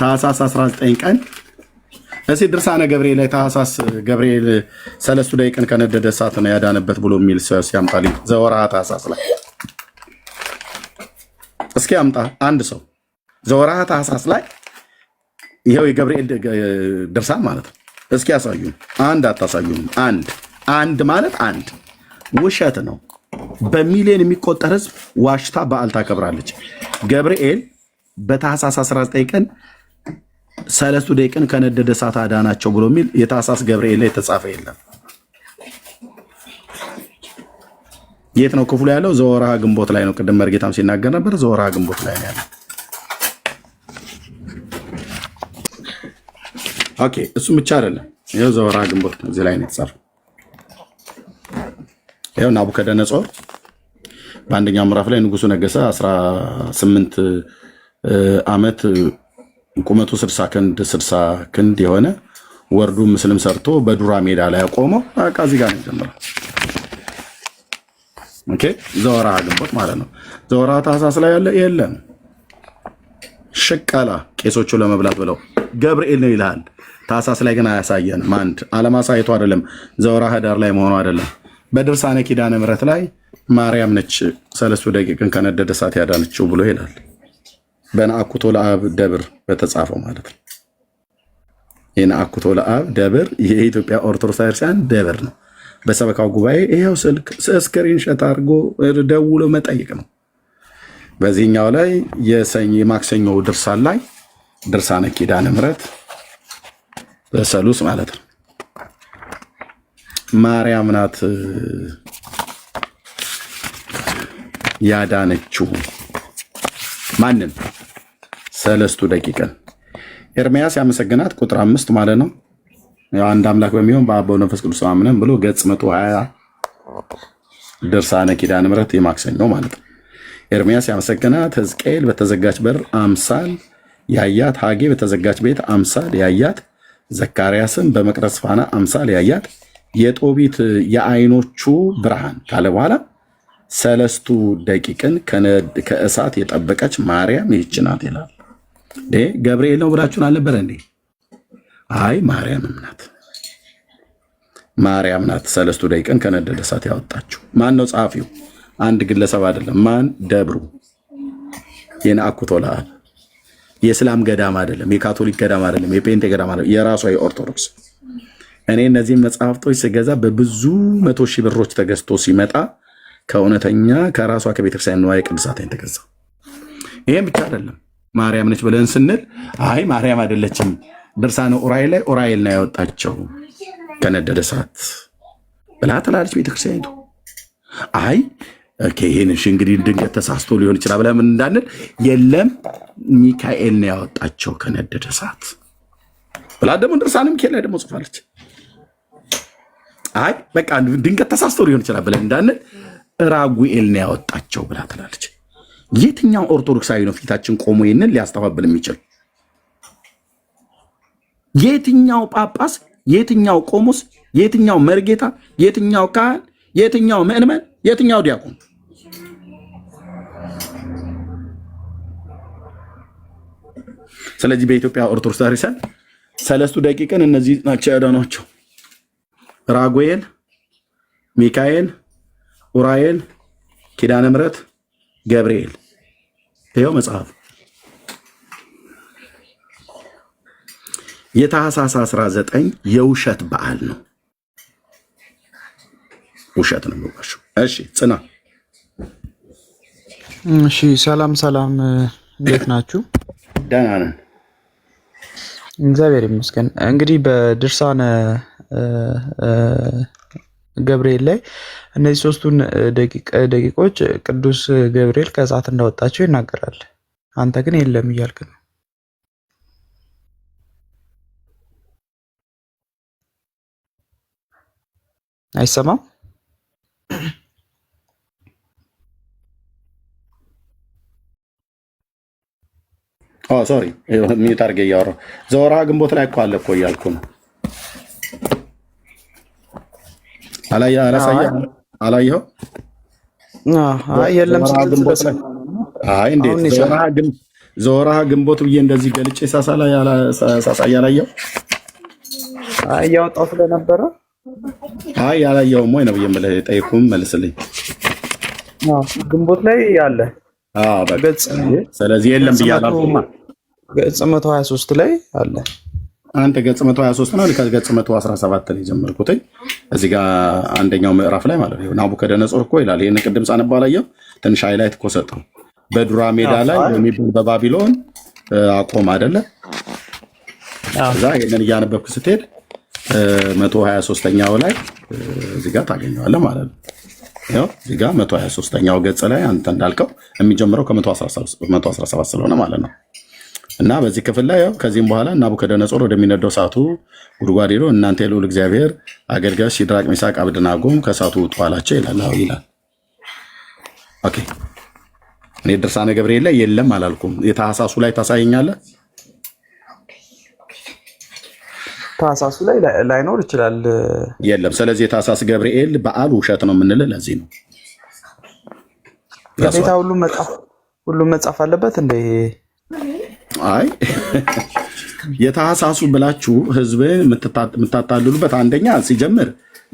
ታኅሳስ 19 ቀን እዚህ ድርሳነ ገብርኤል ላይ ታኅሳስ ገብርኤል ሰለስቱ ደቂቅን ከነደደ እሳት ነው ያዳነበት ብሎ የሚል ሲያምጣልኝ ዘወርሃ ታኅሳስ ላይ እስኪ ያምጣ አንድ ሰው ዘወርሃ ታኅሳስ ላይ ይሄው የገብርኤል ድርሳን ማለት ነው። እስኪ ያሳዩን። አንድ አታሳዩንም። አንድ ማለት አንድ ውሸት ነው። በሚሊዮን የሚቆጠር ህዝብ ዋሽታ በዓል ታከብራለች። ገብርኤል በታኅሳስ 19 ቀን ሰለስቱ ደቂቅን ከነደደ እሳት አዳናቸው ብሎ የሚል የታኅሳስ ገብርኤል ላይ የተጻፈ የለም። የት ነው ክፍሉ ያለው? ዘወርሃ ግንቦት ላይ ነው። ቅድም መርጌታም ሲናገር ነበር። ዘወርሃ ግንቦት ላይ ነው ያለው። ኦኬ፣ እሱም ብቻ አይደለም። ይኸው ዘወርሃ ግንቦት እዚህ ላይ ነው የተጻፈው። ይኸው ናቡከደነጾር በአንደኛው ምዕራፍ ላይ ንጉሱ ነገሰ 18 ዓመት ቁመቱ 60 ክንድ የሆነ ወርዱ ምስልም ሰርቶ በዱራ ሜዳ ላይ ያቆመው በቃ እዚህ ጋር ነው ጀምሮ። ኦኬ፣ ዘወርሃ ግንቦት ማለት ነው። ዘወርሃ ታኅሳስ ላይ ያለ የለም። ሽቀላ ቄሶቹ ለመብላት ብለው ገብርኤል ነው ይልሃል። ታኅሳስ ላይ ግን አያሳየንም። አንድ አለማሳየቱ አይደለም፣ ዘወርሃ ኅዳር ላይ መሆኑ አይደለም። በድርሳነ ኪዳነ ምሕረት ላይ ማርያም ነች ሰለስቱ ደቂቅን ከነደደ እሳት ያዳነችው ብሎ ይላል። በነአኩቶ ለአብ ደብር በተጻፈው ማለት ነው። የነአኩቶ ለአብ ደብር የኢትዮጵያ ኦርቶዶክስ ክርስቲያን ደብር ነው። በሰበካው ጉባኤ ይኸው ስልክ ስክሪንሾት አድርጎ ደውሎ መጠየቅ ነው። በዚህኛው ላይ የማክሰኞው ድርሳን ላይ ድርሳነ ኪዳነ ምሕረት በሰሉስ ማለት ነው ማርያም ናት ያዳነችው ማንን? ሰለስቱ ደቂቅን። ኤርምያስ ያመሰገናት ቁጥር 5 ማለት ነው። አንድ አምላክ በሚሆን በአብ በወልድ በመንፈስ ቅዱስ አምነን ብሎ ገጽ 120 ድርሳነ ኪዳነ ምሕረት የማክሰኞ ማለት ነው። ኤርምያስ ያመሰገናት ሕዝቅኤል በተዘጋች በር አምሳል ያያት፣ ሐጌ በተዘጋች ቤት አምሳል ያያት፣ ዘካርያስም በመቅረዝ ፋና አምሳል ያያት፣ የጦቢት የዓይኖቹ ብርሃን ካለ በኋላ ሰለስቱ ደቂቅን ከእሳት የጠበቀች ማርያም ይህች ናት ይላል። ገብርኤል ነው ብላችሁን አልነበረ እንዴ? አይ ማርያምም ናት። ማርያም ናት ሰለስቱ ደቂቅን ከነደደ እሳት ያወጣችው። ማን ነው ጸሐፊው? አንድ ግለሰብ አይደለም። ማን? ደብሩ የነአኩቶ ለአብ። የእስላም ገዳም አይደለም፣ የካቶሊክ ገዳም አይደለም፣ የፔንቴ ገዳም አይደለም፣ የራሷ የኦርቶዶክስ። እኔ እነዚህን መጽሐፍቶች ስገዛ በብዙ 100 ሺህ ብሮች ተገዝቶ ሲመጣ ከእውነተኛ ከራሷ ከቤተክርስቲያን ንዋየ ቅድሳት ተገዛ። ይሄም ብቻ አይደለም። ማርያም ነች ብለን ስንል አይ ማርያም አይደለችም፣ ድርሳነ ኡራኤል ላይ ኡራኤል ነው ያወጣቸው ከነደደ እሳት ብላ ትላለች ቤተክርስቲያኒቱ። አይ ይህን እንግዲህ ድንገት ተሳስቶ ሊሆን ይችላል ብለን ምን እንዳንል የለም ሚካኤል ነው ያወጣቸው ከነደደ እሳት ብላ ደግሞ ድርሳነ ሚካኤል ላይ ደግሞ ጽፋለች። አይ በቃ ድንገት ተሳስቶ ሊሆን ይችላል ብለን እንዳንል ራጉኤል ነው ያወጣቸው ብላ ትላለች። የትኛው ኦርቶዶክሳዊ ነው ፊታችን ቆሞ ይህንን ሊያስተባብል የሚችል? የትኛው ጳጳስ፣ የትኛው ቆሞስ፣ የትኛው መርጌታ፣ የትኛው ካህን፣ የትኛው ምዕመን፣ የትኛው ዲያቆን? ስለዚህ በኢትዮጵያ ኦርቶዶክስ ቤተክርስቲያን ሰለስቱ ደቂቅን እነዚህ ናቸው ያዳኗቸው። ራጉኤል፣ ሚካኤል፣ ኡራኤል፣ ኪዳነ ምሕረት፣ ገብርኤል። ይኸው መጽሐፍ የታኅሳስ 19 የውሸት በዓል ነው። ውሸት ነው የሚዋሸው። እሺ ጽና። እሺ ሰላም ሰላም፣ እንዴት ናችሁ? ደህና ነን እግዚአብሔር ይመስገን። እንግዲህ በድርሳነ ገብርኤል ላይ እነዚህ ሶስቱን ደቂቆች ቅዱስ ገብርኤል ከእሳት እንዳወጣቸው ይናገራል። አንተ ግን የለም እያልክ ነው። አይሰማም? ሶሪ ሚዩት አድርጌ እያወራሁ ዘወርሃ ግንቦት ላይ እኮ አለ እኮ እያልኩ ነው። አላየኸው? የለም ዘወርሃ ግንቦት ብዬ እንደዚህ ገልጬ ሳሳ ያላየው እያወጣው ስለነበረ ያላየውም ወይ ነው ብዬ ጠይቁም መልስልኝ። ግንቦት ላይ ያለ ገጽ ስለዚህ የለም ብያለሁ። ገጽ 123 ላይ አለ። አንተ ገጽ 123 ነው ልክ ገጽ 117 ላይ ጀመርኩት። እዚህ ጋር አንደኛው ምዕራፍ ላይ ማለት ነው ናቡከደነጾር እኮ ይላል። ይሄን ቅድም ሳነባ አላየው ትንሽ ሃይላይት እኮ ሰጠው። በዱራ ሜዳ ላይ በባቢሎን አቆም አይደለ? እዛ ይሄንን እያነበብክ ስትሄድ 123ኛው ላይ እዚህ ጋር ታገኘዋለህ ማለት ነው። ያው እዚህ ጋር 123ኛው ገጽ ላይ አንተ እንዳልከው የሚጀምረው ከ117 ስለሆነ ማለት ነው። እና በዚህ ክፍል ላይ ያው ከዚህም በኋላ ናቡከደነጾር ወደሚነደው እሳቱ ጉድጓድ ሄዶ እናንተ የልዑል እግዚአብሔር አገልጋዮች ሲድራቅ ሚሳቅ አብደናጎም ከእሳቱ ውጡ አላቸው ይላል። ኦኬ እኔ ድርሳነ ገብርኤል ላይ የለም አላልኩም። የታህሳሱ ላይ ታሳየኛለህ? ታህሳሱ ላይ ላይኖር ይችላል። የለም። ስለዚህ የታህሳስ ገብርኤል በዓል ውሸት ነው የምንለው ለዚህ ነው። ግዴታ ሁሉም መጻፍ አለበት እንደ አይ የታህሳሱ ብላችሁ ህዝብን የምታታልሉበት አንደኛ ሲጀምር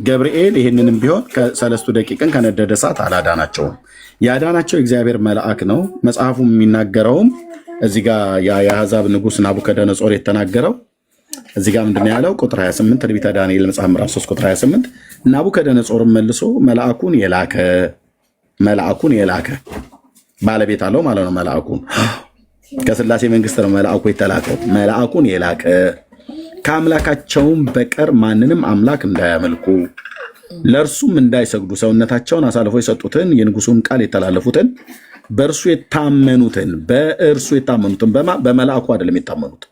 ገብርኤል ይህንንም ቢሆን ከሰለስቱ ደቂቅን ከነደደ እሳት አላዳናቸውም። ያዳናቸው የእግዚአብሔር መልአክ ነው። መጽሐፉም የሚናገረውም እዚህ ጋር የአሕዛብ ንጉሥ ናቡከደነጾር የተናገረው እዚህ ጋር ምንድን ያለው ቁጥር 28 ትንቢተ ዳንኤል መጽሐፍ ምዕራፍ 3 ቁጥር 28 ናቡከደነጾርም መልሶ መልአኩን የላከ ባለቤት አለው ማለት ነው። መልአኩን ከስላሴ መንግስት ነው መልአኩ የተላከው። መልአኩን የላከ ከአምላካቸውም በቀር ማንንም አምላክ እንዳያመልኩ ለእርሱም እንዳይሰግዱ ሰውነታቸውን አሳልፎ የሰጡትን የንጉሱን ቃል የተላለፉትን በእርሱ የታመኑትን በመልአኩ አይደለም የታመኑት።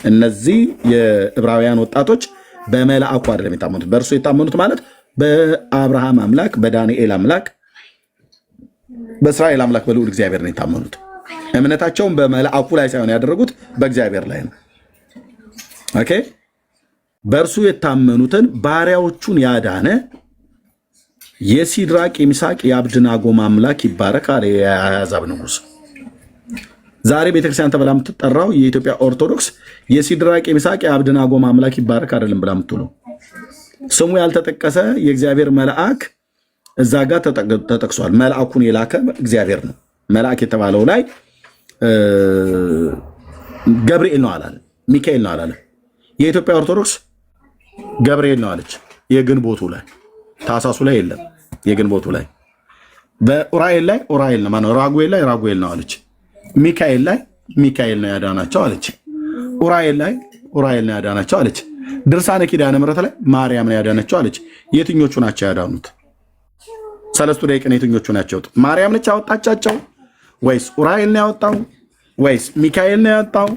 እነዚህ የዕብራውያን ወጣቶች በመልአኩ አይደለም የታመኑት። በእርሱ የታመኑት ማለት በአብርሃም አምላክ፣ በዳንኤል አምላክ፣ በእስራኤል አምላክ በልዑል እግዚአብሔር ነው የታመኑት። እምነታቸውን በመልአኩ ላይ ሳይሆን ያደረጉት በእግዚአብሔር ላይ ነው። ኦኬ በእርሱ የታመኑትን ባሪያዎቹን ያዳነ የሲድራቅ የሚሳቅ የአብድናጎም አምላክ ይባረክ አለ የአሕዛብ ንጉሥ። ዛሬ ቤተክርስቲያን ተብላ የምትጠራው የኢትዮጵያ ኦርቶዶክስ የሲድራቅ የሚሳቅ የአብድናጎም አምላክ ይባረክ አይደለም ብላ የምትውለው ስሙ ያልተጠቀሰ የእግዚአብሔር መልአክ እዛ ጋር ተጠቅሷል። መልአኩን የላከ እግዚአብሔር ነው። መልአክ የተባለው ላይ ገብርኤል ነው አላለ፣ ሚካኤል ነው አላለ። የኢትዮጵያ ኦርቶዶክስ ገብርኤል ነው አለች። የግንቦቱ ላይ ታህሳሱ ላይ የለም። የግንቦቱ ላይ በኡራኤል ላይ ኡራኤል ነው ማነው፣ ራጉኤል ላይ ራጉኤል ነው አለች። ሚካኤል ላይ ሚካኤል ነው ያዳናቸው አለች። ኡራኤል ላይ ኡራኤል ነው ያዳናቸው አለች። ድርሳነ ኪዳነ ምሕረት ላይ ማርያም ነው ያዳናቸው አለች። የትኞቹ ናቸው ያዳኑት? ሰለስቱ ደቂቅን የትኞቹ ናቸው? ማርያም ነች ያወጣቻቸው ወይስ ኡራኤል ነው ያወጣው ወይስ ሚካኤል ነው ያወጣው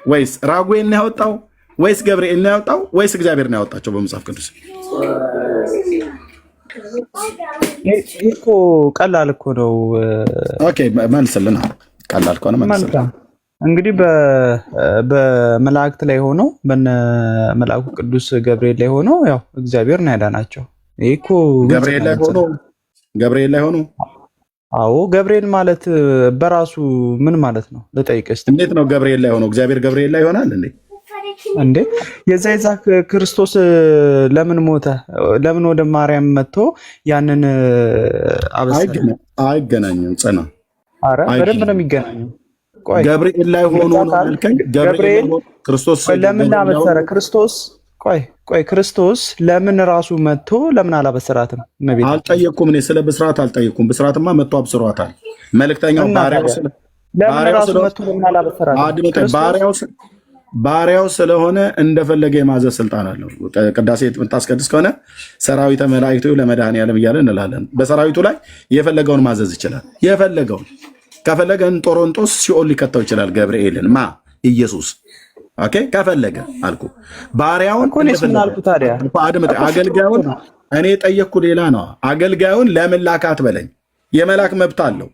ወይስ ራጉኤል ነው ያወጣው ወይስ ገብርኤል ነው ያወጣው ወይስ እግዚአብሔር ነው ያወጣቸው? በመጽሐፍ ቅዱስ እኮ ቀላል እኮ ነው። ኦኬ መልስልና ቀላል ከሆነ መልስልና እንግዲህ በመላእክት ላይ ሆኖ በነ መልአኩ ቅዱስ ገብርኤል ላይ ሆኖ ያው እግዚአብሔር ነው ያዳናቸው። ይሄ እኮ ገብርኤል ላይ ሆኖ አዎ ገብርኤል ማለት በራሱ ምን ማለት ነው ልጠይቅህ። እንዴት ነው ገብርኤል ላይ ሆኖ እግዚአብሔር ገብርኤል ላይ ይሆናል እንዴ? የዛ ክርስቶስ ለምን ሞተ? ለምን ወደ ማርያም መጥቶ ያንን አበሰረ? አይገናኝም። ጽና አረ በደንብ ነው የሚገናኘው። ቆይ ገብርኤል ላይ ሆኖ ነው ያልከኝ? ገብርኤል ክርስቶስ ለምን አበሰረ? ቆይ ክርስቶስ ለምን ራሱ መጥቶ ለምን አላበሰራትም? አልጠየቅኩም። እኔ ስለ ብስራት አልጠየቅኩም። ብስራትማ መጥቶ አብስሯታል። መልእክተኛው ባሪያው ስለሆነ እንደፈለገ የማዘዝ ስልጣን አለው። ቅዳሴ የምታስቀድስ ከሆነ ሰራዊተ መላእክቱ ለመድኃኔዓለም እያለ እንላለን። በሰራዊቱ ላይ የፈለገውን ማዘዝ ይችላል። የፈለገውን ከፈለገ እንጦሮንጦስ ሲኦል ሊከተው ይችላል። ገብርኤልን ኢየሱስ ኦኬ ከፈለገ አልኩ። ባሪያውን አገልጋዩን እኔ ጠየቅኩ። ሌላ ነው። አገልጋዩን ለምን ላካት በለኝ። የመላክ መብት አለው።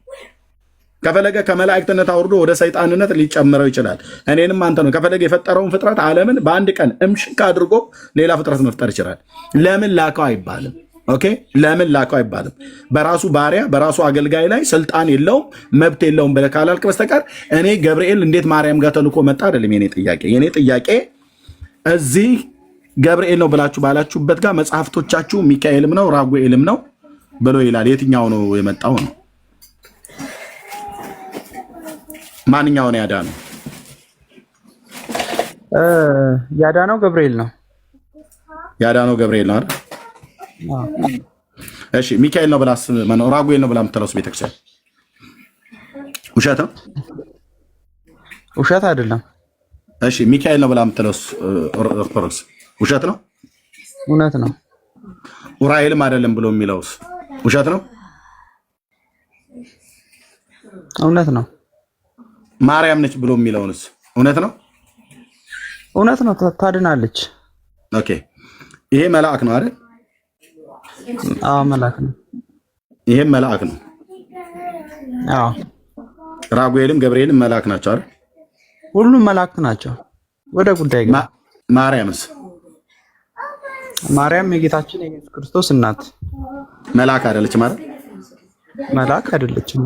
ከፈለገ ከመላእክትነት አውርዶ ወደ ሰይጣንነት ሊጨምረው ይችላል። እኔንም አንተ ነው። ከፈለገ የፈጠረውን ፍጥረት ዓለምን በአንድ ቀን እምሽክ አድርጎ ሌላ ፍጥረት መፍጠር ይችላል። ለምን ላከው አይባልም። ኦኬ ለምን ላከው አይባልም። በራሱ ባሪያ በራሱ አገልጋይ ላይ ስልጣን የለውም መብት የለውም ብለህ ካላልክ በስተቀር እኔ ገብርኤል እንዴት ማርያም ጋር ተልኮ መጣ አይደለም የኔ ጥያቄ። የኔ ጥያቄ እዚህ ገብርኤል ነው ብላችሁ ባላችሁበት ጋር መጽሐፍቶቻችሁ ሚካኤልም ነው ራጉኤልም ነው ብሎ ይላል። የትኛው ነው የመጣው ነው? ማንኛው ነው ያዳነው? ያዳነው ገብርኤል ነው። ያዳነው ገብርኤል ነው አይደል? እሺ ሚካኤል ነው ብላስ ማነው ራጉኤል ነው ብላ የምትለውስ ቤተክርስቲያን ውሸት ነው? ውሸት አይደለም። እሺ ሚካኤል ነው ብላ የምትለውስ ኦርቶዶክስ ውሸት ነው? እውነት ነው። ኡራኤልም አይደለም ብሎ የሚለውስ ውሸት ነው? እውነት ነው። ማርያም ነች ብሎ የሚለውንስ እውነት ነው? እውነት ነው። ታድናለች። ኦኬ ይሄ መልአክ ነው አይደል? አዎ መልአክ ነው። ይሄም መልአክ ነው። አዎ ራጉኤልም ገብርኤልም መልአክ ናቸው አይደል? ሁሉም መላእክት ናቸው። ወደ ጉዳይ ግን ማርያምስ? ማርያም የጌታችን የኢየሱስ ክርስቶስ እናት መልአክ አይደለች ማለት? መልአክ አይደለችም።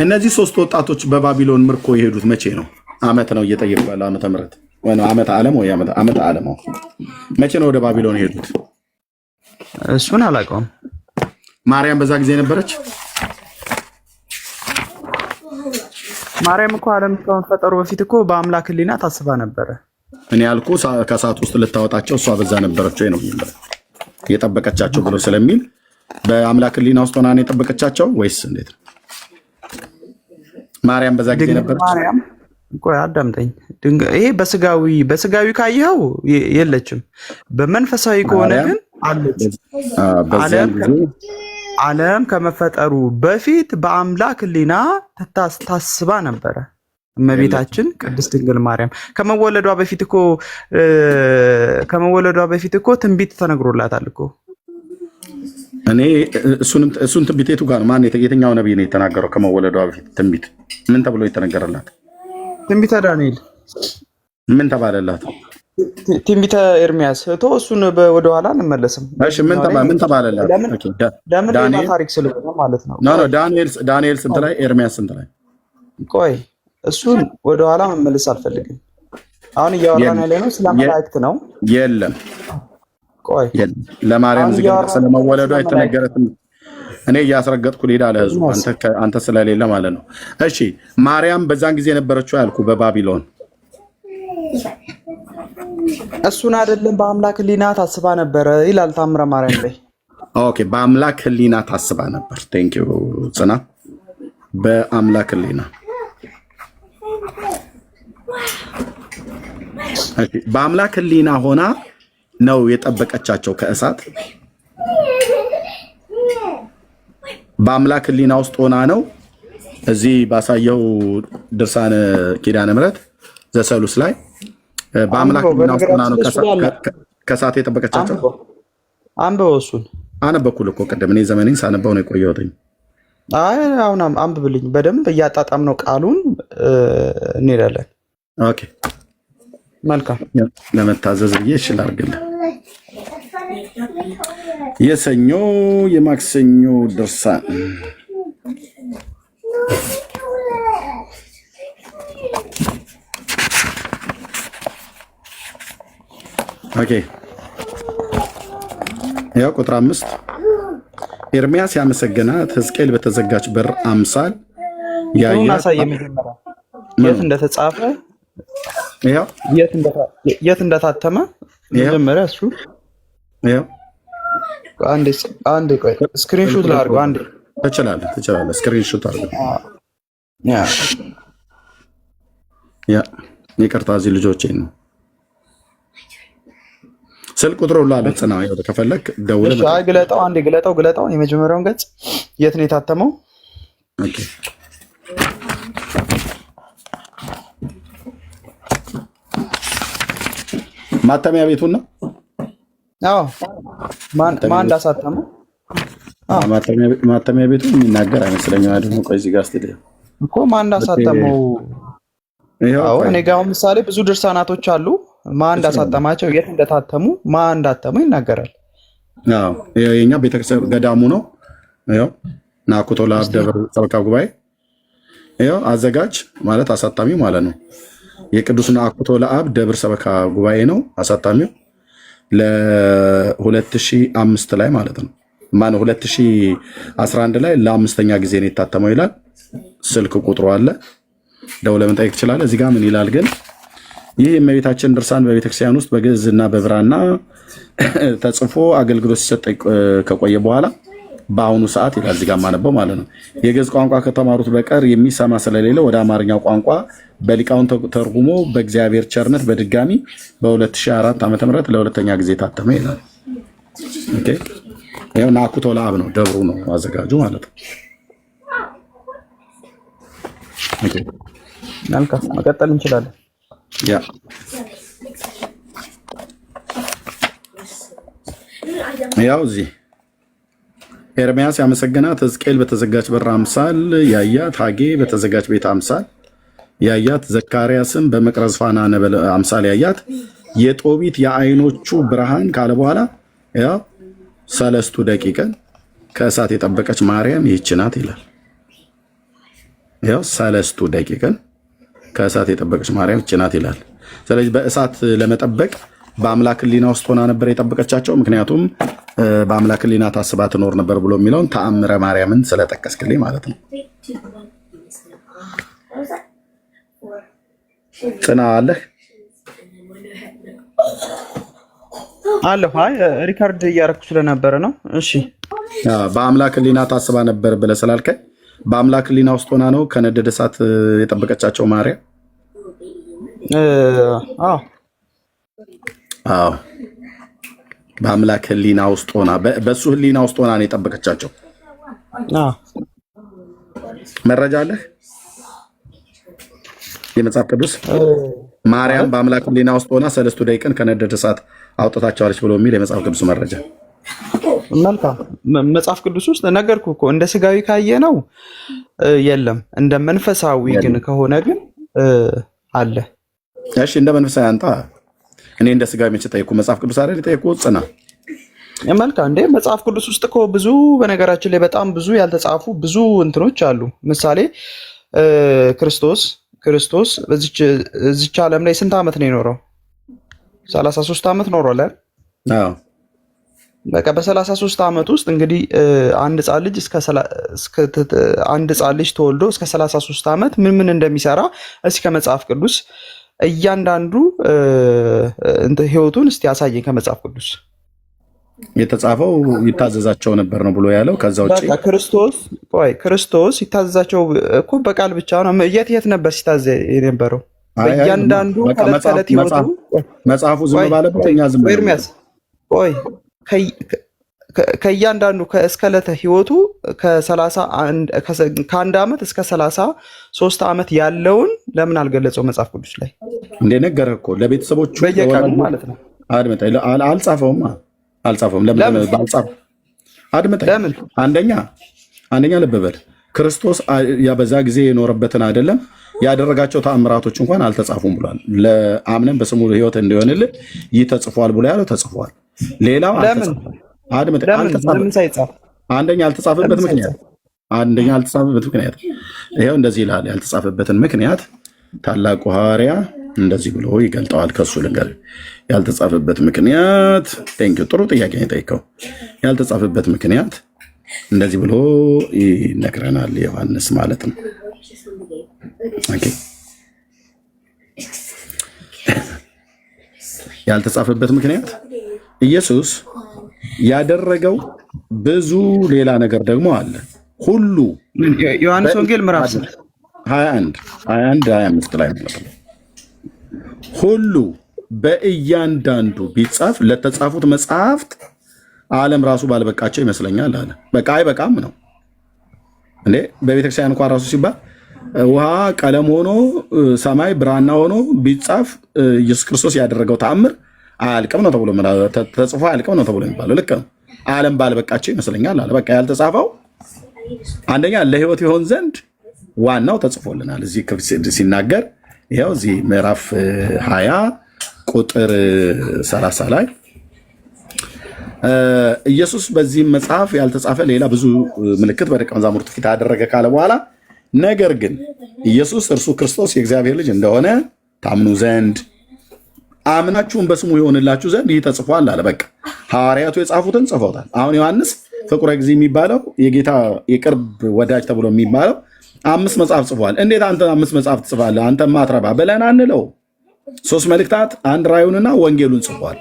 እነዚህ ሶስት ወጣቶች በባቢሎን ምርኮ የሄዱት መቼ ነው? አመት ነው እየጠየቁ ያለው ዓመተ ምህረት ወይ ዓመተ ዓለም ወይ ዓመተ ዓለም መቼ ነው ወደ ባቢሎን የሄዱት? እሱን አላውቀውም። ማርያም በዛ ጊዜ ነበረች? ማርያም እኮ ዓለም ከመፈጠሩ በፊት እኮ በአምላክ ሕሊና ታስባ ነበረ። እኔ ያልኩ ከእሳት ውስጥ ልታወጣቸው እሷ በዛ ነበረች ወይ ነው የጠበቀቻቸው ብሎ ስለሚል በአምላክ ሕሊና ውስጥ ሆና ነው የጠበቀቻቸው ወይስ እንዴት ነው? ማርያም በዛ ጊዜ ነበረች? ማርያም ቆይ አዳምጠኝ። ይሄ በስጋዊ ካየኸው የለችም። በመንፈሳዊ ከሆነ ግን አለች። ዓለም ከመፈጠሩ በፊት በአምላክ ሕሊና ታስባ ነበረ። እመቤታችን ቅድስት ድንግል ማርያም ከመወለዷ በፊት እኮ ትንቢት ተነግሮላታል እኮ። እኔ እሱን ትንቢት የቱ ጋር ማን የትኛው ነብይ ነው የተናገረው? ከመወለዷ በፊት ትንቢት ምን ተብሎ የተነገረላት? ትንቢተ ዳንኤል። ምን ተባለላት? ትንቢተ ኤርሚያስ እቶ እሱን ወደ ኋላ እንመለስም። እሺ ምን ተባለላት? ለምን ታሪክ ስለሆነ ማለት ነው። ዳንኤል ስንት ላይ ኤርሚያስ ስንት ላይ? ቆይ እሱን ወደ ኋላ መመለስ አልፈልግም። አሁን እያወራን ያለ ነው ስለ መላእክት ነው። የለም ቆይ ለማርያም ዝግጅት ስለመወለዷ የተነገረትን እኔ እያስረገጥኩ ልሄድ አለ ህዝቡ አንተ ስለሌለ ማለት ነው። እሺ ማርያም በዛን ጊዜ ነበረችው ያልኩ በባቢሎን እሱን አይደለም በአምላክ ሕሊና ታስባ ነበረ ይላል ታምረ ማርያም ላይ። ኦኬ በአምላክ ሕሊና ታስባ ነበር። ቴንክ ዩ ጽና። በአምላክ ሕሊና በአምላክ ሕሊና ሆና ነው የጠበቀቻቸው ከእሳት። በአምላክ ሕሊና ውስጥ ሆና ነው እዚህ ባሳየው ድርሳነ ኪዳነ ምሕረት ዘሰሉስ ላይ በአምላክ ሕሊና ውስጥ ሆና ነው ከእሳት የጠበቀቻቸው። አንብበው እሱን። አነበብኩልህ እኮ ቅድም እኔ ዘመኔን ሳነበው ነው የቆየሁት። አይ አሁን አንብብልኝ በደንብ እያጣጣም ነው ቃሉን እንሄዳለን። ኦኬ መልካም ለመታዘዝ ብዬ እሺ ላድርግልህ። የሰኞ የማክሰኞ ድርሳን ኦኬ ያው ቁጥር 5 ኤርሚያስ ያመሰገናት ሕዝቅኤል በተዘጋች በር አምሳል ያያት የት እንደተጻፈ ያው የት እንደታተመ መጀመሪያ እሱ ያው አንዴ ቆይ ስክሪንሾት ላድርገው። አንዴ ትችላለህ ስክሪንሾት አድርገው። ይቅርታ እዚህ ልጆቼን ነው ስልክ ቁጥሩ ላለ ጽና ከፈለክ ደውል። ግለጠው አንዴ ግለጠው የመጀመሪያውን ገጽ የት ነው የታተመው? ኦኬ ማተሚያ ቤቱን ነው። አዎ ማን እንዳሳተመው? ማተሚያ ቤቱ የሚናገር አይመስለኝም። አይደለም ቆይ እዚህ ጋር እስቲ እኮ ማን እንዳሳተመው። አዎ እኔ ጋር ምሳሌ ብዙ ድርሳናቶች አሉ። ማን እንዳሳተማቸው የት እንደታተሙ ማን እንዳተሙ ይናገራል። አዎ የኛ ቤተክርስቲያን ገዳሙ ነው። ይኸው ናኩቶ ለአብ ደብር ሰበካ ጉባኤ ይኸው አዘጋጅ ማለት አሳታሚው ማለት ነው። የቅዱስ ናኩቶ ለአብ ደብር ሰበካ ጉባኤ ነው አሳታሚው። ለ2005 ላይ ማለት ነው ማነው 2011 ላይ ለአምስተኛ ጊዜ ነው የታተመው ይላል። ስልክ ቁጥሩ አለ፣ ደውለህ መጠየቅ ትችላለህ። እዚህ ጋር ምን ይላል ግን ይህ የእመቤታችን ድርሳን በቤተክርስቲያን ውስጥ በግዕዝና በብራና ተጽፎ አገልግሎት ሲሰጥ ከቆየ በኋላ በአሁኑ ሰዓት ይላል እዚህ ጋር ማነበው ማለት ነው የግዕዝ ቋንቋ ከተማሩት በቀር የሚሰማ ስለሌለ ወደ አማርኛው ቋንቋ በሊቃውን ተርጉሞ በእግዚአብሔር ቸርነት በድጋሚ በ2004 ዓ.ም ለሁለተኛ ጊዜ ታተመ ይላል። ኦኬ ይሄው ናኩቶ ለአብ ነው ደብሩ ነው አዘጋጁ ማለት ነው። ኦኬ መልካም መቀጠል እንችላለን። ያ ያው እዚህ ኤርሚያስ ያመሰገናት ሕዝቅኤል በተዘጋች በር አምሳል ያያት፣ ሐጌ በተዘጋች ቤት አምሳል ያያት፣ ዘካርያስም በመቅረዝ ፋና ነበል አምሳል ያያት፣ የጦቢት የዓይኖቹ ብርሃን ካለ በኋላ ያው ሰለስቱ ደቂቅን ከእሳት የጠበቀች ማርያም ይህች ናት ይላል። ያው ሰለስቱ ደቂቅን ከእሳት የጠበቀች ማርያም ይህች ናት ይላል። ስለዚህ በእሳት ለመጠበቅ በአምላክ ሕሊና ውስጥ ሆና ነበር የጠበቀቻቸው። ምክንያቱም በአምላክ ሕሊና ታስባ ትኖር ነበር ብሎ የሚለውን ተአምረ ማርያምን ስለጠቀስክልኝ ማለት ነው። ጽና አለህ አለሁ። አይ ሪካርድ እያደረኩ ስለነበረ ነው። እሺ በአምላክ ሕሊና ታስባ ነበር ብለህ ስላልከኝ በአምላክ ሕሊና ውስጥ ሆና ነው ከነደደ እሳት የጠበቀቻቸው ማርያም። አዎ በአምላክ ሕሊና ውስጥ ሆና በእሱ ሕሊና ውስጥ ሆና ነው የጠበቀቻቸው። መረጃ አለህ? የመጽሐፍ ቅዱስ ማርያም በአምላክ ሕሊና ውስጥ ሆና ሰለስቱ ደቂቅን ከነደደ እሳት አውጥታቸዋለች ብሎ የሚል የመጽሐፍ ቅዱስ መረጃ። መልካም መጽሐፍ ቅዱስ ውስጥ ነገርኩህ እኮ እንደ ስጋዊ ካየ ነው የለም፣ እንደ መንፈሳዊ ግን ከሆነ ግን አለ። እሺ እንደ መንፈሳዊ አንተ እኔ እንደ ስጋዊ መቼ ጠይቁ? መጽሐፍ ቅዱስ አይደል ጠይቁ። ጽና መልካም እንደ መጽሐፍ ቅዱስ ውስጥ እኮ ብዙ በነገራችን ላይ በጣም ብዙ ያልተጻፉ ብዙ እንትኖች አሉ። ምሳሌ ክርስቶስ በዚች ዓለም ላይ ስንት ዓመት ነው የኖረው? 33 ዓመት ኖሯል አይደል? አዎ በቃ በ33 ዓመት ውስጥ እንግዲህ አንድ ሕፃን ልጅ ተወልዶ እስከ 33 ዓመት ምን እንደሚሰራ እስኪ ከመጽሐፍ ቅዱስ እያንዳንዱ ህይወቱን እስቲ ያሳየኝ። ከመጽሐፍ ቅዱስ የተጻፈው ይታዘዛቸው ነበር ነው ብሎ ያለው። ከዛ ውጪ ክርስቶስ ይታዘዛቸው እኮ በቃል ብቻ ነው። የት ነበር ሲታዘዝ የነበረው? እያንዳንዱ ከዕለት ህይወቱ መጽሐፉ ዝም ባለበት እኛ ዝም ኤርሚያስ ከእያንዳንዱ እስከ ዕለተ ህይወቱ ከአንድ ዓመት እስከ 33 ዓመት ያለውን ለምን አልገለጸው መጽሐፍ ቅዱስ ላይ? እንደነገረህ እኮ ለቤተሰቦቹ በየቀኑ ማለት ነው። አልጻፈውም። ለምን አድምጠኝ። አንደኛ ልብ በል ክርስቶስ በዛ ጊዜ የኖረበትን አይደለም ያደረጋቸው ተአምራቶች እንኳን አልተጻፉም ብሏል። ለአምነን በስሙ ህይወት እንዲሆንልህ ይህ ተጽፏል ብሎ ያለው ተጽፏል። ሌላው አንደኛ ያልተጻፈበት ምክንያት ይሄው እንደዚህ ይላል። ያልተጻፈበትን ምክንያት ታላቁ ሐዋርያ እንደዚህ ብሎ ይገልጠዋል። ከሱ ልንገር ያልተጻፈበት ምክንያት ጥሩ ጥያቄ ነው የጠየቀው። ያልተጻፈበት ምክንያት እንደዚህ ብሎ ይነግረናል ዮሐንስ ማለት ነው። ኦኬ ያልተጻፈበት ምክንያት ኢየሱስ ያደረገው ብዙ ሌላ ነገር ደግሞ አለ። ሁሉ ዮሐንስ ወንጌል ምዕራፍ 21 25 ላይ ማለት ነው። ሁሉ በእያንዳንዱ ቢጻፍ ለተጻፉት መጽሐፍት ዓለም ራሱ ባልበቃቸው ይመስለኛል አለ። በቃ አይበቃም ነው እንዴ? በቤተክርስቲያን እንኳን ራሱ ሲባል ውሃ ቀለም ሆኖ ሰማይ ብራና ሆኖ ቢጻፍ ኢየሱስ ክርስቶስ ያደረገው ተአምር አያልቅም ነው ተብሎ ተጽፎ አያልቅም ነው ተብሎ የሚባለው ልክ ነው። ዓለም ባልበቃቸው ይመስለኛል አለ። በቃ ያልተጻፈው አንደኛ ለሕይወት ይሆን ዘንድ ዋናው ተጽፎልናል። እዚህ ሲናገር ይኸው እዚህ ምዕራፍ 20 ቁጥር 30 ላይ ኢየሱስ በዚህም መጽሐፍ ያልተጻፈ ሌላ ብዙ ምልክት በደቀ መዛሙርቱ ፊት አደረገ ካለ በኋላ ነገር ግን ኢየሱስ እርሱ ክርስቶስ የእግዚአብሔር ልጅ እንደሆነ ታምኑ ዘንድ አምናችሁም በስሙ ይሆንላችሁ ዘንድ ይህ ተጽፏል አለ። በቃ ሐዋርያቱ የጻፉትን ጽፈውታል። አሁን ዮሐንስ ፍቁረ ጊዜ የሚባለው የጌታ የቅርብ ወዳጅ ተብሎ የሚባለው 5 መጽሐፍ ጽፏል። እንዴት አንተ 5 መጽሐፍ ትጽፋለህ? አንተ ማትረባ ብለን አንለው። 3 መልእክታት፣ 1 ራእዩንና ወንጌሉን ጽፏል።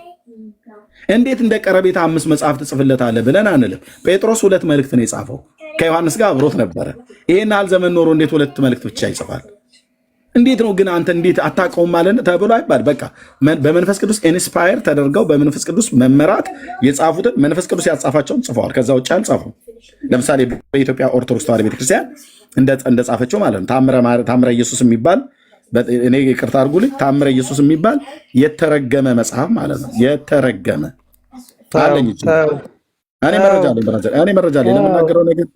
እንዴት እንደ ቀረቤታ 5 መጽሐፍ ትጽፍለታለህ ብለን አንልም። ጴጥሮስ 2 መልእክት ነው የጻፈው፣ ከዮሐንስ ጋር አብሮት ነበረ። ይሄን ያህል ዘመን ኖሮ እንዴት 2 መልእክት ብቻ ይጽፋል? እንዴት ነው ግን አንተ እንዴት አታውቀውም ማለት ተብሎ አይባል። በቃ በመንፈስ ቅዱስ ኢንስፓየር ተደርገው በመንፈስ ቅዱስ መመራት የጻፉትን መንፈስ ቅዱስ ያጻፋቸውን ጽፈዋል። ከዛ ውጭ አልጻፉም። ለምሳሌ በኢትዮጵያ ኦርቶዶክስ ተዋሕዶ ቤተክርስቲያን እንደጻፈችው ማለት ነው ታምረ ኢየሱስ የሚባል እኔ ይቅርታ አድርጉልኝ፣ ታምረ ኢየሱስ የሚባል የተረገመ መጽሐፍ ማለት ነው። የተረገመ አለኝ እኔ መረጃ አለኝ ለምናገረው ነገር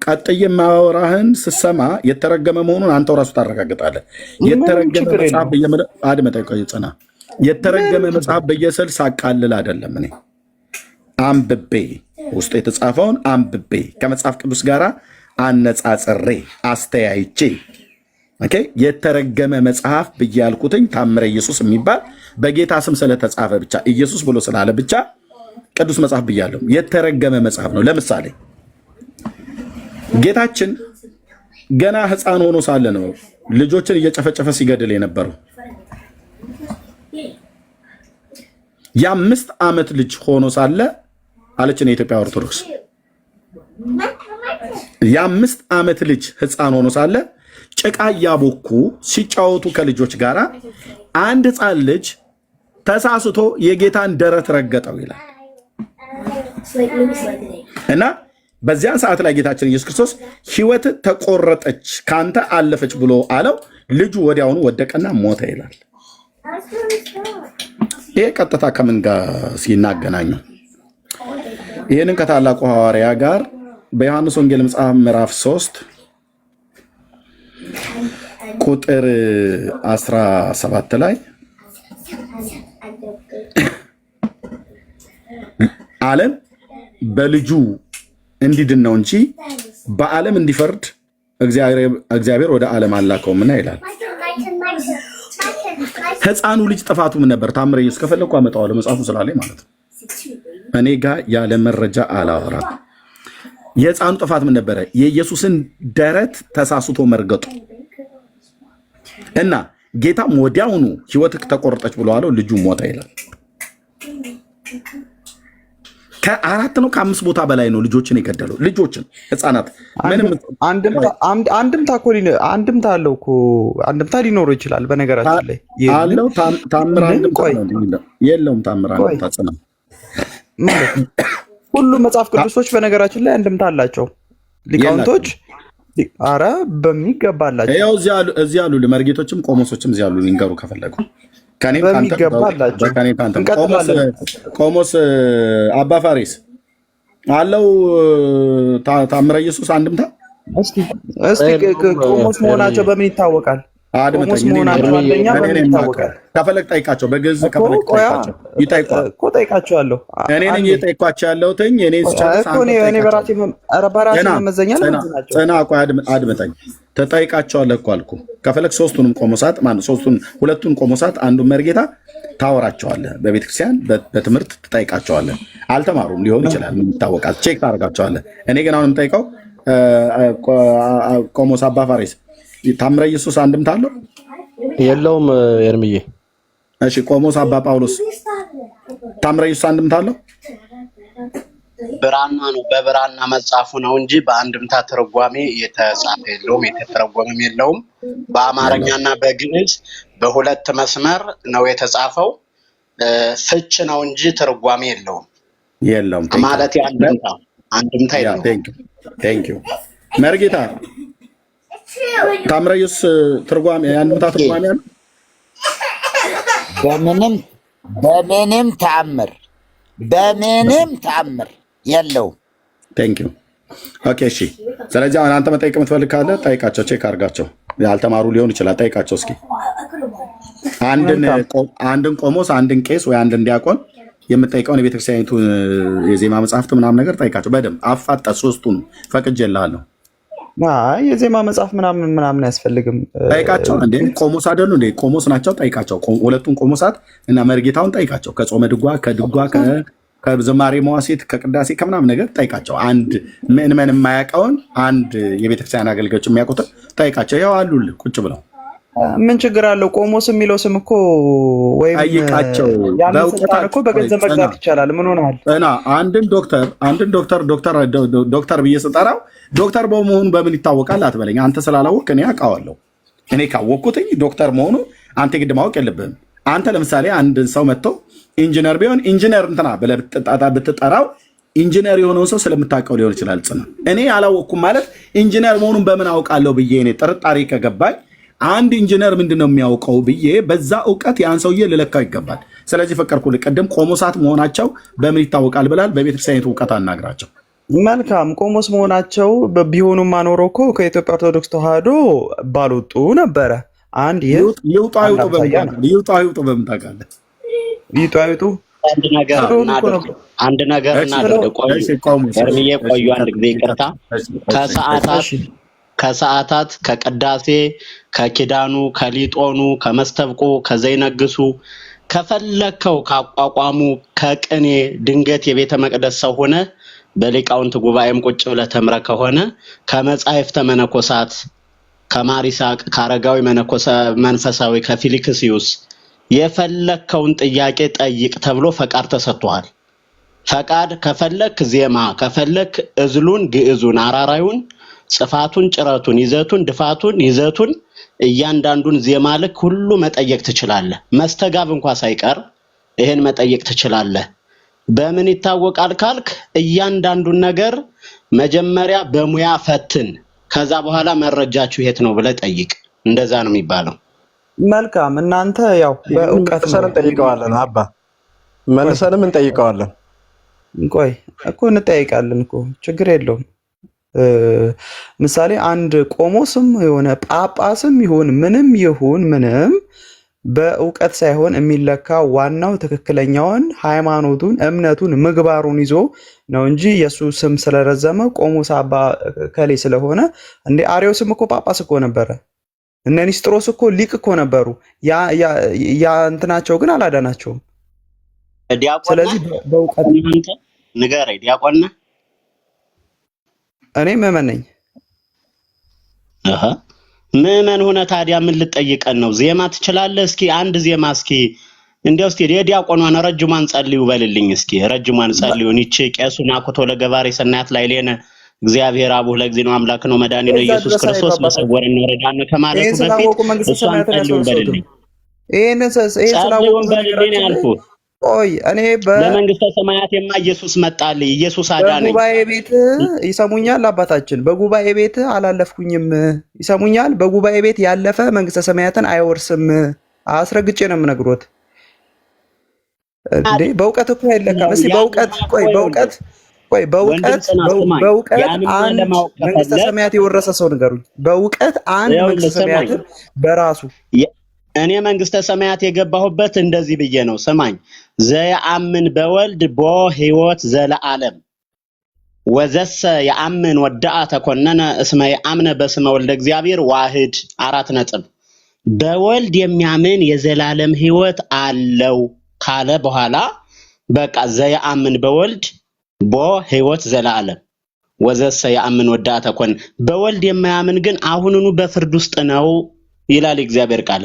ቀጥዬ ማወራህን ስሰማ የተረገመ መሆኑን አንተው ራሱ ታረጋግጣለህ። የተረገመ መጽሐፍ ጽና የተረገመ መጽሐፍ በየስል ሳቃልል አይደለም። እኔ አንብቤ ውስጡ የተጻፈውን አንብቤ ከመጽሐፍ ቅዱስ ጋር አነጻጽሬ አስተያይቼ የተረገመ መጽሐፍ ብዬ ያልኩትኝ ታምረ ኢየሱስ የሚባል በጌታ ስም ስለተጻፈ ብቻ ኢየሱስ ብሎ ስላለ ብቻ ቅዱስ መጽሐፍ ብያለሁ። የተረገመ መጽሐፍ ነው። ለምሳሌ ጌታችን ገና ሕፃን ሆኖ ሳለ ነው ልጆችን እየጨፈጨፈ ሲገድል የነበረው። የ5 ዓመት ልጅ ሆኖ ሳለ አለችን የኢትዮጵያ ኦርቶዶክስ። የ5 ዓመት ልጅ ሕፃን ሆኖ ሳለ ጭቃ እያቦኩ ሲጫወቱ ከልጆች ጋር አንድ ሕፃን ልጅ ተሳስቶ የጌታን ደረት ረገጠው ይላል እና በዚያን ሰዓት ላይ ጌታችን ኢየሱስ ክርስቶስ ሕይወት ተቆረጠች ካንተ አለፈች ብሎ አለው። ልጁ ወዲያውኑ ወደቀና ሞተ ይላል። ይሄ ቀጥታ ከምን ጋር ሲናገናኙ? ይህንን ከታላቁ ሐዋርያ ጋር በዮሐንስ ወንጌል መጽሐፍ ምዕራፍ 3 ቁጥር 17 ላይ ዓለም በልጁ እንዲድን ነው እንጂ በዓለም እንዲፈርድ እግዚአብሔር ወደ ዓለም አላከውምና ይላል። ሕፃኑ ልጅ ጥፋቱ ምን ነበር? ታምረ ኢየሱስ ከፈለኩ አመጣዋለሁ መጽሐፉ ስላለኝ ማለት ነው። እኔ ጋር ያለ መረጃ አላወራም። የሕፃኑ ጥፋት ምን ነበረ? የኢየሱስን ደረት ተሳስቶ መርገጡ እና ጌታም ወዲያውኑ ሕይወትህ ተቆረጠች ብሎ አለው። ልጁ ሞተ ይላል። ከ4 ነው ከ5 ቦታ በላይ ነው ልጆችን የገደለው። ልጆችን ህፃናት ምንም አንድምታ አለው እኮ አንድምታ ሊኖረው ይችላል። በነገራችን ላይ አለው ታምር አንድምታ የለውም። ታምር አንድምታ ጽና ማለት ሁሉም መጽሐፍ ቅዱሶች በነገራችን ላይ አንድምታ አላቸው። ሊቃውንቶች አረ በሚገባ አላቸው። ያው እዚህ ያሉ መርጌቶችም ቆሞሶችም እዚህ ያሉ ሊንገሩ ከፈለጉ ቆሞስ አባ ፋሪስ አለው ታምረ ኢየሱስ አንድምታ። እስቲ ቆሞስ መሆናቸው በምን ይታወቃል? ቆሞስ መሆናቸው አንደኛ በምን ይታወቃል? ከፈለግ ጠይቃቸው፣ በግዕዝ ከፈለግ ጠይቃቸው። ይጠይቋል እኮ ጠይቃቸው። እኔ ነኝ እየጠይኳቸው ያለሁት። እኔ በራሴ መመዘኛ ናቸው። ጽና ቆይ አድምጠኝ። ተጠይቃቸዋለህ እኮ አልኩ። ከፈለግ ሶስቱንም ቆሞሳት ሁለቱን ቆሞሳት አንዱን መርጌታ ታወራቸዋለህ። በቤተክርስቲያን በትምህርት ትጠይቃቸዋለህ። አልተማሩም ሊሆን ይችላል፣ ምን ይታወቃል? ቼክ ታደርጋቸዋለህ። እኔ ግን አሁን የምጠይቀው ቆሞስ አባ ፋሪስ ታምረ ኢየሱስ አንድምታ አለው የለውም? ኤርምዬ እሺ። ቆሞስ አባ ጳውሎስ ታምረ ኢየሱስ አንድምታ አለው? ብራና ነው፣ በብራና መጻፉ ነው እንጂ በአንድምታ ትርጓሜ የተጻፈ የለውም፣ የተተረጎመም የለውም። በአማርኛና በግዕዝ በሁለት መስመር ነው የተጻፈው። ፍች ነው እንጂ ትርጓሜ የለውም ማለት አንድምታ የለውም። ቴንክ ዩ መርጌታ። ታምረ ኢየሱስ ትርጓሜ የአንድምታ ትርጓሜ አለ? በምንም ተአምር የለውም። ቴንክ ዩ ኦኬ እሺ። ስለዚህ አሁን አንተ መጠየቅ የምትፈልግ ካለ ጠይቃቸው፣ ቼክ አድርጋቸው። ያልተማሩ ሊሆን ይችላል፣ ጠይቃቸው እስኪ። አንድን ቆሞስ፣ አንድን ቄስ ወይ አንድን ዲያቆን የምጠይቀውን የቤተክርስቲያኒቱ የዜማ መጽሐፍት ምናምን ነገር ጠይቃቸው በደንብ አፋጣ። ሶስቱንም ፈቅጄልሃለሁ። የዜማ መጽሐፍ ምናምን አያስፈልግም። ጠይቃቸው። እንዴ ቆሞስ አይደሉ እንዴ? ቆሞስ ናቸው። ጠይቃቸው። ሁለቱን ቆሞሳት እና መርጌታውን ጠይቃቸው። ከጾመ ድጓ ከዝማሬ መዋሴት ከቅዳሴ ከምናምን ነገር ጠይቃቸው። አንድ ምእመን የማያውቀውን አንድ የቤተክርስቲያን አገልጋዮች የሚያውቁትን ጠይቃቸው። ያው አሉልህ ቁጭ ብለው። ምን ችግር አለው? ቆሞስ የሚለው ስም እኮ ወይም ጠይቃቸው። በእውቀት እኮ በገንዘብ መግዛት ይቻላል። ምን ሆነሃል? አንድን ዶክተር ብዬ ስጠራው ዶክተር በመሆኑ በምን ይታወቃል አትበለኝ። አንተ ስላላወቅ እኔ አውቃለሁ። እኔ ካወቅኩትኝ ዶክተር መሆኑ አንተ ግድ ማወቅ የለብህም። አንተ ለምሳሌ አንድ ሰው መጥቶ ኢንጂነር ቢሆን ኢንጂነር እንትና ብለህ ብትጠራው ኢንጂነር የሆነውን ሰው ስለምታውቀው ሊሆን ይችላል። እኔ አላወቅኩም ማለት ኢንጂነር መሆኑን በምን አውቃለሁ ብዬ እኔ ጥርጣሬ ከገባኝ አንድ ኢንጂነር ምንድነው የሚያውቀው ብዬ በዛ እውቀት ያን ሰውዬ ልለካው ይገባል። ስለዚህ ፈቀድኩልህ። ቅድም ቆሞሳት መሆናቸው በምን ይታወቃል ብላል። በቤተክርስቲያኒቱ እውቀት አናግራቸው። መልካም ቆሞስ መሆናቸው ቢሆኑም አኖሮ እኮ ከኢትዮጵያ ኦርቶዶክስ ተዋህዶ ባልወጡ ነበረ። አንድ ይውጡ በምን ታውቃለህ? አንድ ነገር እናድርግ። ቆዩ አንድ ጊዜ ይቅርታ። ከሰዓታት ከቅዳሴ ከኪዳኑ ከሊጦኑ ከመስተብቁ ከዘይነግሱ ከፈለከው ካቋቋሙ ከቅኔ ድንገት የቤተ መቅደስ ሰው ሆነ በሊቃውንት ጉባኤም ቁጭ ብለህ ተምረህ ከሆነ ከመጻሕፍተ መነኮሳት ከማሪሳቅ ከአረጋዊ መንፈሳዊ ከፊሊክስዩስ የፈለከውን ጥያቄ ጠይቅ ተብሎ ፈቃድ ተሰጥቷል። ፈቃድ ከፈለክ ዜማ ከፈለክ እዝሉን ግዕዙን አራራዩን ጽፋቱን ጭረቱን ይዘቱን ድፋቱን ይዘቱን እያንዳንዱን ዜማ ልክ ሁሉ መጠየቅ ትችላለህ። መስተጋብ እንኳን ሳይቀር ይሄን መጠየቅ ትችላለህ። በምን ይታወቃል ካልክ እያንዳንዱን ነገር መጀመሪያ በሙያ ፈትን፣ ከዛ በኋላ መረጃችሁ የት ነው ብለህ ጠይቅ። እንደዛ ነው የሚባለው። መልካም። እናንተ ያው በእውቀት መልሰንም ጠይቀዋለን። አባ መልሰንም እንጠይቀዋለን። ቆይ እኮ እንጠይቃለን እኮ ችግር የለውም። ምሳሌ አንድ ቆሞስም የሆነ ጳጳስም ይሁን ምንም በእውቀት ሳይሆን የሚለካ ዋናው ትክክለኛውን ሃይማኖቱን፣ እምነቱን፣ ምግባሩን ይዞ ነው እንጂ የሱ ስም ስለረዘመ ቆሞስ አባ ከሌ ስለሆነ እንደ አርዮስም እኮ ጳጳስ እኮ ነበረ። እነ ኒስጥሮስ እኮ ሊቅ እኮ ነበሩ። ያ እንትናቸው ግን አላዳናቸውም። ስለዚህ በእውቀት ንገረኝ። ዲያቆን ነህ? እኔ ምዕመን ነኝ። ምዕመን ሆነ ታዲያ ምን ልጠይቀን ነው? ዜማ ትችላለህ? እስኪ አንድ ዜማ እስኪ እንደው እስኪ የዲያቆኗን ረጅሟን ጸልዩ በልልኝ። እስኪ ረጅሟን ጸልዩን። ይቺ ቄሱን አኩቶ ለገባሬ ሰናያት ላይ ሌነ እግዚአብሔር አቡህ ለግዚእ ነው አምላክ ነው መድኃኒነ ኢየሱስ ክርስቶስ በሰወረን ወረዳን ከማለቱ በፊት እሷን ጸልዩን በልልኝ። ይሄን ስላወቁ በልልኝ ያልኩህ። ቆይ እኔ ለመንግስተ ሰማያት የማ ኢየሱስ መጣልኝ። ኢየሱስ አዳነኝ። በጉባኤ ቤት ይሰሙኛል? አባታችን በጉባኤ ቤት አላለፍኩኝም። ይሰሙኛል? በጉባኤ ቤት ያለፈ መንግስተ ሰማያትን አይወርስም። አስረግጬ ነው የምነግሮት። እንዴ በእውቀት እኮ አይለካም። እስቲ በእውቀት በእውቀት አንድ መንግስተ ሰማያት የወረሰ ሰው ንገሩኝ። በእውቀት አንድ መንግስተ ሰማያትን በራሱ እኔ መንግስተ ሰማያት የገባሁበት እንደዚህ ብዬ ነው። ሰማኝ። ዘየአምን በወልድ ቦ ሕይወት ዘለዓለም ወዘሰ የአምን ወዳአ ተኮነነ እስመ የአምነ በስመ ወልደ እግዚአብሔር ዋህድ 4 ነጥብ። በወልድ የሚያምን የዘላለም ሕይወት አለው ካለ በኋላ በቃ ዘየአምን በወልድ ቦ ሕይወት ዘለዓለም ወዘሰ የአምን ወዳአ ተኮነነ። በወልድ የማያምን ግን አሁንኑ በፍርድ ውስጥ ነው ይላል እግዚአብሔር ቃል።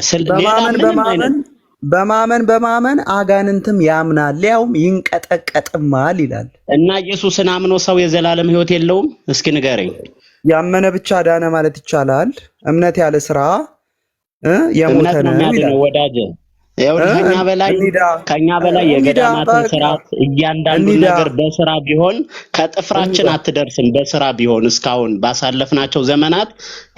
በማመን አጋንንትም ያምናል ያውም ይንቀጠቀጥማል ይላል። እና ኢየሱስን አምኖ ሰው የዘላለም ሕይወት የለውም? እስኪ ንገረኝ። ያመነ ብቻ ዳነ ማለት ይቻላል? እምነት ያለ ስራ የሞተ ነው ይላል ወዳጄ። ከኛ በላይ የገዳማትን ስርዓት እያንዳንዱ ነገር በስራ ቢሆን ከጥፍራችን አትደርስም። በስራ ቢሆን እስካሁን ባሳለፍናቸው ዘመናት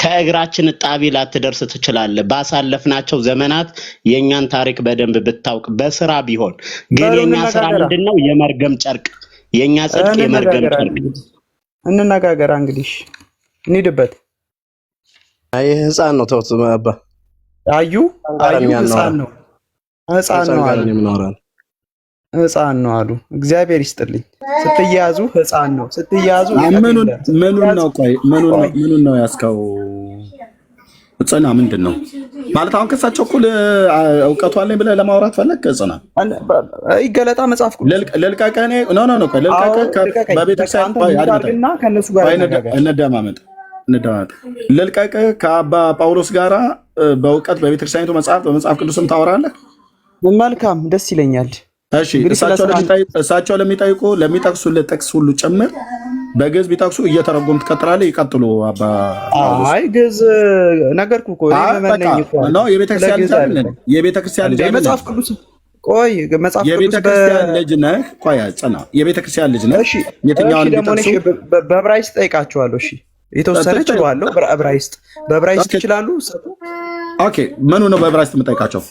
ከእግራችን ጣቢ ላትደርስ ትችላለህ። ባሳለፍናቸው ዘመናት የኛን ታሪክ በደንብ ብታውቅ በስራ ቢሆን ግን የኛ ስራ ምንድነው? የመርገም ጨርቅ። የኛ ጽድቅ የመርገም ጨርቅ። እንነጋገር እንግዲህ እንሂድበት። አይ ህፃን ነው ተውት። አባ አዩ ህፃን ነው። ህፃን ነው አለ። ህፃን ነው አሉ። እግዚአብሔር ይስጥልኝ። ስትያዙ ህፃን ነው ስትያዙ። ምኑን ነው ቆይ ምኑን ነው ያስከው? ጽና ምንድን ነው ማለት? አሁን ከሳቸው እኩል እውቀቱ አለኝ ብለህ ለማውራት ፈለግ? ጽና ይገለጣ መጽሐፍ ልልቀቅህ? ቆይ ልልቀቅህ? በቤተክርስቲያን ከእነሱ ጋር እንደማመጥ ልልቀቅህ? ከአባ ጳውሎስ ጋራ በእውቀት በቤተክርስቲያኒቱ በመጽሐፍ ቅዱስም ታወራለህ? መልካም፣ ደስ ይለኛል። እሺ እሳቸው ለሚጠቅሱልህ ጥቅስ ሁሉ ጭምር በግዕዝ ቢጠቅሱ እየተረጎም ትቀጥላለህ። ይቀጥሉ አባ። አይ ግዕዝ ነገርኩህ እኮ ነው። የቤተክርስቲያን ልጅ መጽሐፍ ቅዱስ ቆይ መጽሐፍ ቅዱስ የቤተክርስቲያን ልጅ ነህ። ቆይ ጽና፣ የቤተክርስቲያን ልጅ ነህ። የትኛውን ቢጠቅሱ በዕብራይስጥ ጠይቃቸዋለሁ። እሺ የተወሰነ ችሏለሁ። በዕብራይስጥ ይችላሉ። ኦኬ ምኑ ነው በዕብራይስጥ የምጠይቃቸው?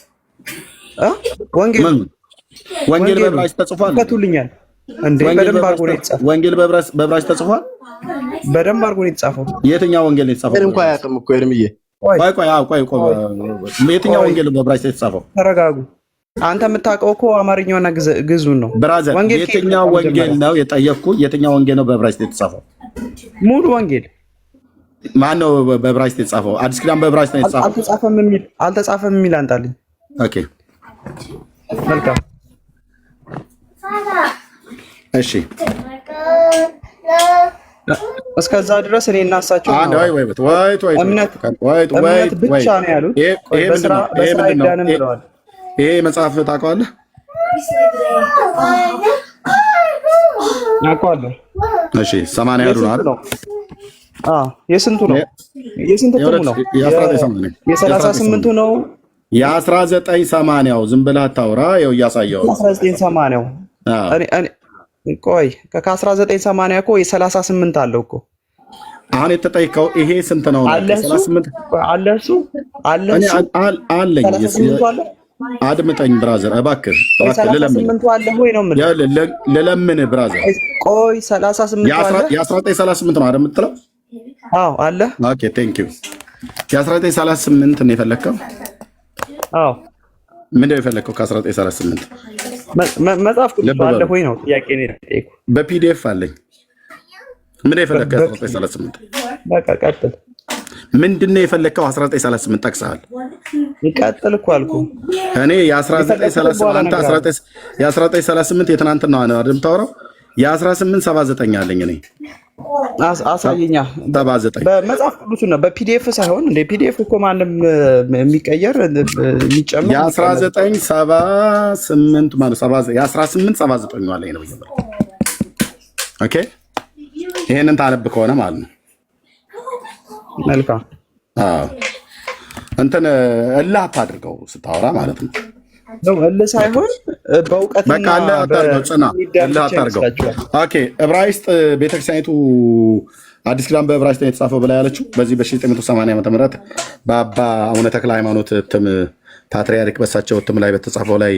ወንጌል በዕብራይስጥ ተጽፏል። ፈቱልኛል እንዴ? በደንብ አድርጎ ነው የተጻፈው። ወንጌል በዕብራይስጥ ተጽፏል። በደንብ አድርጎ ነው የተጻፈው። የትኛው ወንጌል ነው የተጻፈው? እንኳን አያውቅም እኮ ኤርምዬ። ቆይ የትኛው ወንጌል በዕብራይስጥ የተጻፈው? ተረጋጉ። አንተ የምታውቀው እኮ አማርኛውና ግዕዙን ነው። ብራዘር የትኛው ወንጌል ነው የጠየቅኩ? የትኛው ወንጌል ነው በዕብራይስጥ የተጻፈው? ሙሉ ወንጌል ማን ነው በዕብራይስጥ የተጻፈው? አዲስ ኪዳን በዕብራይስጥ ነው የተጻፈው? አልተጻፈም የሚል አንጣልኝ። ኦኬ መልካም እሺ። እስከዛ ድረስ እኔ እና እሳቸው እምነት ብቻ ነው ያሉት። በስራ አይዳንም ብለዋል። ይሄ መጽሐፍ ታውቀዋለህ? አውቀዋለሁ። እሺ 80 ያሉ ነው አይደል? የስንቱ ነው? የስንቱ ነው? የ38ቱ ነው። የ1980ው ዝም ብለህ አታውራ። ይኸው እያሳየው 1980ው ቆይ ከ1980 እኮ የ38 አለው እኮ። አሁን የተጠይቀው ይሄ ስንት ነው? 38 አለ። እሱ አለ አለኝ። አድምጠኝ ብራዘር እባክህ ልለምን ብራዘር። ቆይ 38 አለ። የ1938 ነው አይደል የምትለው? አዎ አለ። ኦኬ ቴንክ ዩ። የ1938 ነው የፈለከው? አዎ ምንድን ነው የፈለከው? ከ1938 መጽሐፍ ቅዱስ አለ ወይ ነው ጥያቄ ነው የጠየኩህ። በፒዲኤፍ አለኝ። ምንድን ነው የፈለከው? 1938 በቃ ቀጥል። ምንድን ነው የፈለከው? 1938 ጠቅሰሃል። ይቀጥል እኮ አልኩህ እኔ የ1938 የትናንትናው ነው አይደል የምታወራው? የ1879 አለኝ እኔ። አሳየኛ። 79 በመጽሐፍ ቅዱስ ነው በፒዲኤፍ ሳይሆን እንደ ፒዲኤፍ እኮ ማንም የሚቀየር የሚጨምር የ1978 ማለት 1879 አለኝ ነው ይባላል። ኦኬ ይሄንን ታነብ ከሆነ ማለት ነው። መልካም። አዎ እንትን እልህ አታድርገው ስታወራ ማለት ነው። እልህ ሳይሆን በእውቀትና በቃ እልህ አታድርገው። ጽና፣ እልህ አታድርገው። ኦኬ ዕብራይስጥ ቤተክርስቲያኒቱ አዲስ ኪዳን በዕብራይስጥ ነው የተጻፈው ብላ ያለችው በዚህ በ1980 ዓ.ም በአባ አቡነ ተክለ ሃይማኖት እትም ፓትርያርክ በሳቸው እትም ላይ በተጻፈው ላይ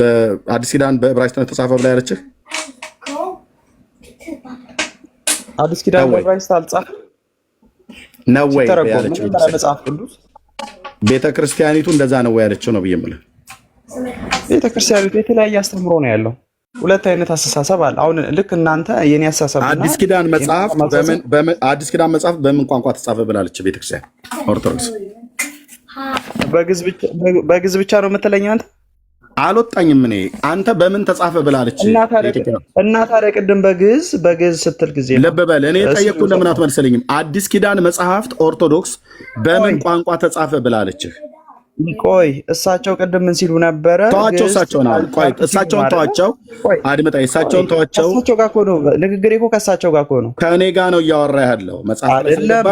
በአዲስ ኪዳን በዕብራይስጥ ነው የተጻፈው ብላ ያለችህ? አዲስ ኪዳን በዕብራይስጥ አልጻፈም ነው ወይ ያለችው? መጽሐፍ ቅዱስ ቤተክርስቲያኒቱ እንደዛ ነው ወይ ያለችው ነው ብዬ የምልህ። ቤተክርስቲያኒቱ የተለያየ አስተምሮ ነው ያለው። ሁለት አይነት አስተሳሰብ አለ። አሁን ልክ እናንተ የኔ አስተሳሰብ አዲስ ኪዳን መጽሐፍ በምን ቋንቋ ተጻፈ ብላለች ቤተክርስቲያን ኦርቶዶክስ? በግዕዝ ብቻ ነው የምትለኝ አንተ? አልወጣኝም እኔ። አንተ በምን ተጻፈ ብላለች? እና ታዲያ ቅድም በግዕዝ ስትል ጊዜ ልብ በል። እኔ የጠየቅኩህ ለምን አትመልሰልኝም? አዲስ ኪዳን መጽሐፍት ኦርቶዶክስ በምን ቋንቋ ተጻፈ ብላለች? ቆይ እሳቸው ቅድም ምን ሲሉ ነበረ? ተዋቸው፣ እሳቸውን ቆይ እሳቸውን ተዋቸው። አድምጠኝ፣ እሳቸውን ተዋቸው። ከእሳቸው ጋር እኮ ነው ንግግሬ እኮ ከእሳቸው ጋር እኮ ነው። ከእኔ ጋር ነው እያወራ ያለው መጽሐፍ አይደለም።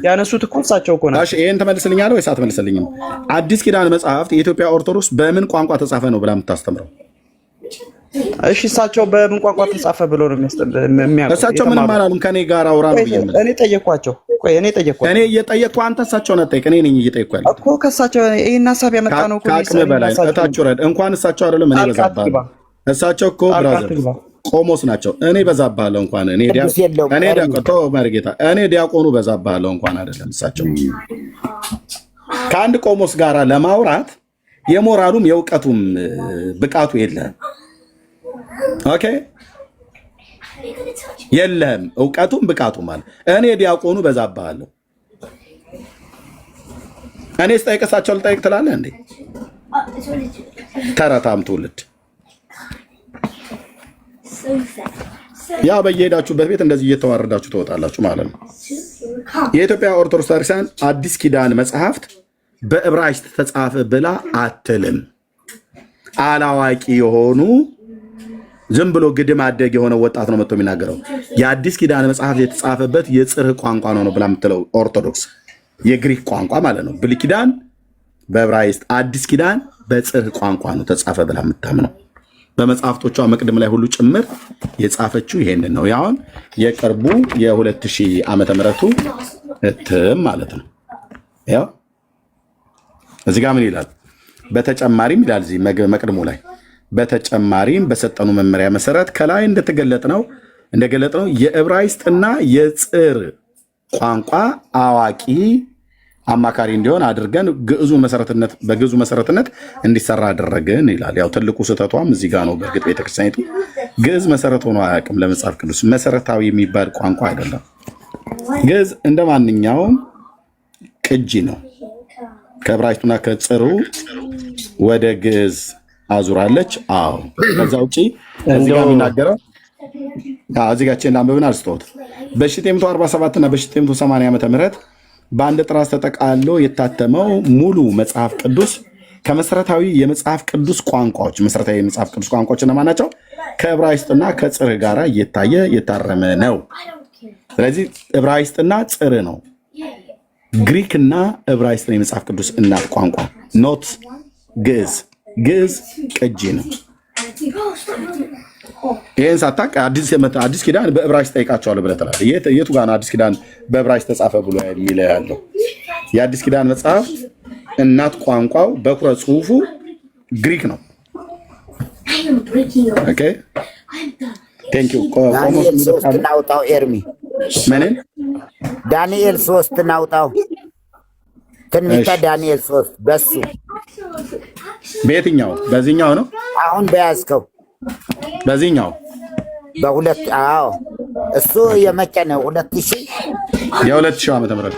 ያነሱት እኮ እሳቸው እኮ ነው። እሺ ይሄን ትመልስልኛለህ ወይስ አትመልስልኝም? አዲስ ኪዳን መጽሐፍት የኢትዮጵያ ኦርቶዶክስ በምን ቋንቋ ተጻፈ ነው ብላ የምታስተምረው? እሺ እሳቸው በምን ቋንቋ ተጻፈ ብሎ ነው የሚያውቁት? እሳቸው ምንም አላሉም። ከኔ ጋር አውራ ነው ብዬ እኔ ጠየኳቸው። ቆይ እኔ እየጠየቅኩ አንተ እሳቸውን አትጠይቅ። እኔ ነኝ እየጠየቅኩ ያለው እኮ ከእሳቸው ይሄን ሀሳብ ያመጣ ነው እኮ ከአቅም በላይ እታችሁ ረድ እንኳን እሳቸው አይደለም እኔ በዛብሃለሁ። እሳቸው እኮ ብራዘር ቆሞስ ናቸው። እኔ በዛብሃለሁ እንኳን እኔ ዲያቆኑ በዛብሃለሁ እንኳን አይደለም እሳቸው። ከአንድ ቆሞስ ጋራ ለማውራት የሞራሉም የእውቀቱም ብቃቱ የለህም። ኦኬ የለህም እውቀቱም ብቃቱም አለ። እኔ ዲያቆኑ በዛብሃለሁ። እኔ ስጠይቅ እሳቸው ልጠይቅ ትላለህ እንዴ? ተረታም ትውልድ ያ በየሄዳችሁበት ቤት እንደዚህ እየተዋረዳችሁ ትወጣላችሁ ማለት ነው። የኢትዮጵያ ኦርቶዶክስ ክርስቲያን አዲስ ኪዳን መጽሐፍት በዕብራይስጥ ተጻፈ ብላ አትልም። አላዋቂ የሆኑ ዝም ብሎ ግድም አደግ የሆነ ወጣት ነው መጥቶ የሚናገረው። የአዲስ ኪዳን መጽሐፍት የተጻፈበት የጽርህ ቋንቋ ነው ብላ የምትለው ኦርቶዶክስ የግሪክ ቋንቋ ማለት ነው። ብሉይ ኪዳን በዕብራይስጥ፣ አዲስ ኪዳን በጽርህ ቋንቋ ነው ተጻፈ ብላ የምታምነው። በመጽሐፍቶቿ መቅድም ላይ ሁሉ ጭምር የጻፈችው ይሄንን ነው። ያውን የቅርቡ የ2000 ዓመተ ምህረቱ እትም ማለት ነው። ያው እዚህ ጋር ምን ይላል? በተጨማሪም ይላል እዚህ መቅድሙ ላይ በተጨማሪም በሰጠኑ መመሪያ መሰረት ከላይ እንደገለጥነው የዕብራይስጥና የጽር ቋንቋ አዋቂ አማካሪ እንዲሆን አድርገን በግዕዙ መሰረትነት እንዲሰራ አደረግን ይላል። ያው ትልቁ ስህተቷም እዚህ ጋር ነው። በእርግጥ ቤተክርስቲያኒቱ ግዕዝ መሰረት ሆኖ አያውቅም። ለመጽሐፍ ቅዱስ መሰረታዊ የሚባል ቋንቋ አይደለም። ግዕዝ እንደ ማንኛውም ቅጂ ነው። ከዕብራይስጡና ከጽሩ ወደ ግዕዝ አዙራለች። አዎ ከዛ ውጪ እዚህ ጋር የሚናገረው እዚህ ጋር ቼን ላንብብን አልስተውት በ1947 እና በ1980 ዓመተ ምህረት በአንድ ጥራዝ ተጠቃሎ የታተመው ሙሉ መጽሐፍ ቅዱስ ከመሰረታዊ የመጽሐፍ ቅዱስ ቋንቋዎች መሰረታዊ የመጽሐፍ ቅዱስ ቋንቋዎች እነማን ናቸው? ከዕብራይስጥና ከጽርህ ጋር እየታየ የታረመ ነው። ስለዚህ ዕብራይስጥና ጽርህ ነው። ግሪክና ዕብራይስጥ ነው የመጽሐፍ ቅዱስ እናት ቋንቋ፣ ኖት ግዕዝ። ግዕዝ ቅጂ ነው። ይህን ሳታውቅ አዲስ ኪዳን በዕብራይስጥ ጠይቃቸዋለሁ ብለህ ትላለህ። የቱ ጋር ነው አዲስ ኪዳን በዕብራይስጥ ተጻፈ ብሎ የሚለው ያለው? የአዲስ ኪዳን መጽሐፍ እናት ቋንቋው በኩረ ጽሑፉ ግሪክ ነው። ኦኬ ቴንክ ዩ። ዳንኤል 3 ናውጣው ኤርሚ ምንን ዳንኤል 3 ናውጣው ትንቢተ ዳንኤል 3 በሱ በየትኛው? በዚህኛው ነው አሁን በያዝከው በዚህኛው በሁለት አዎ እሱ የመጨ ነው 2000 የ2000 ዓመተ ምህረት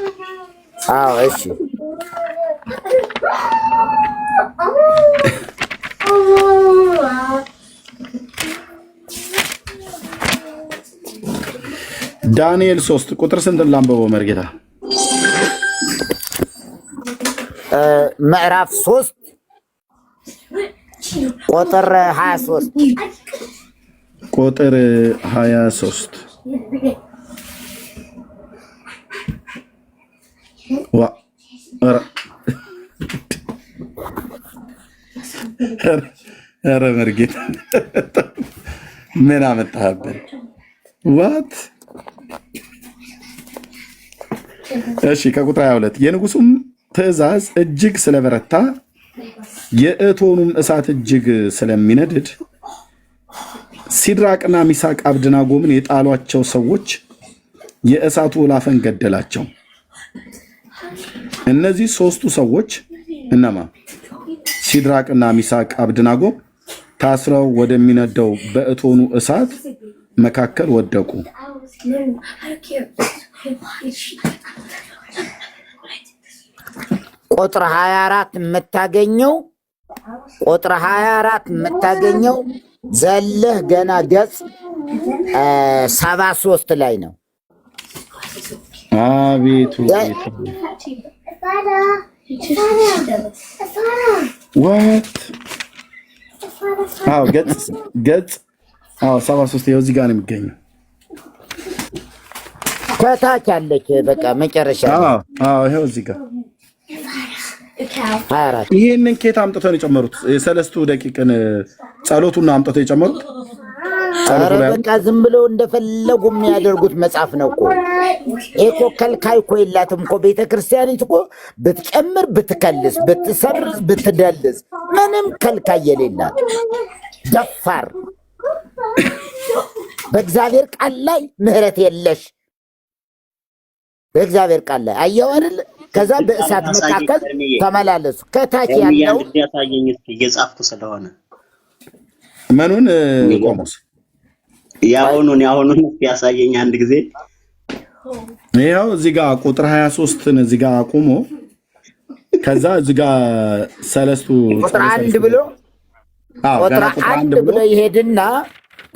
አዎ እሺ ዳንኤል 3 ቁጥር ስንት ላንብበው መርጌታ? ምዕራፍ 3 ቁጥር 23 ቁጥር 23 ኧረ መርጌታ ምን አመጣህብን? ዋት እሺ ከቁጥር 22 የንጉሱም ትእዛዝ እጅግ ስለበረታ የእቶኑም እሳት እጅግ ስለሚነድድ ሲድራቅና ሚሳቅ አብድናጎምን የጣሏቸው ሰዎች የእሳቱ ወላፈን ገደላቸው። እነዚህ ሶስቱ ሰዎች እነማ? ሲድራቅና ሚሳቅ አብድናጎም ታስረው ወደሚነደው በእቶኑ እሳት መካከል ወደቁ። ቁጥር 24 የምታገኘው ዘለህ ገና ገጽ 73 ላይ ነው። አቤቱ ዋት አዎ ገጽ 73 ይኸው እዚህ ጋር ነው የሚገኘው። ከታች ያለች በቃ መጨረሻ ይኸው እዚህ ጋር 24 ይሄንን ኬት አምጥተው ነው የጨመሩት? የሰለስቱ ደቂቅን ጸሎቱን አምጥተው የጨመሩት? በቃ ዝም ብለው እንደፈለጉ የሚያደርጉት መጽሐፍ ነው እኮ። እኮ ከልካይ እኮ የላትም እኮ ቤተክርስቲያኒት እኮ ብትጨምር፣ ብትከልስ፣ ብትሰርዝ፣ ብትደልዝ ምንም ከልካይ የሌላት ደፋር በእግዚአብሔር ቃል ላይ ምህረት የለሽ በእግዚአብሔር ቃል ላይ አየው አይደል? ከዛ በእሳት መካከል ተመላለሱ። ከታች ያለው ያሳየኝ እስኪ እየጻፍኩ ስለሆነ ምኑን ቆሞስ ያሁኑን ያሳየኝ አንድ ጊዜ። ይኸው እዚህ ጋር ቁጥር 23ን እዚህ ጋር አቁሞ ከዛ እዚህ ጋር ሰለስቱ ቁጥር 1 ብሎ ቁጥር 1 ብሎ ይሄድና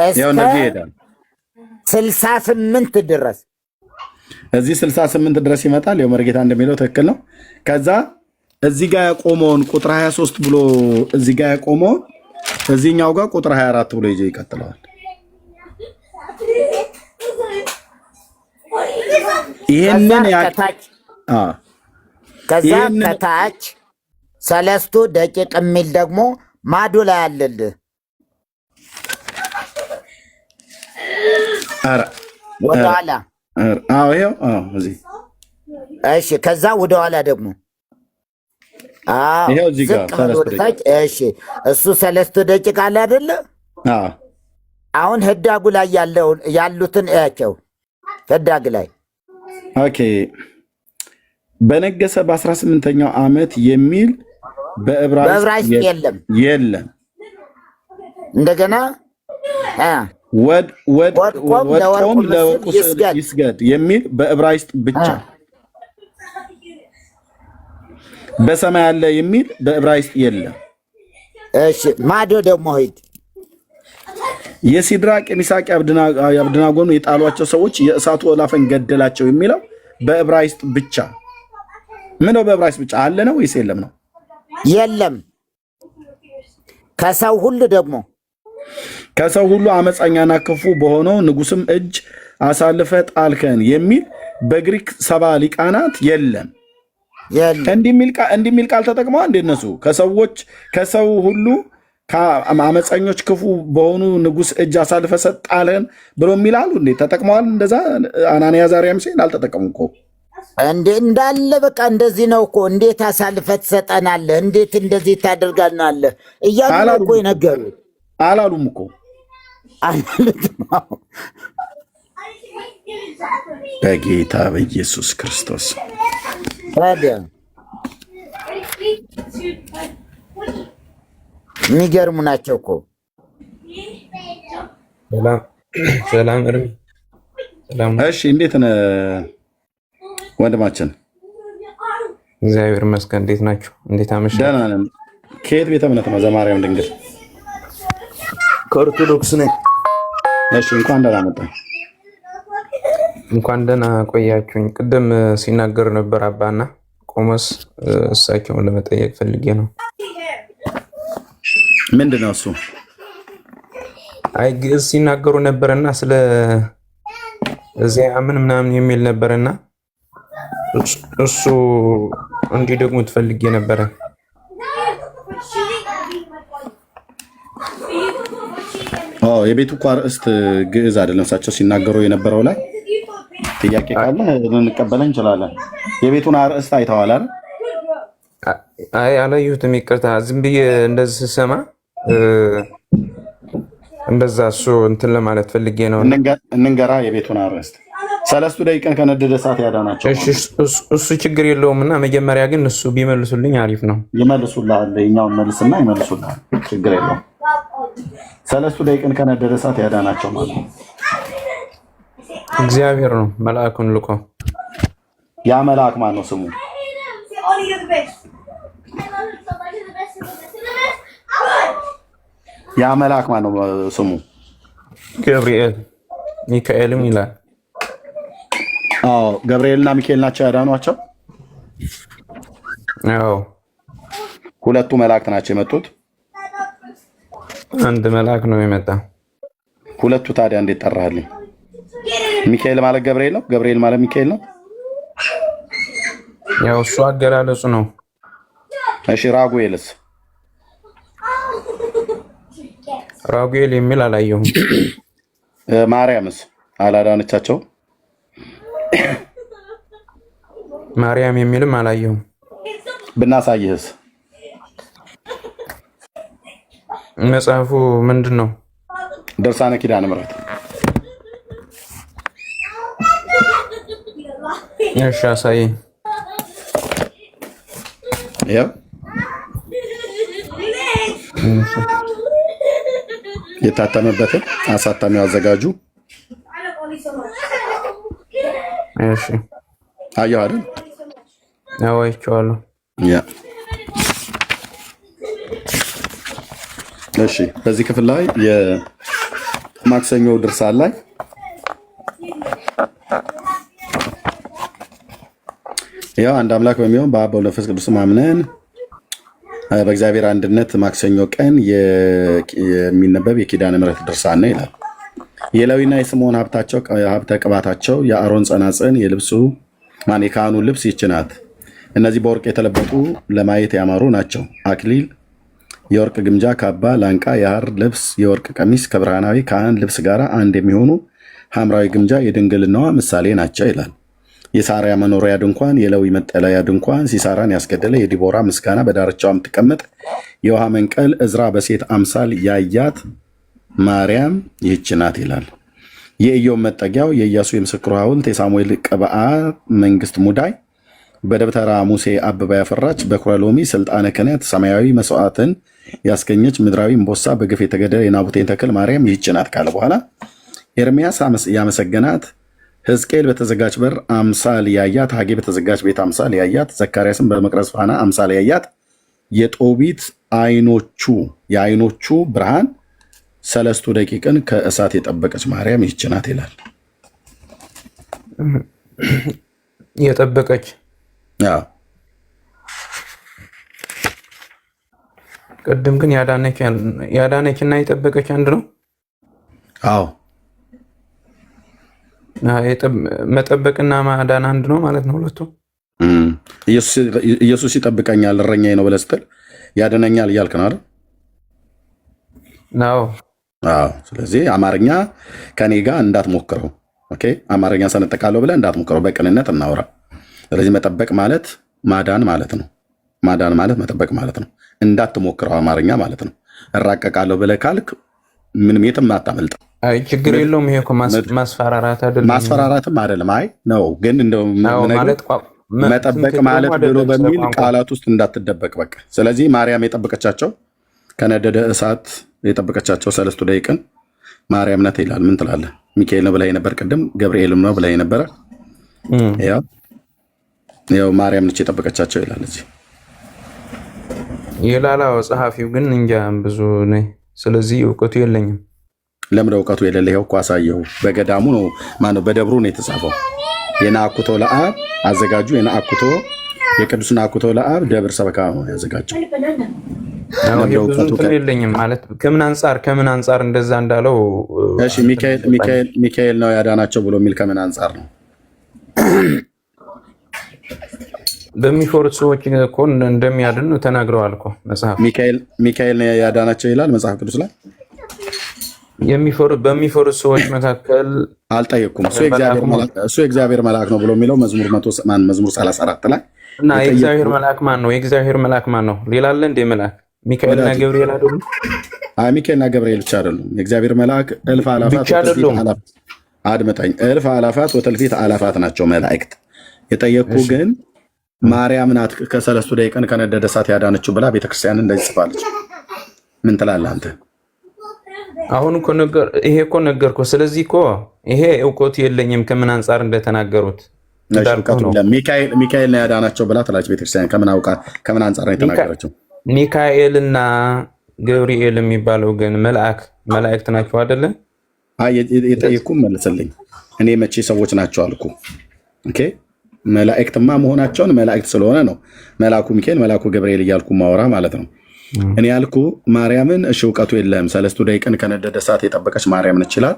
እስከ 68 ድረስ እዚህ 68 ድረስ ይመጣል። ያው መርጌታ እንደሚለው ትክክል ነው። ከዛ እዚህ ጋር ያቆመውን ቁጥር 23 ብሎ እዚህ ጋር ያቆመውን እዚህኛው ጋር ቁጥር 24 ብሎ ይዤ ይቀጥለዋል። ይሄንን ከዛ ከታች ሰለስቱ ደቂቅ የሚል ደግሞ ማዶ ላይ አለልህ። ወደኋላ ይኸው እዚህ። እሺ ከዛ ወደኋላ ደግሞ እሱ ሰለስቱ ደቂቅ አለ አይደለ? አሁን ህዳጉ ላይ ያሉትን እያቸው። ህዳግ ላይ ኦኬ በነገሰ በ18ኛው ዓመት የሚል በዕብራይስጥ የለም። እንደገና ወድቆም ለወርቁ ይስገድ የሚል በዕብራይስጥ ብቻ፣ በሰማይ አለ የሚል በዕብራይስጥ የለም። እሺ ማዶ ደግሞ ሂድ። የሲድራቅ የሚሳቅ የአብደናጎን የጣሏቸው ሰዎች የእሳቱ ወላፈን ገደላቸው የሚለው በዕብራይስጥ ብቻ። ምን ነው በዕብራይስጥ ብቻ አለ ነው ወይስ የለም ነው? የለም። ከሰው ሁሉ ደግሞ ከሰው ሁሉ አመፀኛና ክፉ በሆነው ንጉስም እጅ አሳልፈ ጣልከን የሚል በግሪክ ሰባ ሊቃናት የለም። እንዲህ የሚል ቃል ተጠቅመዋል። እንደነሱ ከሰው ሁሉ አመፀኞች ክፉ በሆኑ ንጉስ እጅ አሳልፈ ሰጣለን ብሎ የሚላሉ እንዴ ተጠቅመዋል። እንደዛ አናንያ አዛርያ ምስል አልተጠቀሙም እኮ እንዳለ በቃ እንደዚህ ነው እኮ። እንዴት አሳልፈ ትሰጠናለህ? እንዴት እንደዚህ ታደርጋናለህ? እያሉ እኮ ይነገሩ አላሉም እኮ በጌታ በኢየሱስ ክርስቶስ የሚገርሙ ናቸው እኮ። ሰላም እርም። እሺ እንዴት ነህ ወንድማችን? እግዚአብሔር ይመስገን። እንዴት ናችሁ? እንዴት አመሻችሁ? ደህና ነን። ከየት ቤተ እምነት ነው? ዘማርያም ድንግል ከኦርቶዶክስ ነኝ። እሺ እንኳን ደህና መጣ። እንኳን ደህና ቆያችሁኝ። ቅድም ሲናገር ነበር አባና ቆሞስ፣ እሳቸውን ለመጠየቅ ፈልጌ ነው። ምንድን ነው እሱ? አይ ግዕዝ ሲናገሩ ነበርና ስለ እዚያ ምናምን የሚል ነበርና እሱ እንዲህ ደግሞ ትፈልጌ ነበረ። የቤቱ እኮ አርእስት ግዕዝ አይደለም። እሳቸው ሲናገሩ የነበረው ላይ ጥያቄ ካለ ልንቀበለ እንችላለን። የቤቱን አርእስት አይተዋል አይደል? አይ አላየሁትም፣ ይቅርታ። ዝም ብዬ እንደዚህ ስሰማ እንደዛ እሱ እንትን ለማለት ፈልጌ ነው። እንንገራ የቤቱን አርእስት ሰለስቱ ደቂቅን ከነደደ እሳት ያዳናቸው። እሱ ችግር የለውም እና መጀመሪያ ግን እሱ ቢመልሱልኝ አሪፍ ነው። ይመልሱልሃል። የኛውን መልስና ይመልሱልሃል። ችግር የለውም። ሰለስቱ ደቂቅን ከነደደ እሳት ያዳናቸው ማለት ነው እግዚአብሔር ነው። መልአኩን ልኮ። ያ መልአክ ማን ነው ስሙ? ያ መልአክ ማን ነው ስሙ? ገብርኤል ሚካኤልም ይላል። ገብርኤልና ሚካኤል ናቸው ያዳኗቸው። ሁለቱ መላእክት ናቸው የመጡት። አንድ መልአክ ነው የመጣ። ሁለቱ ታዲያ እንዴት ጠራህልኝ? ሚካኤል ማለት ገብርኤል ነው፣ ገብርኤል ማለት ሚካኤል ነው። ያው እሱ አገላለጹ ነው። እሺ ራጉኤልስ? ራጉኤል የሚል አላየሁም። ማርያምስ አላዳነቻቸው? ማርያም የሚልም አላየሁም። ብናሳይህስ? መጽሐፉ ምንድን ነው? ድርሳነ ኪዳነ ምሕረት። እሺ አሳየኝ። ያው የታተመበትን አሳታሚው አዘጋጁ እሺ አየሁ አይደል? አዎ አይቼዋለሁ። ያ እሺ በዚህ ክፍል ላይ የማክሰኞ ድርሳን ላይ ያው አንድ አምላክ በሚሆን በአብ በወልድ በመንፈስ ቅዱስ አምነን በእግዚአብሔር አንድነት ማክሰኞ ቀን የሚነበብ የኪዳነ ምሕረት ድርሳን ነው ይላል። የሌዊና የስምዖን ሀብተ ቅባታቸው የአሮን ጸናጽን የልብሱ የካህኑ ልብስ ይህች ናት። እነዚህ በወርቅ የተለበጡ ለማየት ያማሩ ናቸው። አክሊል፣ የወርቅ ግምጃ፣ ካባ፣ ላንቃ፣ የሐር ልብስ፣ የወርቅ ቀሚስ ከብርሃናዊ ካህን ልብስ ጋር አንድ የሚሆኑ ሐምራዊ ግምጃ የድንግልናዋ ምሳሌ ናቸው ይላል። የሳሪያ መኖሪያ ድንኳን፣ የሌዊ መጠለያ ድንኳን፣ ሲሳራን ያስገደለ የዲቦራ ምስጋና በዳርቻዋ የምትቀመጥ የውሃ መንቀል እዝራ በሴት አምሳል ያያት ማርያም ይህች ናት ይላል። የኢዮብ መጠጊያው የኢያሱ የምስክሩ ሐውልት የሳሙኤል ቅብአ መንግስት ሙዳይ በደብተራ ሙሴ አበባ ያፈራች በኩረ ሎሚ ስልጣነ ክህነት ሰማያዊ መስዋዕትን ያስገኘች ምድራዊ እምቦሳ በግፍ የተገደለ የናቡቴን ተክል ማርያም ይህች ናት ካለ በኋላ ኤርምያስ ያመሰገናት፣ ሕዝቅኤል በተዘጋጅ በር አምሳል ያያት፣ ሐጌ በተዘጋጅ ቤት አምሳል ያያት፣ ዘካርያስን በመቅረዝ ፋና አምሳል ያያት የጦቢት የአይኖቹ ብርሃን ሰለስቱ ደቂቅን ከእሳት የጠበቀች ማርያም ይህች ናት ይላል። የጠበቀች ቅድም ግን ያዳነች እና የጠበቀች አንድ ነው። አዎ መጠበቅና ማዳን አንድ ነው ማለት ነው ሁለቱ። ኢየሱስ ይጠብቀኛል እረኛዬ ነው ብለህ ስትል ያድነኛል እያልክ ነው አይደል? አዎ። ስለዚህ አማርኛ ከኔ ጋር እንዳትሞክረው። ኦኬ፣ አማርኛ ሰነጠቃለሁ ብለህ እንዳትሞክረው፣ በቅንነት እናውራ። ስለዚህ መጠበቅ ማለት ማዳን ማለት ነው። ማዳን ማለት መጠበቅ ማለት ነው። እንዳትሞክረው አማርኛ ማለት ነው። እራቀቃለሁ ብለህ ካልክ ምንም የትም አታመልጥም። አይ ችግር የለውም። ይሄ እኮ ማስፈራራት አይደለም፣ ማስፈራራትም አይደለም። አይ ነው ግን እንደው መጠበቅ ማለት ብሎ በሚል ቃላት ውስጥ እንዳትደበቅ በቃ። ስለዚህ ማርያም የጠበቀቻቸው ከነደደ እሳት የጠበቀቻቸው ሰለስቱ ደቂቅን ማርያም ናት ይላል። ምን ትላለህ? ሚካኤል ነው ብለህ ነበር ቅድም፣ ገብርኤልም ነው ብለህ ነበረ። ያው ማርያም ነች የጠበቀቻቸው ይላል እዚህ የላላው ጸሐፊው ግን እንጃ ብዙ ነኝ። ስለዚህ እውቀቱ የለኝም። ለምን እውቀቱ የሌለ? ይኸው እኮ አሳየው። በገዳሙ ነው ማነው በደብሩ ነው የተጻፈው። የናኩቶ ለአብ አዘጋጁ የቅዱስ ናኩቶ ለአብ ደብር ሰበካ ነው ያዘጋጀው። የለኝም ማለት ከምን አንጻር እንደዛ እንዳለው። እሺ ሚካኤል ነው ያዳናቸው ብሎ የሚል ከምን አንጻር ነው? በሚፈሩት ሰዎች እኮ እንደሚያድን ተናግረዋል እኮ መጽሐፍ። ሚካኤል ነው ያዳናቸው ይላል መጽሐፍ ቅዱስ ላይ። በሚፈሩት ሰዎች መካከል አልጠየኩም። እሱ የእግዚአብሔር መልአክ ነው ብሎ የሚለው መዝሙር 34 ላይ እና የእግዚአብሔር መልአክ ማን ነው? የእግዚአብሔር መልአክ ማን ነው? ሌላ አለ እንደ መልአክ? ሚካኤልና ገብርኤል አይደሉም? አይ ሚካኤልና ገብርኤል ብቻ አይደሉም። የእግዚአብሔር መልአክ እልፍ አላፋት አድምጠኝ፣ እልፍ አላፋት ወተልፊት አላፋት ናቸው መላእክት። የጠየቅኩ ግን ማርያም ናት ከሰለስቱ ደቂቅን ከነደደ እሳት ያዳነችው ብላ ቤተክርስቲያን እንደዚህ ጽፋለች። ምን ትላለህ አንተ? አሁን እኮ ይሄ እኮ ነገርኩህ። ስለዚህ እኮ ይሄ እውቀቱ የለኝም ከምን አንጻር እንደተናገሩት ሚካኤል ነው ያዳናቸው ብላ ትላለች ቤተክርስቲያን። ከምን አንጻር ነው የተናገረችው? ሚካኤልና ገብርኤል የሚባለው ግን መላእክት ናቸው አይደለ? የጠየኩም መልስልኝ። እኔ መቼ ሰዎች ናቸው አልኩ? ኦኬ መላእክትማ መሆናቸውን መላእክት ስለሆነ ነው መልአኩ ሚካኤል መልአኩ ገብርኤል እያልኩ ማወራ ማለት ነው። እኔ ያልኩ ማርያምን እሺ እውቀቱ የለም ሰለስቱ ደቂቅን ከነደደ እሳት የጠበቀች ማርያም ነች ይላል።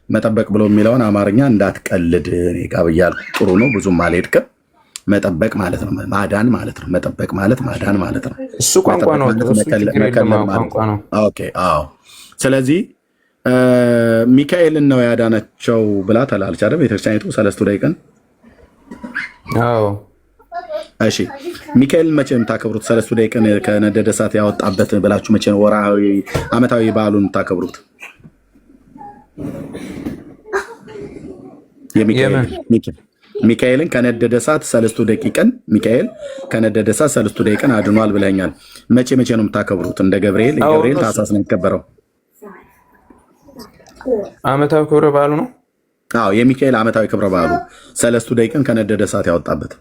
መጠበቅ ብሎ የሚለውን አማርኛ እንዳትቀልድ እኔ ጋር ብያለሁ። ጥሩ ነው ብዙም አልሄድክም። መጠበቅ ማለት ነው ማዳን ማለት ነው። መጠበቅ ማለት ማዳን ማለት ነው። እሱ ቋንቋ ነው። ኦኬ አዎ። ስለዚህ ሚካኤልን ነው ያዳናቸው ብላ ተላለች አይደል ቤተክርስቲያኒቱ ሰለስቱ ደቂቅን። አዎ እሺ ሚካኤልን መቼ የምታከብሩት? ሰለስቱ ደቂቅን ከነደደ እሳት ያወጣበት ብላችሁ መቼ ነው ወርሃዊ ዓመታዊ በዓሉን የምታከብሩት? ሚካኤልን ከነደደ እሳት ሰለስቱ ደቂቅን ሚካኤል ከነደደ እሳት ሰለስቱ ደቂቅን አድኗል ብለኛል። መቼ መቼ ነው የምታከብሩት? እንደ ገብርኤል የገብርኤል ታኅሳስ ነው የሚከበረው። ዓመታዊ ክብረ በዓሉ ነው። አዎ የሚካኤል ዓመታዊ ክብረ በዓሉ ሰለስቱ ደቂቅን ከነደደ እሳት ያወጣበት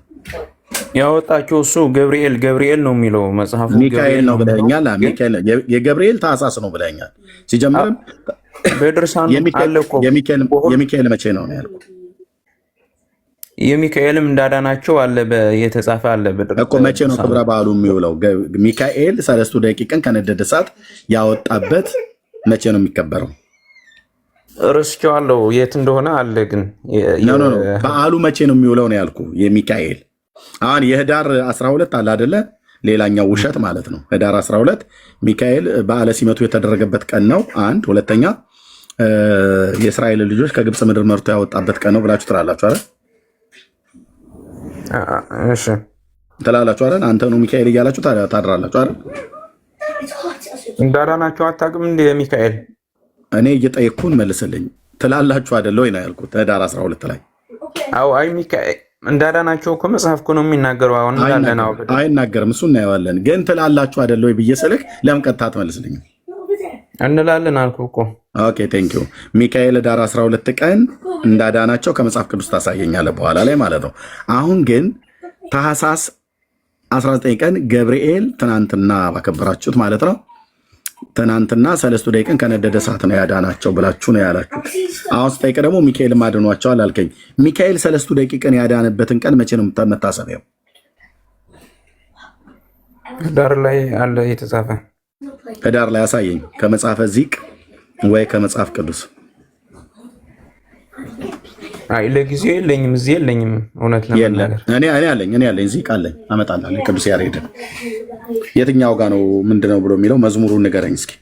ያወጣቸው እሱ ገብርኤል ነው የሚለው መጽሐፉ። ሚካኤል ነው ብለኛል። ሚካኤል የገብርኤል ታኅሳስ ነው ብለኛል። ሲጀምርም በድርሳኑ አለ እኮ የሚካኤል መቼ ነው ያልኩት? የሚካኤልም እንዳዳናቸው አለ የተጻፈ አለ እኮ። መቼ ነው ክብረ በዓሉ የሚውለው? ሚካኤል ሰለስቱ ደቂቅን ከነደደ እሳት ያወጣበት መቼ ነው የሚከበረው? እርስቸዋለሁ የት እንደሆነ አለ። ግን በዓሉ መቼ ነው የሚውለው ነው ያልኩ። የሚካኤል አሁን የህዳር 12 አለ አይደለ? ሌላኛው ውሸት ማለት ነው። ህዳር 12 ሚካኤል በዓለ ሲመቱ የተደረገበት ቀን ነው። አንድ ሁለተኛ የእስራኤል ልጆች ከግብፅ ምድር መርቶ ያወጣበት ቀን ነው ብላችሁ ትላላችሁ አይደል? እሺ ትላላችሁ አይደል? አንተኑ ሚካኤል እያላችሁ ታድራላችሁ አይደል? እንዳዳናቸው አታውቅም እንደ ሚካኤል? እኔ እየጠየቅኩን መልስልኝ። ትላላችሁ አይደል ወይ ነው ያልኩት። ህዳር 12 ላይ አዎ። አይ ሚካኤል እንዳዳናቸው እኮ መጽሐፍ እኮ ነው የሚናገረው። አሁን አይናገርም፣ እሱ እናየዋለን። ግን ትላላችሁ አይደል ወይ ብዬ ስልክ ለምን ቀጥታ አትመልስልኝም? እንላለን አልኩህ እኮ። ኦኬ ቴንክ ዩ። ሚካኤል ህዳር 12 ቀን እንዳዳናቸው ከመጽሐፍ ቅዱስ ታሳየኛለህ በኋላ ላይ ማለት ነው። አሁን ግን ታኅሳስ 19 ቀን ገብርኤል ትናንትና ባከበራችሁት ማለት ነው። ትናንትና ሰለስቱ ደቂቅን ከነደደ እሳት ነው ያዳናቸው ብላችሁ ነው ያላችሁ። አሁን ስጠይቅ ደግሞ ሚካኤል አድኗቸዋል አልከኝ። ሚካኤል ሰለስቱ ደቂቅን ያዳነበትን ቀን መቼ ነው መታሰቢያው? ህዳር ላይ አለ የተጻፈ። ህዳር ላይ አሳየኝ፣ ከመጽሐፈ ዚቅ ወይ ከመጽሐፍ ቅዱስ። አይ ለጊዜው የለኝም፣ እዚህ የለኝም። እውነት ለመናገር እኔ አለኝ ዚቅ አለኝ፣ አመጣልሃለሁ። ቅዱስ ያሬድ የትኛው ጋር ነው ምንድነው ብሎ የሚለው መዝሙሩን ንገረኝ እስኪ፣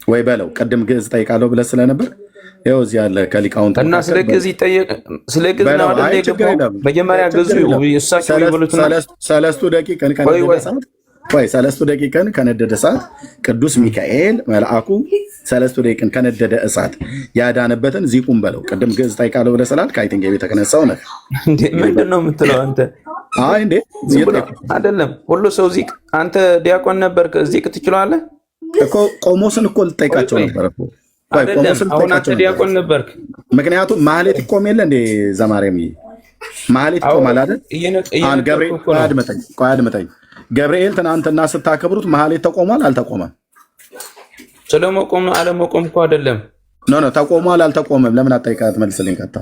ወይ በለው። ቅድም ግዕዝ ጠይቃለሁ ብለህ ስለነበር ይኸው እዚህ ያለ ከሊቃውንት እና ስለ ግዕዝ ይጠየቅ። ስለ ግዕዝ ነው አይደል የገባው? መጀመሪያ ግዕዙ እሳቸው ይበሉት ሰለስቱ ደቂቅን ከነደደ እሳት ወይ ሰለስቱ ደቂቅን ከነደደ እሳት ቅዱስ ሚካኤል መልአኩ ሰለስቱ ደቂቅን ከነደደ እሳት ያዳነበትን ዚቁን በለው። ቅድም ግዕዝ ጠይቃለሁ ብለህ ስላልክ አይ ቲንክ የቤተ ክህነት ሰው ነህ። ምንድን ነው የምትለው አንተ? አይ እንዴ አይደለም ሁሉ ሰው ዚቅ። አንተ ዲያቆን ነበር፣ ዚቅ ትችላለህ እኮ። ቆሞስን እኮ ልጠይቃቸው ነበር እኮ። አሁን አንተ ዲያቆን ነበርክ። ምክንያቱም ማህሌት ይቆም የለ እንዴ? ዘማርያም ማህሌት ይቆማል አይደል? ገብርኤል አድምጠኝ። ገብርኤል ትናንትና ስታከብሩት ማህሌት ተቆሟል አልተቆመም? ስለመቆም አለመቆም እኮ አይደለም። ኖ ተቆሟል አልተቆመም? ለምን አጠይቃት? መልስልኝ ቀጥታ።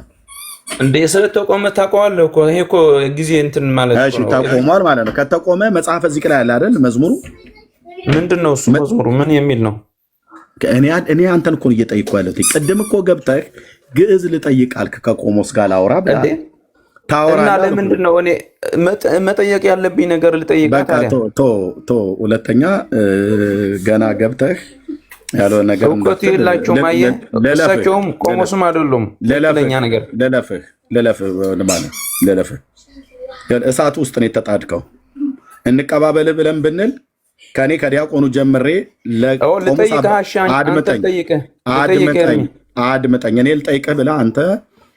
እንደ ስለተቆመ ታውቀዋለህ እኮ። ይሄ እኮ ጊዜ እንትን ማለት ነው። እሺ ተቆሟል ማለት ነው። ከተቆመ መጽሐፈ ዚቅ ላይ ያለ አይደል መዝሙሩ? ምንድነው እሱ መዝሙሩ? ምን የሚል ነው? እኔ አንተን እኮ እየጠይኩ ያለሁት። ቅድም እኮ ገብተህ ግዕዝ ልጠይቅ አልክ። ከቆሞስ ጋር ላውራ ብለህ እና ለምንድን ነው እኔ መጠየቅ ያለብኝ ነገር ልጠይቃት? ሁለተኛ ገና ገብተህ ያለውን ነገር እውቀቱ የላቸውም። አየህ እሳቸውም ቆሞስም አይደሉም። ለኛ ነገር ልለፍህ እሳት ውስጥ ነው የተጣድከው። እንቀባበልህ ብለን ብንል ከኔ ከዲያቆኑ ጀምሬ አድምጠኝ። እኔ ልጠይቅህ ብለህ አንተ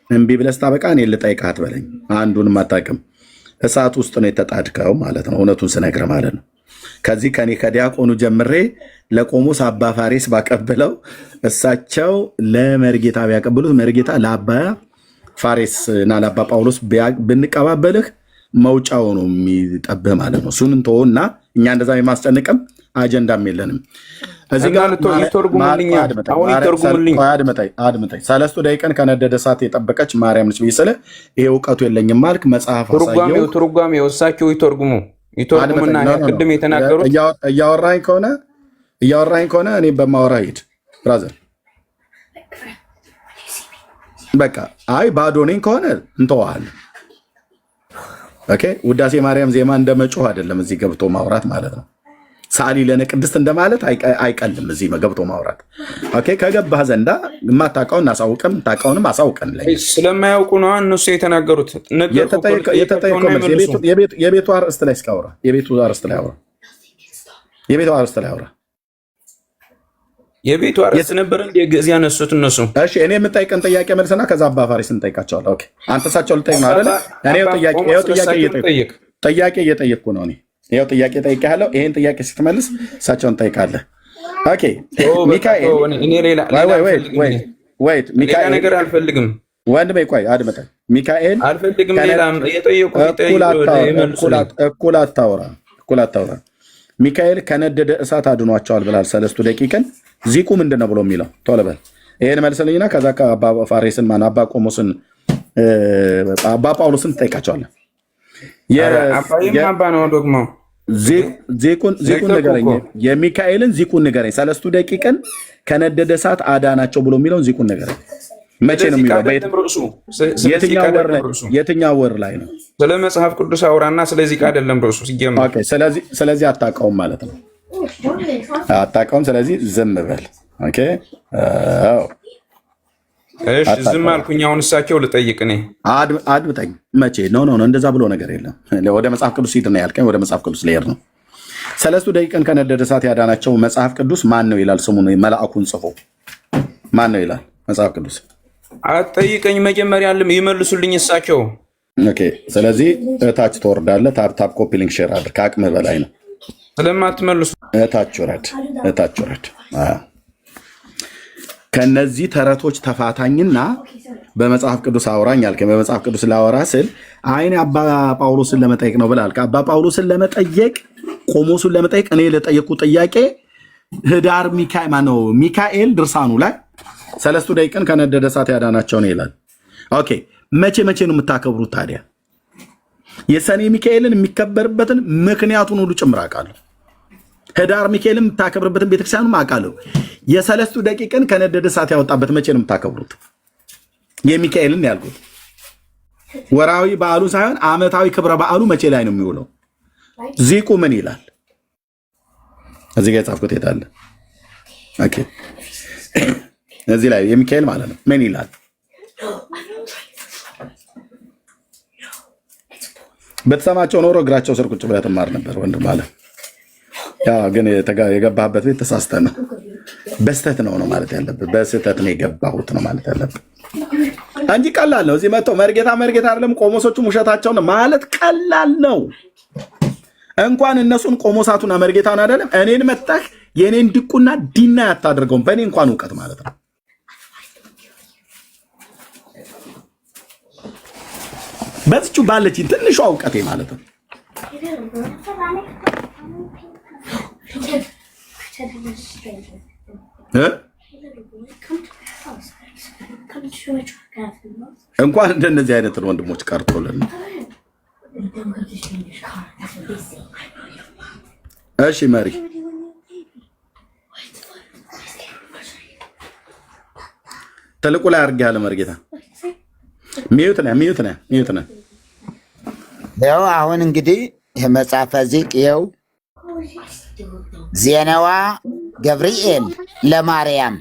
እምቢ ብለህ ስታበቃ እኔ ልጠይቅህ አትበለኝ። አንዱንም አታውቅም። እሳት ውስጥ ነው የተጣድከው ማለት ነው። እውነቱን ስነግርህ ማለት ነው። ከዚህ ከኔ ከዲያቆኑ ጀምሬ ለቆሞስ አባ ፋሬስ ባቀብለው እሳቸው ለመርጌታ ቢያቀብሉት መርጌታ ለአባ ፋሬስ እና ለአባ ጳውሎስ ብንቀባበልህ መውጫው ነው የሚጠብህ ማለት ነው። እሱን እንተውና እኛ እንደዛ የማስጨንቅም አጀንዳም የለንም። እዚህ ጋር አድምጠኝ። ሰለስቱ ደቂቅን ከነደደ እሳት የጠበቀች ማርያም ነች ብዬ ስልህ ይሄ እውቀቱ የለኝም ማልክ መጽሐፍ አሳየው። ትርጓሜው እሳቸው ይተርጉሙና ቅድም የተናገሩት እያወራኝ ከሆነ እኔ በማወራ ሂድ ብራዘር። በቃ አይ ባዶ ነኝ ከሆነ እንተዋለን። ኦኬ ውዳሴ ማርያም ዜማ እንደመጮህ አይደለም እዚህ ገብቶ ማውራት ማለት ነው። ሳሊ ለነ ቅድስት እንደማለት አይቀልም እዚህ ገብቶ ማውራት። ኦኬ ከገባህ ዘንዳ የማታውቀውን አሳውቀን የምታውቀውንም አሳውቀን። ላይ ስለማያውቁ ነው እነሱ የተናገሩት። የቤቱ አርእስት ላይ እስካውራ የቤቱ አርእስት ላይ አውራ። የቤቱ አርዕስት ነበር እንደ ግዕዝ ያነሱት እነሱ። እሺ እኔ የምጠይቅን ጥያቄ መልስና ከዛ አባ ፋሪስ እንጠይቃቸዋለሁ። ኦኬ አንተ እሳቸው ልጠይቅ ነው አይደል? እኔ ጥያቄ እየጠየቅኩ ነው። እኔ ይኸው ጥያቄ ጠይቄሃለሁ። ይሄን ጥያቄ ስትመልስ እሳቸውን እንጠይቃለህ። ኦኬ ሚካኤል እኔ ሌላ ሚካኤል ነገር አልፈልግም። ወንድሜ ቆይ አድምጠኝ። ሚካኤል አልፈልግም። ሌላም እየጠየቁ እኩል አታውራ። ሚካኤል ከነደደ እሳት አድኗቸዋል ብላል ሰለስቱ ደቂቅን። ዚቁ ምንድን ነው ብሎ የሚለው ቶሎ በል ይሄን መልስልኝና ከዛ አባ ፋሬስን ማን አባ ቆሞስን አባ ጳውሎስን ትጠይቃቸዋለን። አባ ነው ደግሞ ዚቁን ንገረኝ። የሚካኤልን ዚቁን ንገረኝ። ሰለስቱ ደቂቅን ከነደደ እሳት አዳናቸው ብሎ የሚለውን ዚቁን ንገረኝ። መቼ ነው የሚለው? የትኛው ወር ላይ ነው? ስለ መጽሐፍ ቅዱስ አውራና ስለዚህ ቃል አይደለም ርዕሱ ሲጀምር። ኦኬ ስለዚህ አታውቀውም ማለት ነው። አታውቀውም። ስለዚህ ዝም በል። ኦኬ እሺ ዝም አልኩኝ። አሁን እሳቸው ልጠይቅ እኔ አድምጠኝ። መቼ ነው እንደዛ ብሎ ነገር የለም። ወደ መጽሐፍ ቅዱስ ሂድ ነው ያልከኝ። ወደ መጽሐፍ ቅዱስ ልሄድ ነው። ሰለስቱ ደቂቅን ከነደደ እሳት ያዳናቸው መጽሐፍ ቅዱስ ማን ነው ይላል? ስሙን መልአኩን ጽፎ ማን ነው ይላል መጽሐፍ ቅዱስ? አትጠይቀኝ። መጀመሪያ ይመልሱልኝ እሳቸው። ኦኬ ስለዚህ እታች ትወርዳለህ። ታፕ ኮፒ ሊንክ ሼር አድርግ። ከአቅምህ በላይ ነው ስለማትመልሱ እታች ውረድ። ከነዚህ ተረቶች ተፋታኝና በመጽሐፍ ቅዱስ አውራኝ አልከኝ። በመጽሐፍ ቅዱስ ላወራ ስል አይኔ አባ ጳውሎስን ለመጠየቅ ነው ብላል። አባ ጳውሎስን ለመጠየቅ ቆሞሱን ለመጠየቅ እኔ ለጠየቁ ጥያቄ ህዳር ሚካኤል ድርሳኑ ላይ ሰለስቱ ደቂቅን ከነደደ እሳት ያዳናቸው ነው ይላል። ኦኬ መቼ ነው የምታከብሩት ታዲያ? የሰኔ ሚካኤልን የሚከበርበትን ምክንያቱን ሁሉ ጭምር አውቃለሁ። ህዳር ሚካኤልን የምታከብርበትን ቤተክርስቲያኑም አውቃለሁ። የሰለስቱ ደቂቅን ከነደደ እሳት ያወጣበት መቼ ነው የምታከብሩት? የሚካኤልን ያልኩት ወራዊ በዓሉ ሳይሆን ዓመታዊ ክብረ በዓሉ መቼ ላይ ነው የሚውለው? ዚቁ ምን ይላል? እዚህ ጋር የጻፍኩት የት አለ? ኦኬ እዚህ ላይ የሚካኤል ማለት ነው ምን ይላል? በተሰማቸው ኖሮ እግራቸው ስር ቁጭ ብለህ ትማር ነበር ወንድም አለ። ያ ግን የገባህበት ቤት ተሳስተህ ነው። በስተት ነው ማለት ያለብህ። በስተት ነው የገባሁት ነው ማለት ያለብህ እንጂ ቀላል ነው። እዚህ መጥተው መርጌታ አይደለም ቆሞሶቹም ውሸታቸውን ማለት ቀላል ነው። እንኳን እነሱን ቆሞሳቱና መርጌታውን አይደለም እኔን መጣህ የኔን ድቁና ዲና ያታደርገውም በእኔ እንኳን እውቀት ማለት ነው። በዚቹ ባለች ትንሿ እውቀቴ ማለት ነው። እንኳን እንደነዚህ አይነትን ወንድሞች ቀርቶልን። እሺ መሪ ተልቁ ላይ አድርጌ ያለ መርጌታ ሚዩት ነህ። ያው አሁን እንግዲህ መጽሐፈ ዚቅ ይኸው ዜናዋ ገብርኤል ለማርያም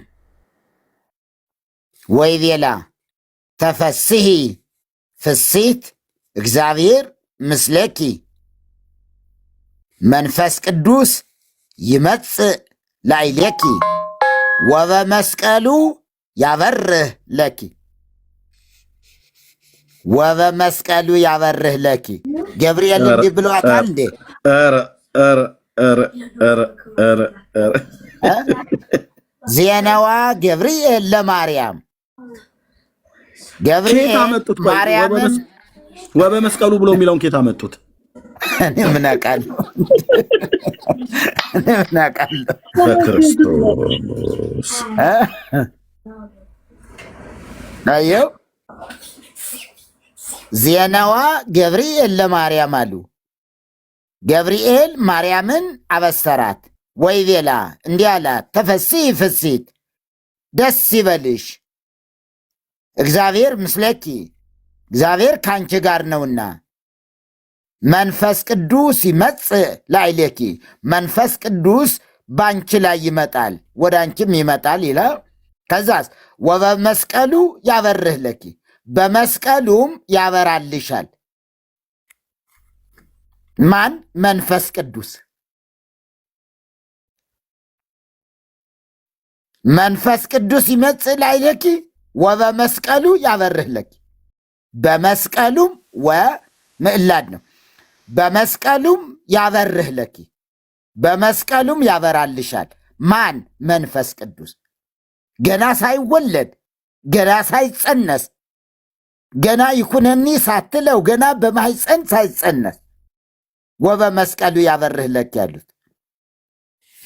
ወይቤላ ተፈስሒ ፍሲት እግዚአብሔር ምስለኪ መንፈስ ቅዱስ ይመጽእ ላዕሌኪ ወበመስቀሉ ያበርህ ለኪ ወበመስቀሉ ያበርህ ለኪ። ገብርኤል እንዲህ ብሏታል እንዴ? ዜናዋ ገብርኤል ለማርያም ገብርኤል ማርያምን ወበመስቀሉ ብሎ የሚለውን ኬታ መጡት። እኔ ምን አውቃለሁ? በክርስቶስ አየው ዜናዋ ገብርኤል ለማርያም አሉ። ገብርኤል ማርያምን አበሰራት። ወይቤላ እንዲህ አላት፣ ተፈሥሒ ፍሥሕት ደስ ይበልሽ፣ እግዚአብሔር ምስለኪ እግዚአብሔር ከአንቺ ጋር ነውና፣ መንፈስ ቅዱስ ይመጽእ ላዕሌኪ መንፈስ ቅዱስ በአንቺ ላይ ይመጣል ወደ አንቺም ይመጣል ይላል። ከዛስ ወበመስቀሉ ያበርህ ለኪ በመስቀሉም ያበራልሻል። ማን? መንፈስ ቅዱስ። መንፈስ ቅዱስ ይመጽእ ላዕሌኪ ወበመስቀሉ ያበርህ ለኪ። በመስቀሉም ወምዕላድ ነው። በመስቀሉም ያበርህ ለኪ፣ በመስቀሉም ያበራልሻል። ማን? መንፈስ ቅዱስ። ገና ሳይወለድ ገና ሳይጸነስ ገና ይኩነኒ ሳትለው ገና በማህፀን ሳይጸነስ ወበመስቀሉ ያበርህ ለኪ ያሉት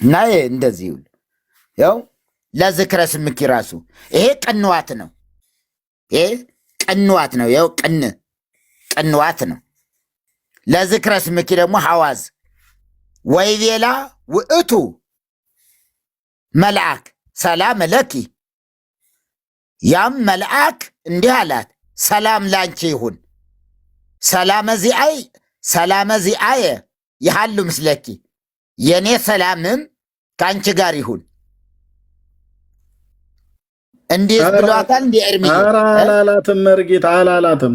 እና እንደዚህ ይውል ያው ለዝክረ ስምኪ ራሱ ይሄ ቅንዋት ነው። ይሄ ቅንዋት ነው። ያው ቅንዋት ነው። ለዝክረ ስምኪ ደግሞ ሐዋዝ ወይቤላ ውእቱ መልአክ ሰላም ለኪ። ያም መልአክ እንዲህ አላት፣ ሰላም ላንቺ ይሁን፣ ሰላመ ዚአየ ይሃሉ ምስለኪ፣ የኔ ሰላምም ከአንቺ ጋር ይሁን። እንዴት ብሏታል? እንዲ ኤርሚ አላላትም፣ መርጌታ አላላትም።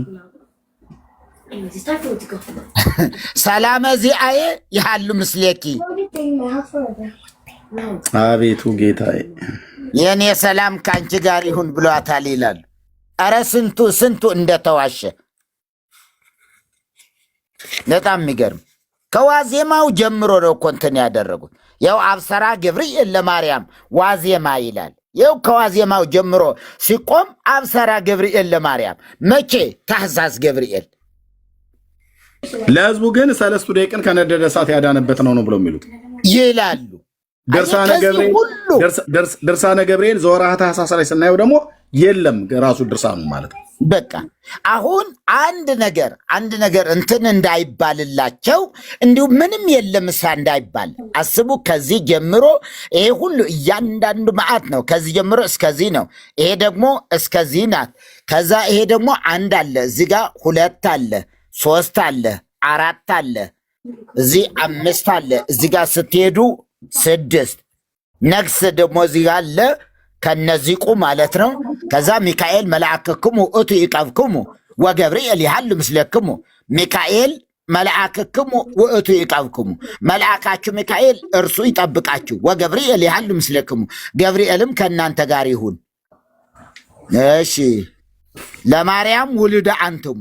ሰላመ ዚአየ ይሃሉ ምስለኪ፣ አቤቱ ጌታዬ የኔ ሰላም ከአንቺ ጋር ይሁን ብሏታል ይላሉ። አረ ስንቱ እንደተዋሸ በጣም የሚገርም። ከዋዜማው ጀምሮ ነው እኮ እንትን ያደረጉት። ያው አብሰራ ገብርኤል ለማርያም ዋዜማ ይላል። ያው ከዋዜማው ጀምሮ ሲቆም አብሰራ ገብርኤል ለማርያም መቼ? ታኅሳስ ገብርኤል። ለህዝቡ ግን ሰለስቱ ደቂቅን ከነደደ እሳት ያዳነበት ነው ብለው የሚሉት ይላሉ። ድርሳነ ገብርኤል ዘወርኃ ታኅሳስ ላይ ስናየው ደግሞ የለም ራሱ ድርሳኑ ማለት ነው። በቃ አሁን አንድ ነገር እንትን እንዳይባልላቸው እንዲሁ ምንም የለም እሳ እንዳይባል አስቡ። ከዚህ ጀምሮ ይሄ ሁሉ እያንዳንዱ መዓት ነው። ከዚህ ጀምሮ እስከዚህ ነው። ይሄ ደግሞ እስከዚህ ናት። ከዛ ይሄ ደግሞ አንድ አለ፣ እዚህ ጋር 2 አለ፣ 3 አለ፣ 4 አለ፣ እዚህ 5 አለ፣ እዚህ ጋር ስትሄዱ 6 ነግስ ደግሞ እዚህ ጋር አለ። ከነዚህ ቁ ማለት ነው። ከዛ ሚካኤል መልአክክሙ እቱ ይቀብክሙ ወገብርኤል ይሃሉ ምስለክሙ። ሚካኤል መልአክክሙ ውእቱ ይቀብክሙ፣ መልአካችሁ ሚካኤል እርሱ ይጠብቃችሁ። ወገብርኤል ይሃሉ ምስለክሙ፣ ገብርኤልም ከእናንተ ጋር ይሁን። እሺ ለማርያም ውልደ አንትሙ፣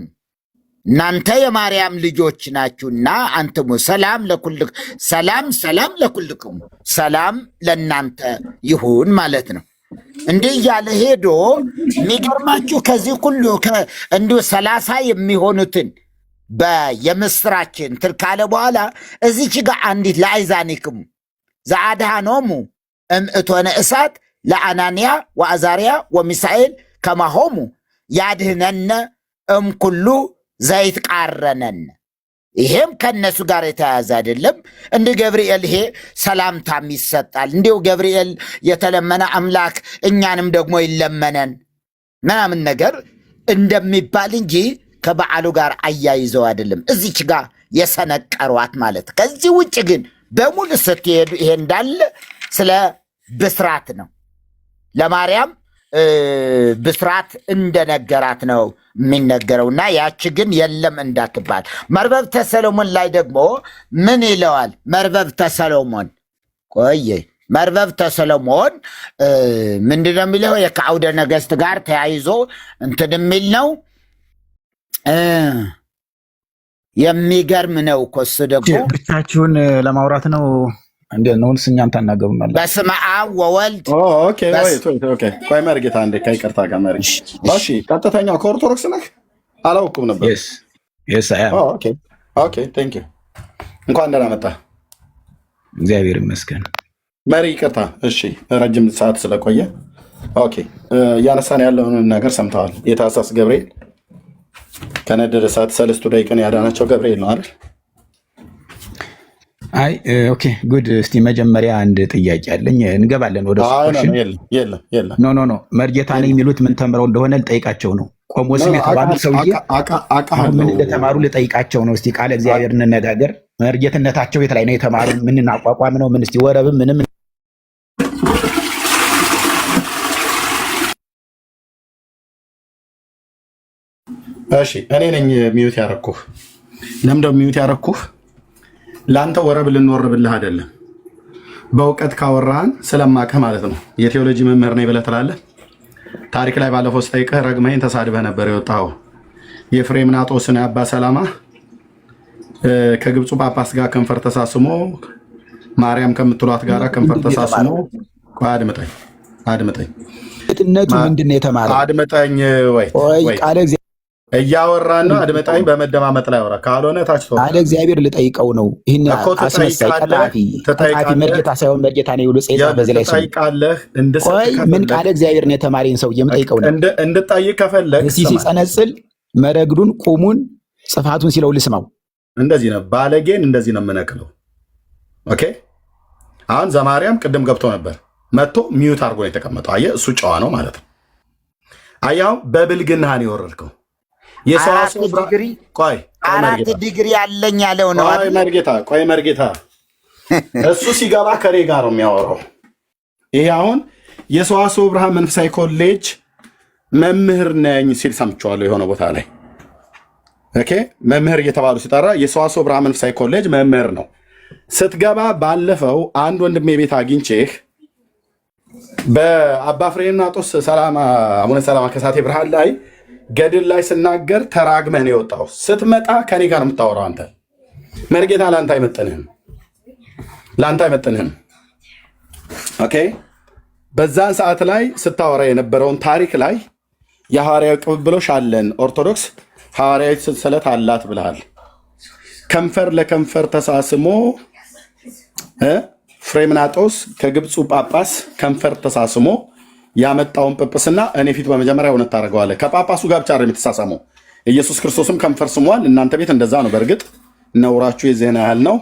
እናንተ የማርያም ልጆች ናችሁና አንትሙ ሰላም ለኩልክሙ፣ ሰላም ለእናንተ ይሁን ማለት ነው። እንዲህ እያለ ሄዶ የሚገርማችሁ ከዚህ ሁሉ እንዲሁ 30 የሚሆኑትን የምስራችን እንትን ካለ በኋላ እዚች ጋር አንዲት ለአይዛኒክሙ ዘአድኃኖሙ እምእቶነ እሳት ለአናንያ ወአዛርያ ወሚሳኤል ከማሆሙ ያድህነነ እምኩሉ ዘይትቃረነን። ይሄም ከነሱ ጋር የተያያዘ አይደለም። እንደ ገብርኤል ይሄ ሰላምታም ይሰጣል። እንዲሁ ገብርኤል የተለመነ አምላክ እኛንም ደግሞ ይለመነን ምናምን ነገር እንደሚባል እንጂ ከበዓሉ ጋር አያይዘው አይደለም። እዚች ጋር የሰነቀሯት ማለት። ከዚህ ውጭ ግን በሙሉ ስትሄዱ ይሄ እንዳለ ስለ ብስራት ነው። ለማርያም ብስራት እንደነገራት ነው የሚነገረውና ያቺ ግን የለም እንዳትባል። መርበብተ ሰሎሞን ላይ ደግሞ ምን ይለዋል? መርበብተ ሰሎሞን መርበብተ ሰሎሞን ምንድነው የሚለው? ከአውደ ነገሥት ጋር ተያይዞ እንትን የሚል ነው። የሚገርም ነው እኮ እሱ ደግሞ ብቻችሁን ለማውራት ነው። እንዴት ነው እኛን ታናገሩናል? በስመ አብ ወወልድ ቆይ መርጌታ እንዴ ከይቅርታ ጋር መርጌ እሺ፣ ቀጥተኛው ከኦርቶዶክስ ነህ? አላውቅም ነበር። ቴንክ ዩ እንኳን ደህና መጣ። እግዚአብሔር ይመስገን። መሪ ይቅርታ። እሺ ረጅም ሰዓት ስለቆየ እያነሳን ያለውን ነገር ሰምተዋል። የታኅሳስ ገብርኤል ከነደደ እሳት ሰለስቱ ደቂቅን ያዳናቸው ገብርኤል ነው አይደል? አይ ኦኬ ጉድ። እስቲ መጀመሪያ አንድ ጥያቄ አለኝ። እንገባለን ወደ ኖ መርጌታ ነኝ የሚሉት ምን ተምረው እንደሆነ ልጠይቃቸው ነው። ቆሞስም የተባሉት ሰውዬ ምን እንደተማሩ ልጠይቃቸው ነው። እስቲ ቃለ እግዚአብሔር እንነጋገር። መርጌትነታቸው የት ላይ ነው የተማሩ? ምን አቋቋም ነው? ምን እስቲ ወረብም ምንም እሺ እኔ ነኝ ሚዩት ያረኩህ። ለምንድነው ሚዩት ያረኩህ? ለአንተ ወረብ ልንወርብልህ አይደለም። በእውቀት ካወራን ስለማቀህ ማለት ነው። የቴዎሎጂ መምህር ነኝ ብለህ ትላለህ። ታሪክ ላይ ባለፈው ስጠይቅህ ረግመኸኝ ተሳድበህ ነበር የወጣኸው። የፍሬምናጦስን አባ ሰላማ ከግብፁ ጳጳስ ጋር ከንፈር ተሳስሞ ማርያም ከምትሏት ጋር ከንፈር ተሳስሞ አድምጠኝ እጥነቱ ምንድነው የተማረው? አድምጠኝ ወይ ቃለ እግዚአብሔር እያወራን ነው። አድምጠኝ በመደማመጥ ላይ አወራ። ካልሆነ ታች ተወው። ቃለ እግዚአብሔር ልጠይቀው ነው። ይሄን አስመሳይ ቀጣፊ መርጌታ ሳይሆን መርጌታ ነው ይሉ ጸይታ በዚህ ላይ ትጠይቃለህ። ምን ቃለ እግዚአብሔር ነው የተማረኝ ሰው የምጠይቀው ነው። እንድጠይቅ ከፈለግ ሲጸነጽል መረግዱን ቁሙን ጽፋቱን ሲለው ልስማው። እንደዚህ ነው ባለጌን እንደዚህ ነው የምነቅለው። ኦኬ አሁን ዘማርያም ቅድም ገብቶ ነበር መጥቶ ሚዩት አድርጎ ነው የተቀመጠው። አየህ እሱ ጨዋ ነው ማለት ነው። አያው በብልግናህን የወረድከው የሰዋሰው ዲግሪ ቆይ 4 ዲግሪ ያለኝ ያለው ነው። ቆይ መርጌታ እሱ ሲገባ ከኔ ጋር ነው የሚያወራው። ይሄ አሁን የሰዋሰው ብርሃን መንፈሳዊ ኮሌጅ መምህር ነኝ ሲል ሰምቼዋለሁ የሆነ ቦታ ላይ። ኦኬ መምህር እየተባሉ ሲጠራ የሰዋሰው ብርሃን መንፈሳዊ ኮሌጅ መምህር ነው። ስትገባ ባለፈው አንድ ወንድሜ ቤት አግኝቼህ በአባ ፍሬምናጦስ አቡነ ሰላማ ከሳቴ ብርሃን ላይ ገድል ላይ ስናገር ተራግመህ ነው የወጣው። ስትመጣ ከኔ ጋር የምታወራው አንተ መርጌታ ለአንተ አይመጥንህም። ኦኬ በዛን ሰዓት ላይ ስታወራ የነበረውን ታሪክ ላይ የሐዋርያዊ ቅብብሎሽ አለን፣ ኦርቶዶክስ ሐዋርያዊ ሰንሰለት አላት ብለሃል። ከንፈር ለከንፈር ተሳስሞ ፍሬምናጦስ ከግብፁ ጳጳስ ከንፈር ተሳስሞ ያመጣውን ጵጵስና እኔ ፊት በመጀመሪያ እውነት ታደርገዋለህ። ከጳጳሱ ጋር ብቻ የምትሳሰመው ኢየሱስ ክርስቶስም ከንፈር ስሟል። እናንተ ቤት እንደዛ ነው። በእርግጥ ነውራችሁ የዜና ያህል ነው።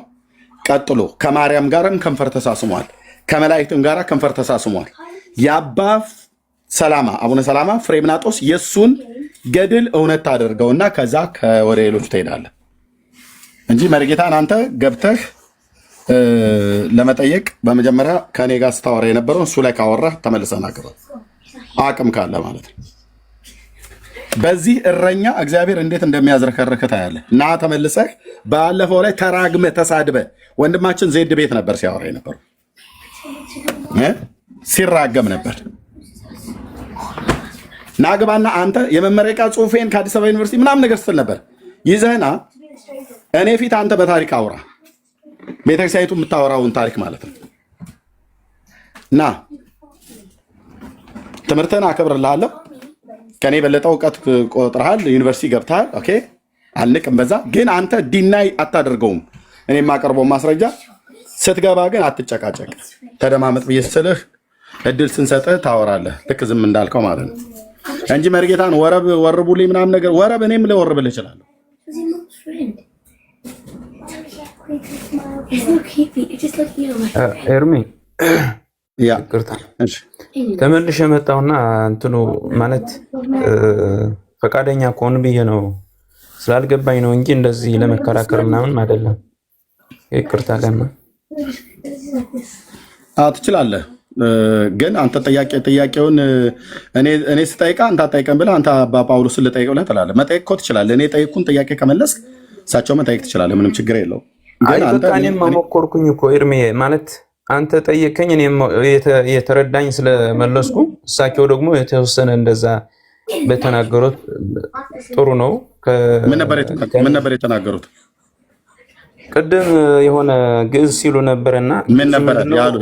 ቀጥሎ ከማርያም ጋርም ከንፈር ተሳስሟል። ከመላእክትም ጋር ከንፈር ተሳስሟል። የአባ ሰላማ አቡነ ሰላማ ፍሬምናጦስ የእሱን ገድል እውነት ታደርገውና ከዛ ወደ ሌሎቹ ትሄዳለህ እንጂ መርጌታን አንተ ገብተህ ለመጠየቅ በመጀመሪያ ከኔ ጋር ስታወራ የነበረው እሱ ላይ ካወራህ ተመልሰና ግባ፣ አቅም ካለ ማለት ነው። በዚህ እረኛ እግዚአብሔር እንዴት እንደሚያዝረከርክ ታያለህ። እና ተመልሰህ ባለፈው ላይ ተራግመህ ተሳድበህ ወንድማችን ዜድ ቤት ነበር ሲያወራ የነበረው ሲራገም ነበር። ናግባና አንተ የመመረቂያ ጽሑፌን ከአዲስ አበባ ዩኒቨርሲቲ ምናምን ነገር ስትል ነበር ይዘህና እኔ ፊት አንተ በታሪክ አውራ፣ ቤተክርስቲያኒቱ የምታወራውን ታሪክ ማለት ነው። እና ትምህርትን አከብርልሃለሁ። ከኔ የበለጠ እውቀት ቆጥረሃል፣ ዩኒቨርሲቲ ገብተሃል። ኦኬ አልንቅም በዛ። ግን አንተ ዲናይ አታደርገውም። እኔ የማቀርበው ማስረጃ ስትገባ ግን አትጨቃጨቅ። ተደማመጥ ብዬ ስልህ እድል ስንሰጥህ ታወራለህ፣ ልክ ዝም እንዳልከው ማለት ነው እንጂ መርጌታን ወርቡልኝ ምናምን ነገር ወረብ እኔም ልወርብልህ እችላለሁ። ኤርሚ ይቅርታ ተመልሼ የመጣሁና እንትኑ ማለት ፈቃደኛ ከሆን ብዬ ነው ስላልገባኝ ነው እንጂ እንደዚህ ለመከራከር ምናምን አይደለም። ይቅርታ ለማ ትችላለህ። ግን አንተ ጥያቄውን እኔ ስጠይቃ አንተ አጠይቀን ብለህ አንተ አባ ጳውሎስን ልጠይቅ ብለህ ትላለህ። መጠየቅ እኮ ትችላለህ። እኔ ጠይቁን ጥያቄ ከመለስክ እሳቸው መጠየቅ ትችላለህ። ምንም ችግር የለውም። ግን እኔም መሞከርኩኝ እኮ ኤርሜ ማለት አንተ ጠየቀኝ፣ እኔም የተረዳኝ ስለመለስኩ እሳቸው ደግሞ የተወሰነ እንደዛ በተናገሩት ጥሩ ነው። ምን ነበር የተናገሩት? ቅድም የሆነ ግዕዝ ሲሉ ነበርና ምን ነበር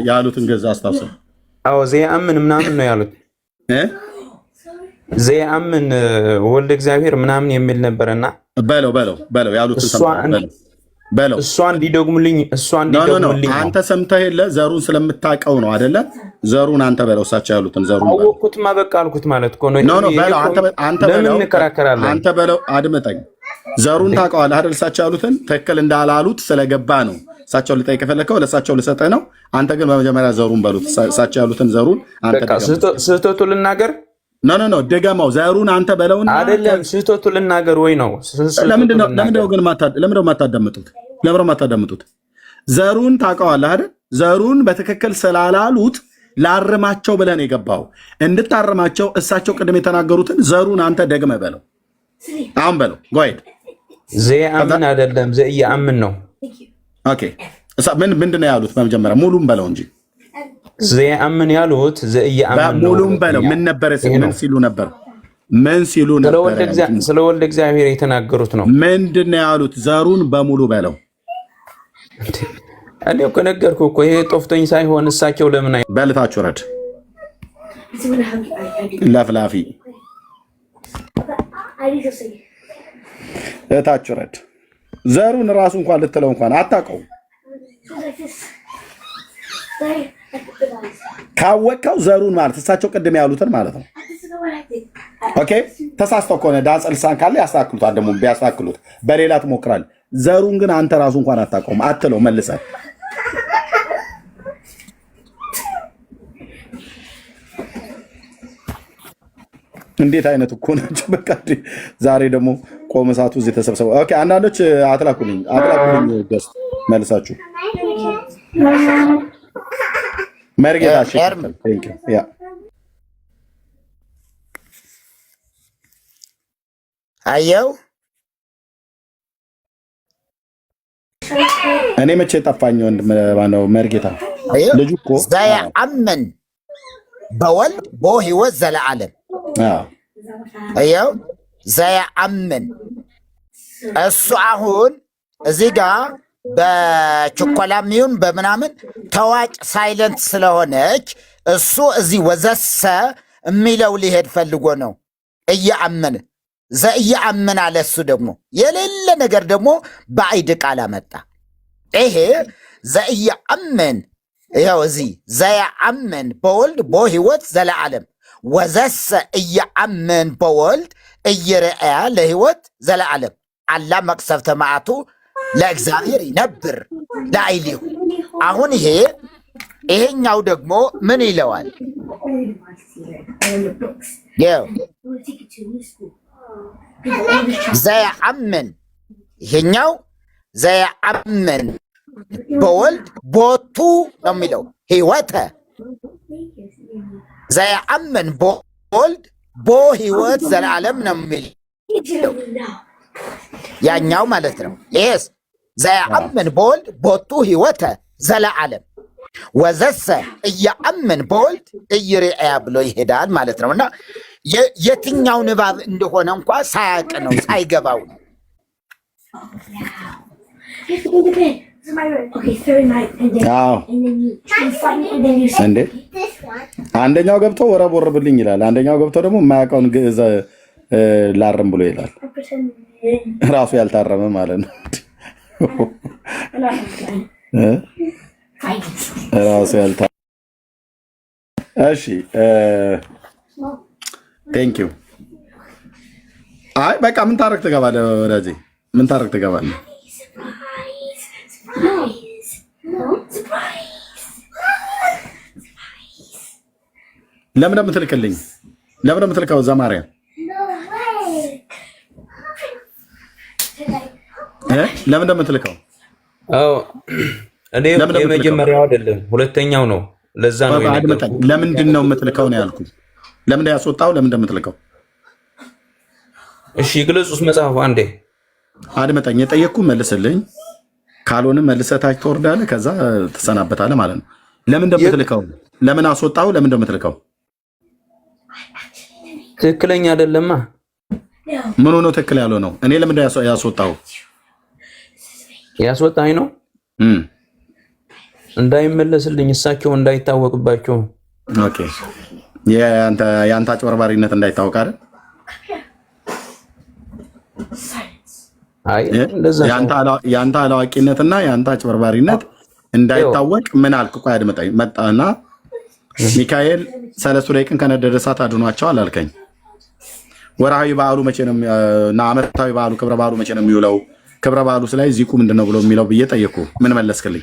ያሉትን ግዕዝ አስታውሰው። አዎ ዘየአምን ምናምን ነው ያሉት። ዘየአምን ወልደ እግዚአብሔር ምናምን የሚል ነበርና በለው ያሉትን በለው እሷ እንዲደግሙልኝ አንተ ሰምተህ የለ ዘሩን ስለምታውቀው ነው አይደለ? ዘሩን አንተ በለው እሳቸው ያሉትን ዘሩን አወቅኩትማ በቃ አልኩት ማለት እኮ ነው። አንተ በለው አድምጠኝ። ዘሩን ታውቀዋለህ አይደል? እሳቸው ያሉትን ትክክል እንዳላሉት ስለገባ ነው እሳቸው ልጠይቅ የፈለከው፣ ለእሳቸው ልሰጠህ ነው። አንተ ግን በመጀመሪያ ዘሩን በሉት። እሳቸው ያሉትን ዘሩን አንተ ስህተቱ ልናገር ኖ ደገማው ዘሩን አንተ በለውና አይደለም ስህተቱ ልናገር ወይ ነው። ለምንድነው ግን ማታዳምጡት? ዘሩን ታውቀዋለህ አይደል? ዘሩን በትክክል ስላላሉት ላርማቸው ብለን የገባው እንድታርማቸው እሳቸው ቅድም የተናገሩትን ዘሩን አንተ ደግመህ በለው። አሁን በለው ጎይድ ዘየአምን አይደለም ዘየአምን ነው። ኦኬ ምንድን ነው ያሉት? በመጀመሪያ ሙሉም በለው እንጂ ዘየአምን ያሉት ዘእየአምን ሙሉም በለው ምን ነበር? ምን ሲሉ ነበር? ምን ሲሉ ነበር? ስለ ወልደ እግዚአብሔር የተናገሩት ነው። ምንድነው ያሉት? ዘሩን በሙሉ በለው። እኔ እኮ ነገርኩህ እኮ ይሄ ጦፍቶኝ ሳይሆን እሳቸው ለምን በልታችሁ ረድ ለፍላፊ እታችሁ ረድ ዘሩን ራሱ እንኳን ልትለው እንኳን አታውቀውም። ካወቀው ዘሩን ማለት እሳቸው ቅድም ያሉትን ማለት ነው። ኦኬ ተሳስተው ከሆነ ዳጽ ልሳን ካለ ያስተካክሉታል። ደግሞ ቢያስተካክሉት በሌላ ትሞክራል። ዘሩን ግን አንተ ራሱ እንኳን አታውቀውም። አትለው መልሰህ እንዴት አይነት እኮ ናቸው። በቃ ዛሬ ደግሞ ቆመ ሰዓቱ እዚህ ተሰብስበው። ኦኬ አንዳንዶች አትላኩልኝ ደስ መልሳችሁ መርጌታ ያ አየው እኔ መቼ ጠፋኝ? ወንድ ማነው መርጌታ ልጁ እኮ ዘየአምን በወልድ በሕይወት ዘለዓለም አየው ዘየአምን እሱ አሁን እዚህ ጋር በችኮላም ይሁን በምናምን ታዋቂ ሳይለንት ስለሆነች እሱ እዚህ ወዘሰ የሚለው ሊሄድ ፈልጎ ነው። እየአመን ዘእየአመን አለ። እሱ ደግሞ የሌለ ነገር ደግሞ ባዕድ ቃል አመጣ። ይሄ ዘእየአመን ይኸው እዚህ ዘየአመን በወልድ በሕይወት ዘለዓለም ወዘሰ እየአመን በወልድ እየረአያ ለሕይወት ዘለዓለም አላ መቅሰፍተ መዓቱ ለእግዚአብሔር ይነብር ለአይሊሁ። አሁን ይሄኛው ደግሞ ምን ይለዋል? ዘየአምን ይሄኛው ዘየአምን በወልድ ቦቱ ነው የሚለው ሕይወተ ዘየአምን በወልድ በሕይወት ዘለዓለም ነው የሚለው ያኛው ማለት ነው። ይሄስ ዘየአምን በወልድ ቦቱ ሕይወተ ዘለዓለም ወዘሰ እየአምን በወልድ እይርአያ ብሎ ይሄዳል ማለት ነው። እና የትኛው ንባብ እንደሆነ እንኳ ሳያቅ ነው ሳይገባው ነው። እንዴ አንደኛው ገብቶ ወረብ ወረብልኝ ይላል፣ አንደኛው ገብቶ ደግሞ የማያውቀውን ግዕዝ ላርም ብሎ ይላል። ራሱ ያልታረመ ማለት ነው። ራሱ ያልታረመ። እሺ ቴንክ ዩ። አይ በቃ ምን ታረክ ትገባለህ? ወዳጄ ምን ታረክ ትገባለህ? ለምን እንደምትልክልኝ ለምን እንደምትልከው ዘማሪያ ለምን እንደምትልከው? አዎ እኔ የመጀመሪያው አይደለም ሁለተኛው ነው። ለዛ ነው ለምንድን ነው የምትልከው ነው ያልኩት። ለምን ያስወጣው? ለምን እንደምትልከው? እሺ ግለጹስ መጽሐፉ አንዴ አድመጠኝ። የጠየቅኩህ መልስልኝ። ካልሆነ መልሰህ ታች ትወርዳለህ፣ ከዛ ትሰናበታለህ ማለት ነው። ለምን እንደምትልከው? ለምን አስወጣው? ለምን እንደምትልከው? ትክክለኛ አይደለማ። ምን ሆኖ ትክክል ያለው ነው? እኔ ለምን ያስወጣው? ያስወጣኝ ነው እንዳይመለስልኝ፣ እሳቸው እንዳይታወቅባቸው። ኦኬ የአንተ አጭበርባሪነት እንዳይታወቅ አይደል? አይ እንደዛ የአንተ አላዋቂነትና የአንተ አጭበርባሪነት እንዳይታወቅ ምን አልክ? ቆይ አድመጣኝ። መጣና ሚካኤል ሰለስቱ ደቂቅን ከነደደ እሳት አድኗቸዋል አልከኝ። ወርሃዊ በዓሉ መቼ ነው እና ዓመታዊ በዓሉ ክብረ በዓሉ መቼ ነው የሚውለው? ክብረ በዓሉ ላይ ዚቁ ምንድነው ብሎ የሚለው ብዬ ጠየቁ። ምን መለስክልኝ?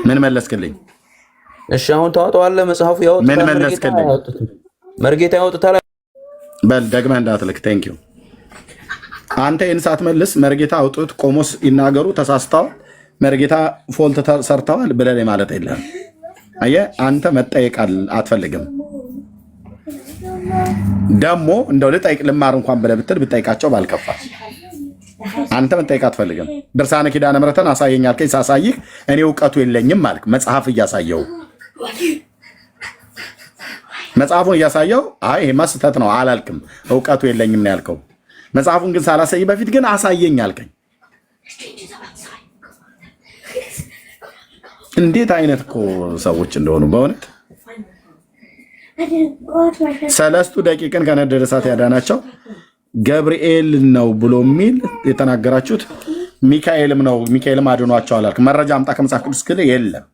ምን መለስክልኝ? እሺ አሁን ታወጣዋለህ መጽሐፉ ያወጣው ምን መለስክልኝ? መርጌታ ያወጣታል። በል ደግመህ እንዳትልክ። ቴንክ ዩ። አንተ ይህን ሳትመልስ መርጌታ አውጡት ቆሞስ ይናገሩ ተሳስተዋል፣ መርጌታ ፎልት ሰርተዋል ብለህ ማለት የለም። አየህ አንተ መጠየቅ አትፈልግም። ደግሞ እንደው ልጠይቅ ልማር እንኳን ብለህ ብትል ብጠይቃቸው ባልከፋ። አንተ መጠየቅ አትፈልግም። ድርሳነ ኪዳነ ምሕረትን አሳየኝ አልከኝ። ሳሳይህ እኔ እውቀቱ የለኝም አልክ። መጽሐፍ እያሳየው መጽሐፉን እያሳየው አይ ይሄማ ስህተት ነው አላልክም። እውቀቱ የለኝም ነው ያልከው። መጽሐፉን ግን ሳላሳይ በፊት ግን አሳየኝ አልከኝ። እንዴት አይነት እኮ ሰዎች እንደሆኑ በእውነት ሰለስቱ ደቂቅን ከነደደ እሳት ያዳናቸው ገብርኤል ነው ብሎ የሚል የተናገራችሁት ሚካኤልም ነው። ሚካኤልም አድኗቸዋል አልክ። መረጃ አምጣ ከመጽሐፍ ቅዱስ ክል የለም።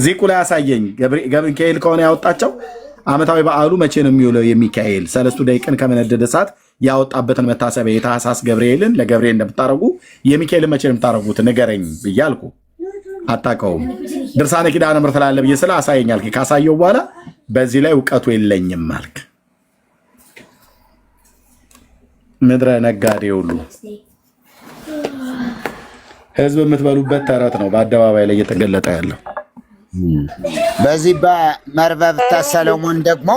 ዚቁ ላይ አሳየኝ። ሚካኤል ከሆነ ያወጣቸው ዓመታዊ በዓሉ መቼ ነው የሚውለው? የሚካኤል ሰለስቱ ደቂቅን ከነደደ እሳት ያወጣበትን መታሰቢያ የታህሳስ ገብርኤልን ለገብርኤል እንደምታረጉ የሚካኤልን መቼ ነው የምታረጉት? ንገረኝ ብያልኩ አታውቀውም። ድርሳነ ኪዳነ ምሕረት ላለ ብዬ ስለ አሳየኝ አልክ። ካሳየው በኋላ በዚህ ላይ እውቀቱ የለኝም አልክ። ምድረ ነጋዴ ሁሉ ህዝብ የምትበሉበት ተረት ነው በአደባባይ ላይ እየተገለጠ ያለው። በዚህ በመርበብተ ሰሎሞን ደግሞ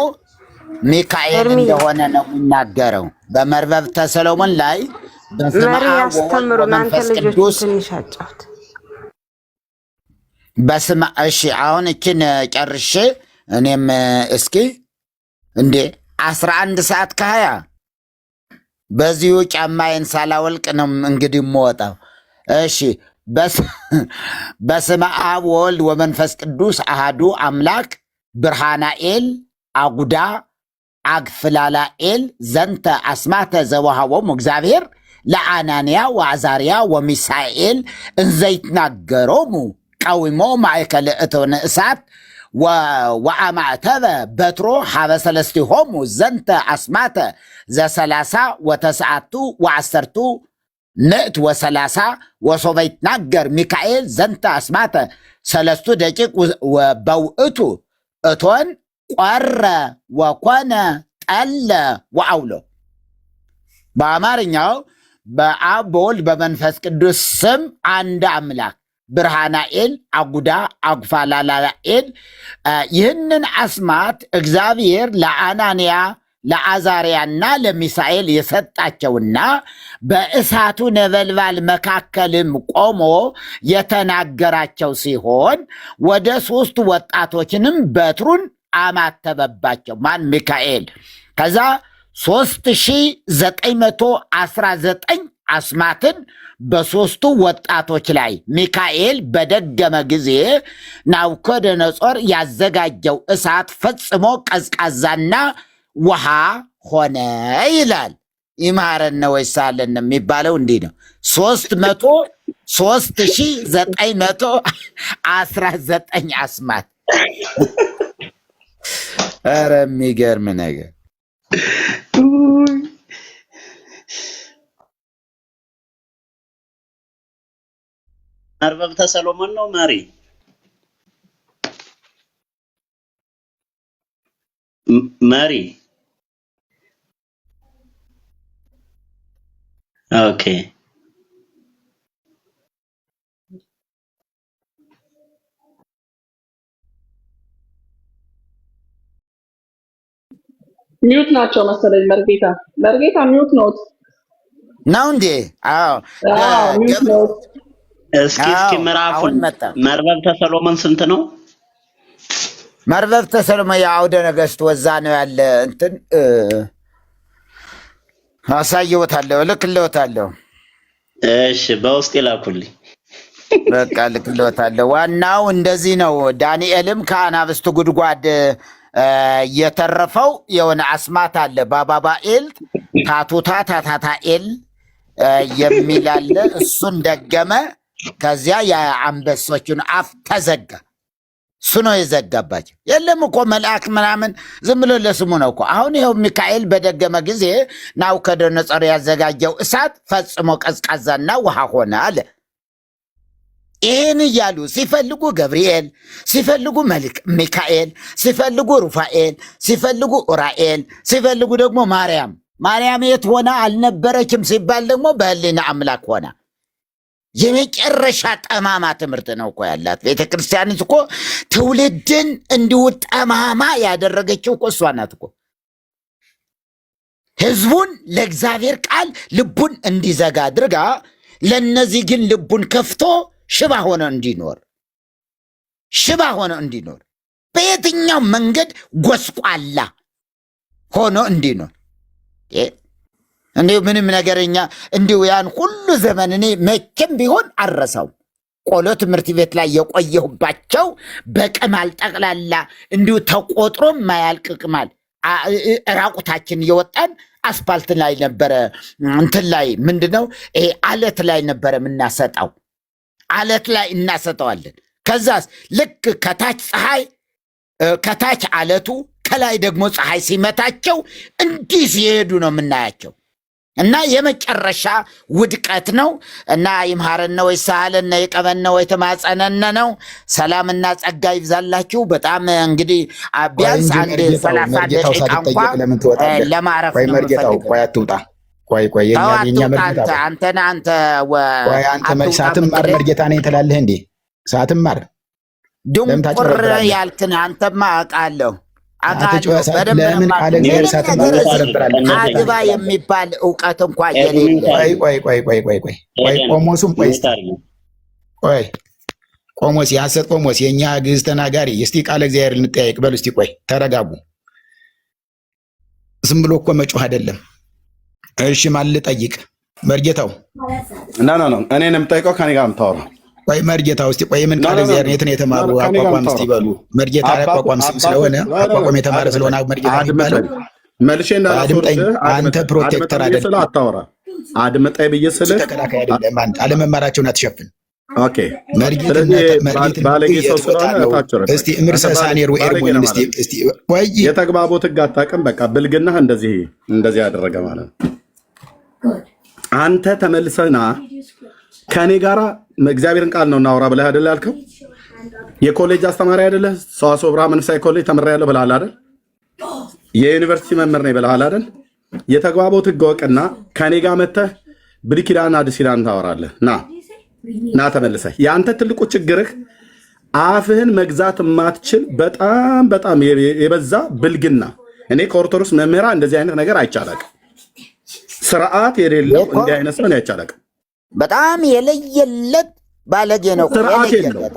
ሚካኤል እንደሆነ ነው የሚናገረው። በመርበብተ ሰሎሞን ላይ በስመ አብ ወወልድ ወመንፈስ ቅዱስ በስመ እሺ፣ አሁን እችን ጨርሼ እኔም እስኪ እንዴ 11 ሰዓት ከ20 በዚሁ ጫማዬን ሳላወልቅ ነው እንግዲህ የምወጣው። እሺ በስመ አብ ወወልድ ወመንፈስ ቅዱስ አሃዱ አምላክ ብርሃናኤል አጉዳ አግፍላላኤል ዘንተ አስማተ ዘወሃቦሙ እግዚአብሔር ለአናንያ ወአዛርያ ወሚሳኤል እንዘይትናገሮሙ ቀዊሞ ማእከለ እቶነ እሳት ወአማዕተበ በትሮ ሀበ ሰለስቲሆሙ ዘንተ አስማተ ዘሰላሳ ወተስዓቱ ወዓሰርቱ ምእት ወሰላሳ ወሶበ ይትናገር ሚካኤል ዘንተ አስማተ ሰለስቱ ደቂቅ በውእቱ እቶን ቆረ ወኮነ ጠለ ወአውሎ። በአማርኛው በአብ በወልድ በመንፈስ ቅዱስ ስም አንድ አምላክ ብርሃናኤል አጉዳ አጉፋላላኤል ይህንን አስማት እግዚአብሔር ለአናንያ ለአዛርያና ለሚሳኤል የሰጣቸውና በእሳቱ ነበልባል መካከልም ቆሞ የተናገራቸው ሲሆን ወደ 3 ወጣቶችንም በትሩን አማተበባቸው። ማን? ሚካኤል። ከዛ 3919 አስማትን በ3ቱ ወጣቶች ላይ ሚካኤል በደገመ ጊዜ ናቡከደነፆር ያዘጋጀው እሳት ፈጽሞ ቀዝቃዛና ውሃ ሆነ ይላል። ይማረነ ወይሳለን የሚባለው እንዲህ ነው። 3919 አስማት። ኧረ የሚገርም ነገር። መርበብተ ሰሎሞን ነው መሪ መሪ ኦኬ ሚውት ናቸው መሰለኝ። መርጌታ ሚውት ነው እንዴ? አዎ ሚውት ነው። እስኪ ምዕራፉን መርበብተ ሰሎሞን ስንት ነው? መርበብተ ሰሎሞን የአውደ ነገሥት ወዛ ነው ያለ እንትን አሳየዎታለሁ፣ እልክልዎታለሁ። እሺ በውስጥ ይላኩልኝ። በቃ እልክልዎታለሁ። ዋናው እንደዚህ ነው። ዳንኤልም ከአናብስት ጉድጓድ የተረፈው የሆነ አስማት አለ። ባባባኤል ታቱታ ታታታኤል የሚል አለ። እሱን ደገመ። ከዚያ የአንበሶቹን አፍ ተዘጋ። እሱ ነው የዘጋባቸው። የለም እኮ መልአክ ምናምን ዝም ብሎ ለስሙ ነው እኮ። አሁን ይኸው ሚካኤል በደገመ ጊዜ ናቡከደነፆር ያዘጋጀው እሳት ፈጽሞ ቀዝቃዛና ውሃ ሆነ አለ። ይህን እያሉ ሲፈልጉ ገብርኤል፣ ሲፈልጉ ሚካኤል፣ ሲፈልጉ ሩፋኤል፣ ሲፈልጉ ኡራኤል፣ ሲፈልጉ ደግሞ ማርያም። ማርያም የት ሆና አልነበረችም ሲባል ደግሞ በህሊና አምላክ ሆና። የመጨረሻ ጠማማ ትምህርት ነው እኮ ያላት ቤተ ክርስቲያን እኮ። ትውልድን እንዲሁ ጠማማ ያደረገችው እኮ እሷ ናት እኮ። ህዝቡን ለእግዚአብሔር ቃል ልቡን እንዲዘጋ አድርጋ፣ ለነዚህ ግን ልቡን ከፍቶ ሽባ ሆነ እንዲኖር በየትኛው መንገድ ጎስቋላ ሆኖ እንዲኖር እንዲሁ ምንም ነገረኛ እንዲሁ ያን ሁሉ ዘመን እኔ መቼም ቢሆን አረሳው። ቆሎ ትምህርት ቤት ላይ የቆየሁባቸው በቅማል ጠቅላላ እንዲሁ ተቆጥሮ ማያልቅ ቅማል ራቁታችን እየወጣን አስፓልት ላይ ነበረ እንትን ላይ ምንድነው ይሄ አለት ላይ ነበረ የምናሰጠው። አለት ላይ እናሰጠዋለን። ከዛስ ልክ ከታች አለቱ ከላይ ደግሞ ፀሐይ ሲመታቸው እንዲህ ሲሄዱ ነው የምናያቸው። እና የመጨረሻ ውድቀት ነው። እና ይምሃረነ ወይ ሳለነ ይቀበነ ወይ ተማጸነነ ነው። ሰላምና ጸጋ ይብዛላችሁ። በጣም እንግዲህ ቢያንስ አንድ 30 ደቂቃ እንኳን ለማረፍ ነው የምፈልገው። ቆይ አትውጣ። ቆይ የኛ መርጌታ አንተ ሰዓትም ማር መርጌታ ነኝ ትላለህ እንዴ? ሰዓትም ማር ድንቁር ያልክን አንተማ አውቃለሁ። አግባ የሚባል እውቀት እንኳ የሌለ። ቆይ ቆሞሱም ቆይ ቆሞስ የሐሰት ቆሞስ የእኛ ግዕዝ ተናጋሪ እስቲ ቃለ እግዚአብሔር እንጠያየቅ በሉ እስቲ። ቆይ ተረጋጉ። ዝም ብሎ እኮ መጮህ አይደለም። እሺ ማን ልጠይቅ? መርጌታው እኔን የምጠይቀው ከኔ ጋር የምታወራው ቆይ መርጌታ ውስጥ ቆይ ምን ቃል እግዚአብሔር የት ነው የተማሩ? አቋቋም እስቲ በሉ። መርጌታ አቋቋም ስለሆነ አቋቋም የተማረ ስለሆነ መርጌታ የሚባለው መልሼ እንዳልኩህ አንተ ፕሮቴክተር አይደለም። አድምጠኝ ብዬ ስልህ ተከላካይ አይደለም። አንተ አለመማራቸውን አትሸፍን። ኦኬ መርጌታ ባለጌ ሰው ስለሆነ ታቸረ እስቲ ምርሰሳኔሩ ኤርሞን እስቲ ወይ የተግባቦት ሕግ አታውቅም። በቃ ብልግናህ እንደዚህ ያደረገ ማለት ነው። አንተ ተመልሰና ከኔ ጋራ እግዚአብሔርን ቃል ነው እናውራ ብለህ አይደል ያልከው? የኮሌጅ አስተማሪ አይደለህ? ሰዋስወ ብርሃን መንፈሳዊ ኮሌጅ ተምሬያለሁ ብለሃል አይደል? የዩኒቨርሲቲ መምህር ነኝ ብለሃል አይደል? የተግባቦት ሕግ ወቅና ከኔ ጋር መተህ ብሉይ ኪዳን አዲስ ኪዳን ታወራለህ። ና ተመልሰህ። የአንተ ትልቁ ችግርህ አፍህን መግዛት የማትችል በጣም የበዛ ብልግና። እኔ ከኦርቶዶክስ መምህራ እንደዚህ አይነት ነገር አይቻላል። ስርዓት የሌለው እንዲህ አይነት ሰው አይቻላል። በጣም የለየለት ባለጌ ነው። የለየለት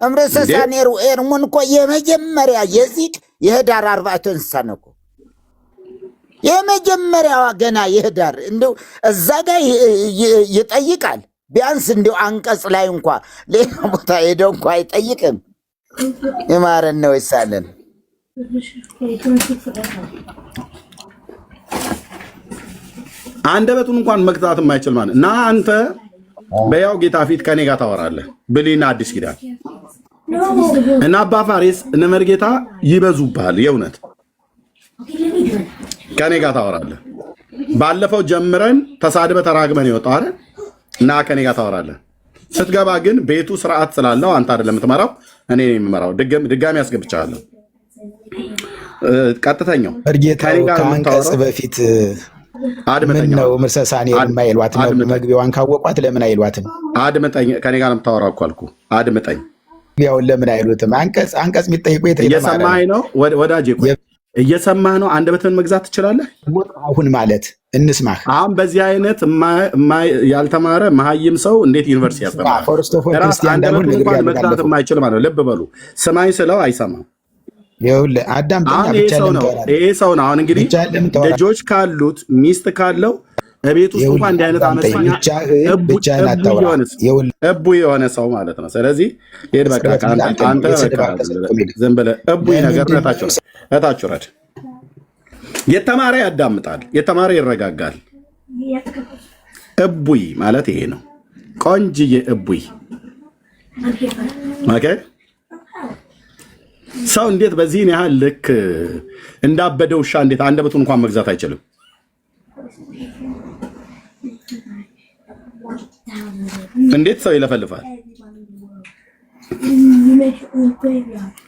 እምርዕሰ ሳኔሩ ኤርሞን እኮ የመጀመሪያ የዚህ የህዳር 4 እንስሳ ነው እኮ የመጀመሪያዋ ገና የህዳር እንደው እዛ ጋር ይጠይቃል። ቢያንስ እንደው አንቀጽ ላይ እንኳ ሌላ ቦታ ሄደው እንኳ አይጠይቅም። ይማረን ነው ይሳለን። አንደበቱን እንኳን መግዛት የማይችል ማለት እና አንተ በያው ጌታ ፊት ከኔ ጋር ታወራለህ። ብሉይና አዲስ ኪዳን እና አባ ፋሪስ እነ መርጌታ ይበዙብሃል። የእውነት ከኔ ጋር ታወራለህ። ባለፈው ጀምረን ተሳድበ ተራግመን ይወጣው አይደል? እና ከኔ ጋር ታወራለህ። ስትገባ ግን ቤቱ ስርዓት ስላለው አንተ አይደለም የምትመራው፣ እኔ ነኝ የምመራው። ድጋሚ ያስገብቻለሁ። ቀጥተኛው ከኔ ጋር ከአንቀጽ በፊት ምን ነው ምርሰሳኔ የማይሏት መግቢያዋን ካወቋት ለምን አይሏትም? አድምጠኝ። ከኔ ጋር የምታወራው እኮ አልኩህ። አድምጠኝ። ያውን ለምን አይሉትም? አንቀጽ የሚጠይቁ እየሰማኸኝ ነው ወዳጄ? እየሰማህ ነው? አንደበትን መግዛት ትችላለህ? አሁን ማለት እንስማህ። አሁን በዚህ አይነት ያልተማረ መሀይም ሰው እንዴት ዩኒቨርሲቲ ያስተምራል? አንደበትን እንኳን መግዛት የማይችል ማለት ነው። ልብ በሉ። ስማኝ ስለው አይሰማም። አዳም ይሄ ሰው ነው። አሁን እንግዲህ ልጆች ካሉት ሚስት ካለው እቤት ውስጥ እንኳን እንዲህ አይነት አመፀኛ እቡ የሆነ ሰው ማለት ነው። ስለዚህ ሄድ በቃ አንተ ዝም ብለህ እቡይ ነገር እታች ውረድ። የተማረ ያዳምጣል፣ የተማረ ይረጋጋል። እቡይ ማለት ይሄ ነው። ቆንጅዬ እቡይ። ኦኬ ሰው እንዴት በዚህን ያህል ልክ እንዳበደ ውሻ እንዴት አንደበቱን እንኳን መግዛት አይችልም? እንዴት ሰው ይለፈልፋል?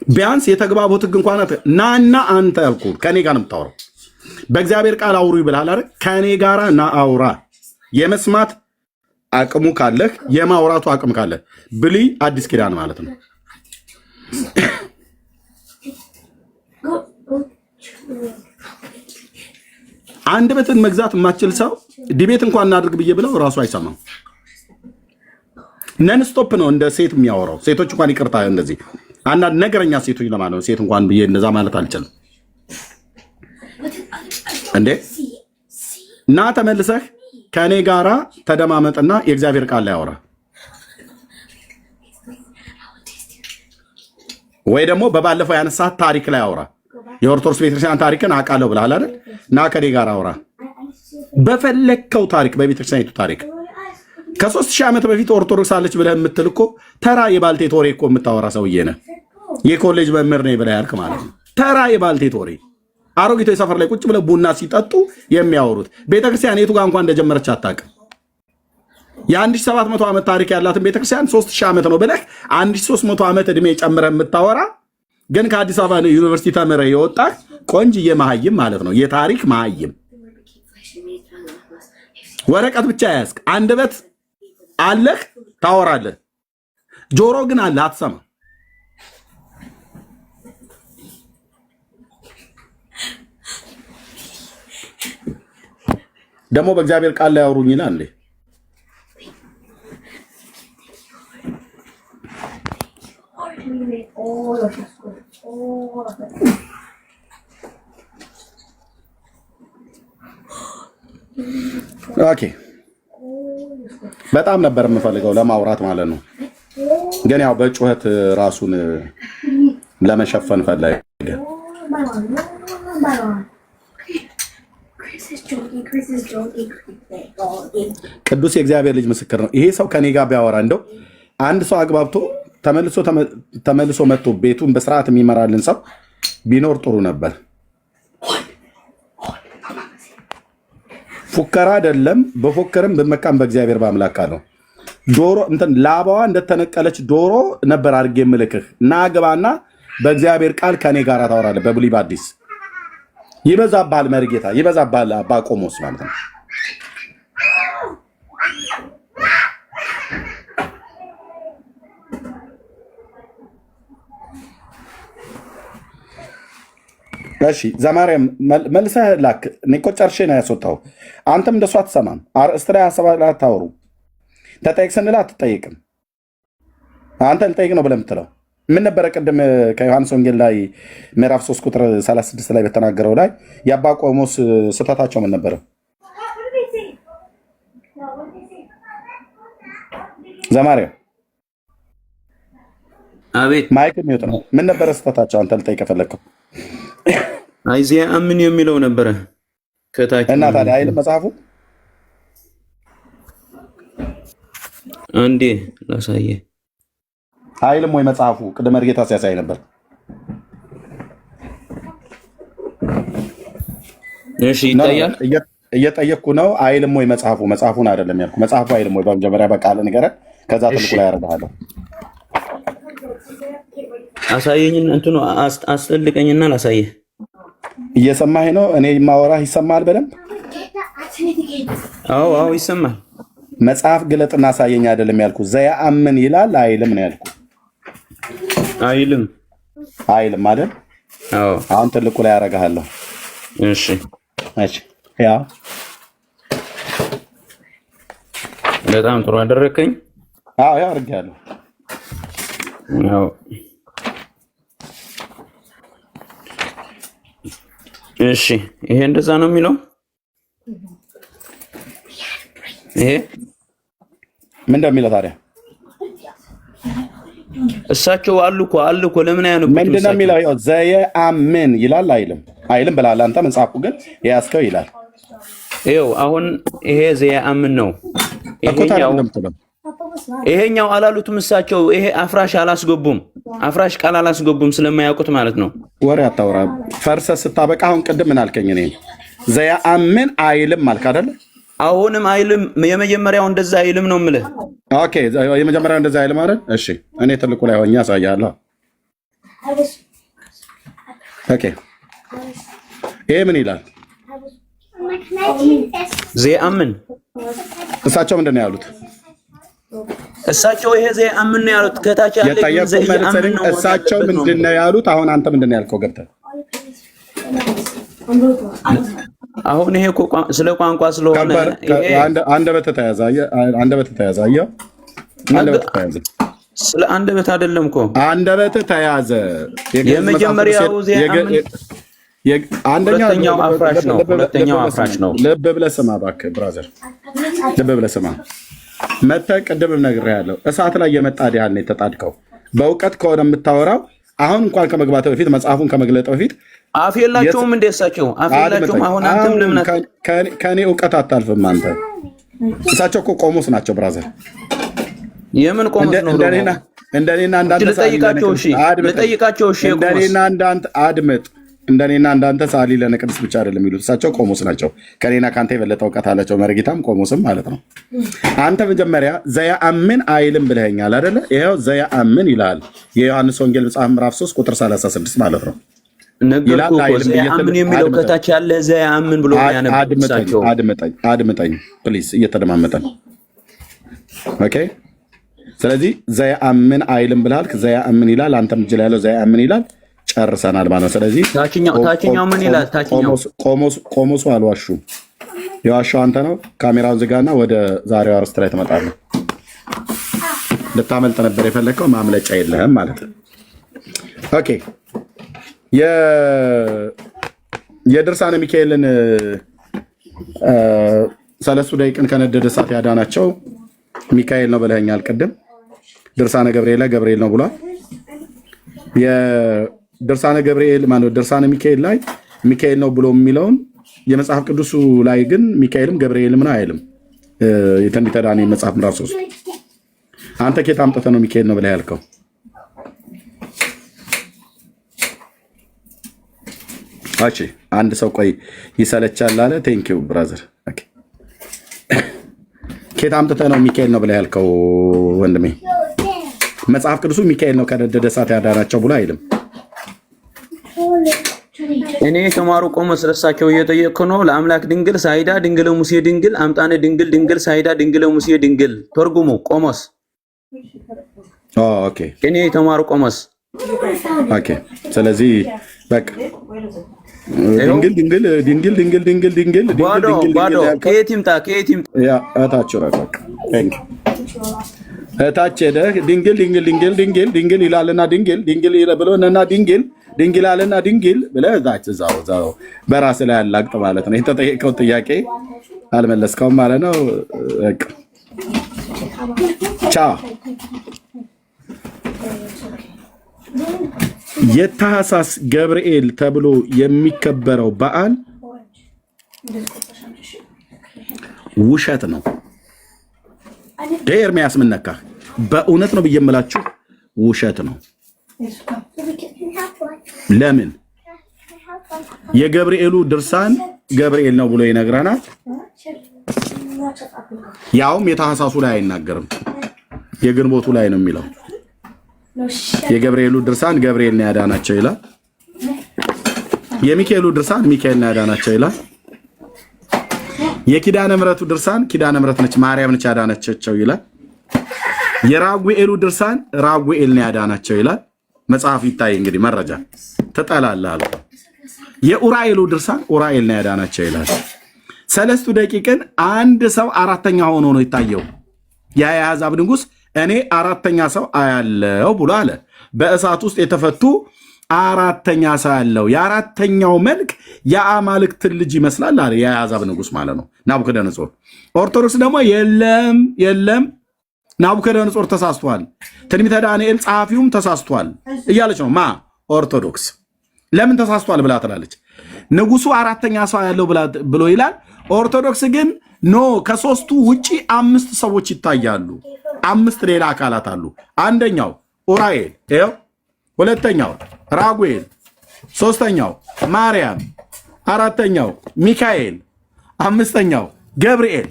ቢያንስ የተግባቦት ሕግ እንኳን ናና አንተ ያልኩህ ከኔ ጋር ነው የምታወራው። በእግዚአብሔር ቃል አውሩ ይብላል አይደል? ከኔ ጋራ ና አውራ። የመስማት አቅሙ ካለህ የማውራቱ አቅም ካለህ ብሉይ አዲስ ኪዳን ማለት ነው። አንድ በትን መግዛት የማትችል ሰው ዲቤት እንኳን እናድርግ ብዬ ብለው ራሱ አይሰማም። ነን ስቶፕ ነው እንደ ሴት የሚያወራው። ሴቶች እንኳን ይቅርታ እንደዚህ አንዳንድ ነገረኛ ሴቶች ለማለት ነው። ሴት እንኳን ብዬ እንደዛ ማለት አልችልም። እንዴ እና ተመልሰህ ከኔ ጋራ ተደማመጥና የእግዚአብሔር ቃል ላይ አውራ፣ ወይ ደግሞ በባለፈው ያነሳት ታሪክ ላይ አውራ። የኦርቶዶክስ ቤተክርስቲያን ታሪክን አውቃለሁ ብለሃል አይደል? እና ከኔ ጋር አውራ በፈለከው ታሪክ፣ በቤተክርስቲያኒቱ ታሪክ ከ3000 ዓመት በፊት ኦርቶዶክስ አለች ብለህ የምትል እኮ ተራ የባልቴት ወሬ እኮ የምታወራ ሰውዬ ነህ። የኮሌጅ መምህር ነኝ ብለህ ያልክ ማለት ነው። ተራ የባልቴት ወሬ አሮጊቶች ሰፈር ላይ ቁጭ ብለው ቡና ሲጠጡ የሚያወሩት ቤተክርስቲያን የቱ ጋር እንኳን እንደጀመረች አታውቅም። የ1700 ዓመት ታሪክ ያላትን ቤተክርስቲያን 3000 ዓመት ነው ብለህ 1300 ዓመት ዕድሜ ጨምረህ የምታወራ ግን ከአዲስ አበባ ዩኒቨርሲቲ ተምረህ የወጣህ ቆንጅዬ መሀይም ማለት ነው። የታሪክ መሀይም ወረቀት ብቻ ያዝክ፣ አንደበት አለህ ታወራለህ፣ ጆሮ ግን አለ አትሰማ። ደግሞ በእግዚአብሔር ቃል ላይ አውሩኝ ይላል እንዴ? ኦኬ በጣም ነበር የምፈልገው ለማውራት ማለት ነው። ግን ያው በጩኸት ራሱን ለመሸፈን ፈለገ። ቅዱስ የእግዚአብሔር ልጅ ምስክር ነው። ይሄ ሰው ከኔ ጋር ቢያወራ እንደው አንድ ሰው አግባብቶ ተመልሶ መጥቶ ቤቱን በስርዓት የሚመራልን ሰው ቢኖር ጥሩ ነበር። ፉከራ አይደለም። በፎከርም በመካም በእግዚአብሔር በአምላክ አለው። ዶሮ እንትን ላባዋ እንደተነቀለች ዶሮ ነበር አድርጌ ምልክህ እና ግባና በእግዚአብሔር ቃል ከኔ ጋር ታወራለህ። በብሉይ በአዲስ ይበዛብሃል፣ መርጌታ ይበዛብሃል። አባ ቆሞስ ማለት ነው። እሺ ዘማርያም መልሰህ ላክ። እኔ እኮ ጨርሼ ነው ያስወጣው። አንተም እንደሷ አትሰማም። አርእስት ላይ ሀሳብ አታወሩ። ተጠይቅ ስንል አትጠይቅም። አንተ ልጠይቅ ነው ብለህ የምትለው ምን ነበረ? ቅድም ከዮሐንስ ወንጌል ላይ ምዕራፍ 3 ቁጥር 36 ላይ በተናገረው ላይ የአባ ቆሞስ ስህተታቸው ምን ነበረ? ዘማርያም አቤት። ማይክ ሚውት ነው። ምን ነበረ ስህተታቸው? አንተ ልጠይቅ ፈለግከው። አይዚያ አምን የሚለው ነበረ ከታች እና ታዲያ አይልም መጽሐፉ? አንዴ ላሳየህ። አይልም ወይ መጽሐፉ? ቅድመ እርጌታ ሲያሳይ ነበር። እሺ ይታያል። እየጠየቅኩ ነው። አይልም ወይ መጽሐፉ? መጽሐፉን አይደለም ያልኩ። መጽሐፉ አይልም ወይ? በመጀመሪያ በቃል ንገረን፣ ከዛ ትልቁ ላይ ያደርግሃለሁ። አሳየኝና እንትኑ አስጠልቀኝና ላሳየህ። እየሰማህ ነው? እኔ ማወራህ ይሰማል በደንብ? አዎ አዎ ይሰማል። መጽሐፍ ግለጥና አሳየኝ አይደለም ያልኩ። ዘያአምን ይላል አይልም ነው ያልኩ። አይልም አይልም አይደል? አዎ። አሁን ትልቁ ላይ ያደርግሃለሁ። እሺ እሺ። ያ በጣም ጥሩ አደረከኝ። አዎ ያው አድርጌያለሁ። አዎ እሺ። ይሄ እንደዛ ነው የሚለው። ይሄ ምን እንደሚለው ታዲያ? እሳቸው አሉ እኮ ለምን ያነቡ? ምንድን ነው የሚለው? ያው ዘየአምን ይላል አይልም? አይልም ብላል አንተ። መጽሐፉ ግን የያዝከው ይላል። ይኸው አሁን ይሄ ዘየአምን ነው። ይሄኛው አላሉትም እሳቸው። ይሄ አፍራሽ አላስገቡም። አፍራሽ ቃል አላስገቡም ስለማያውቁት ማለት ነው። ወሬ አታውራ። ፈርሰህ ስታበቃ አሁን ቅድም ምን አልከኝ? እኔ ዘየአምን አይልም አልክ አይደል? አሁንም አይልም። የመጀመሪያው እንደዛ አይልም ነው የምልህ። ኦኬ የመጀመሪያው እንደዛ አይልም አይደል? እሺ እኔ ትልቁ ላይ ሆኜ አሳያለሁ። ኦኬ ይሄ ምን ይላል? ዘየአምን እሳቸው ምንድን ነው ያሉት? እሳቸው ይሄ ዘየአምን ነው ያሉት። ከታች ያለ እሳቸው ምንድን ነው ያሉት? አሁን አንተ ምንድን ነው ያልከው? ገብተህ አሁን ይሄ እኮ ስለ ቋንቋ ስለሆነ አንደበት ተያዘ። አንደበት ተያዘ። አየው፣ አንደበት ተያዘ። ስለ አንደበት አይደለም እኮ አንደበት ተያዘ። የመጀመሪያው ሁለተኛው አፍራሽ ነው። ሁለተኛው አፍራሽ ነው። ልብ ብለህ ስማ እባክህ ብራዘር፣ ልብ ብለህ ስማ። መተህ ቅድምም ነግሬሃለሁ፣ እሳት ላይ የመጣ ዲያል ነው የተጣድከው። በእውቀት ከሆነ የምታወራው አሁን እንኳን ከመግባት በፊት መጽሐፉን ከመግለጥ በፊት አፍ የላቸውም እንደ እሳቸው አፍ የላቸውም። አሁን አንተም ለምን ከኔ እውቀት አታልፍም አንተ? እሳቸው እኮ ቆሞስ ናቸው ብራዘር። የምን ቆሞስ ነው? እንደኔና እንዳንተ ልጠይቃቸው። እሺ ልጠይቃቸው። እሺ እንደኔና እንዳንተ አድምጥ። እንደኔና እንዳንተ ሳሊ ለነቅድስ ብቻ አይደለም የሚሉት እሳቸው ቆሞስ ናቸው። ከኔና ካንተ የበለጠ እውቀት አላቸው። መርጌታም ቆሞስም ማለት ነው። አንተ መጀመሪያ ዘያአምን አይልም ብለኸኛል አይደለ? ይኸው ዘያአምን ይላል የዮሐንስ ወንጌል መጽሐፍ ምዕራፍ 3 ቁጥር 36 ማለት ነው። ዘያአምን የሚለው ከታች ያለ ዘያአምን ብሎ ያነብሳቸው። አድምጠኝ ፕሊዝ፣ እየተደማመጠን ኦኬ። ስለዚህ ዘያአምን አይልም ብለሃል። ዘያአምን ይላል፣ አንተም እጅ ላይ ያለው ዘያአምን ይላል። ጨርሰናል ማለት ነው። ስለዚህ ታችኛው ምን ይላል? ታችኛው ቆሞሱ አልዋሹም። የዋሻው አንተ ነው። ካሜራውን ዝጋና ወደ ዛሬው አርስት ላይ ትመጣለህ። ልታመልጥ ነበር የፈለግከው፣ ማምለጫ የለህም ማለት ነው። ኦኬ የድርሳነ ሚካኤልን 3 ደቂቅን ከነደደ እሳት ያዳናቸው ሚካኤል ነው ብለኸኛል ቅድም። ድርሳነ ገብርኤል ነው ብሏል። የድርሳነ ገብርኤል ማነው? ድርሳነ ሚካኤል ላይ ሚካኤል ነው ብሎ የሚለውን የመጽሐፍ ቅዱሱ ላይ ግን ሚካኤልም ገብርኤልም ነው አይልም። የትንቢተ ዳንኤል መጽሐፍ ምዕራፍ 3 አንተ ከየት አምጥተህ ነው ሚካኤል ነው ብለህ ያልከው? እሺ አንድ ሰው ቆይ ይሰለቻል አለ። ቴንክ ዩ ብራዘር። ኦኬ ከየት አምጥተህ ነው ሚካኤል ነው ብለህ ያልከው ወንድሜ? መጽሐፍ ቅዱሱ ሚካኤል ነው ከነደደ እሳት ያዳናቸው ብሎ አይልም። እኔ የተማሩ ቆሞስ ስለሳቸው እየጠየቅኩ ነው። ለአምላክ ድንግል ሳይዳ ድንግለ ሙሴ ድንግል አምጣነ ድንግል ሳይዳ ድንግለ ሙሴ ድንግል ተርጉሙ ቆሞስ። ኦኬ እኔ የተማሩ ቆሞስ። ኦኬ ስለዚህ በቃ ድንግል ባዶ ከየት ይምጣ ያ እታች ነው። በቃ ቴንክ እታች ሄደህ ድንግል ይላልና ድንግል ብሎና ድንግል አለና ድንግል ብለህ እዛው በራስህ ላይ ያላግጥ ማለት ነው። የተጠየቀው ጥያቄ አልመለስከውም ማለት ነው። በቃ ቻ የታህሳስ ገብርኤል ተብሎ የሚከበረው በዓል ውሸት ነው። ኤርሚያስ ምን ነካህ? በእውነት ነው ብዬ የምላችሁ ውሸት ነው። ለምን? የገብርኤሉ ድርሳን ገብርኤል ነው ብሎ ይነግረናል። ያውም የታህሳሱ ላይ አይናገርም፣ የግንቦቱ ላይ ነው የሚለው። የገብርኤሉ ድርሳን ገብርኤል ነው ያዳናቸው ይላል። የሚካኤሉ ድርሳን ሚካኤል ነው ያዳናቸው ይላል። የኪዳነ ምሕረቱ ድርሳን ኪዳነ ምሕረት ነች ማርያም ነች ያዳናቸው ይላል። የራጉኤሉ ድርሳን ራጉኤል ነው ያዳናቸው ይላል። መጽሐፍ ይታይ እንግዲህ መረጃ ተጠላላል። የኡራኤሉ ድርሳን ኡራኤል ነው ያዳናቸው ይላል። 3 ደቂቅን አንድ ሰው አራተኛ ሆኖ ነው የታየው። ያ የአሕዛብ ንጉሥ እኔ አራተኛ ሰው አያለው ብሎ አለ። በእሳት ውስጥ የተፈቱ አራተኛ ሰው ያለው የአራተኛው መልክ የአማልክትን ልጅ ይመስላል አለ የአሕዛብ ንጉሥ ማለት ነው ናቡከደነጾር። ኦርቶዶክስ ደግሞ የለም ናቡከደነጾር ተሳስቷል፣ ትንቢተ ዳንኤል ጸሐፊውም ተሳስቷል እያለች ነው። ኦርቶዶክስ ለምን ተሳስቷል ብላ ትላለች። ንጉሱ አራተኛ ሰው ያለው ብሎ ይላል። ኦርቶዶክስ ግን ኖ ከሶስቱ ውጪ 5 ሰዎች ይታያሉ። 5 ሌላ አካላት አሉ። አንደኛው ኡራኤል ይኸው፣ ሁለተኛው ራጉኤል፣ ሶስተኛው ማርያም፣ አራተኛው ሚካኤል፣ አምስተኛው ገብርኤል።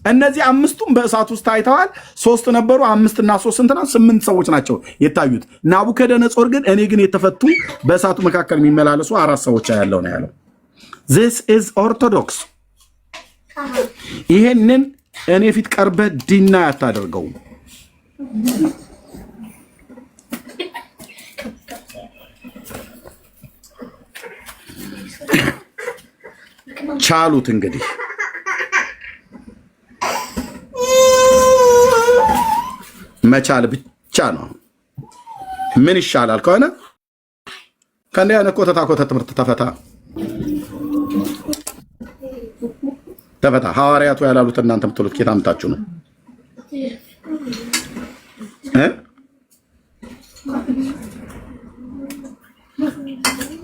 እነዚህ 5ቱም በእሳት ውስጥ ታይተዋል። 3 ነበሩ። 5 እና 3 ስንት ነው? 8 ሰዎች ናቸው የታዩት። ናቡከደነጾር ግን እኔ ግን የተፈቱ በእሳቱ መካከል የሚመላለሱ 4 ሰዎች ያለው ነው ያለው። this is ኦርቶዶክስ። ይሄንን እኔ ፊት ቀርበህ ዲና ያታደርገው። ቻሉት። እንግዲህ መቻል ብቻ ነው። ምን ይሻላል ከሆነ ከእንዲህ አይነት ኮተታ ትምህርት ተፈታ። ሐዋርያቱ ያላሉት እናንተ የምትሉት ኬታ አምጣችሁ ነው።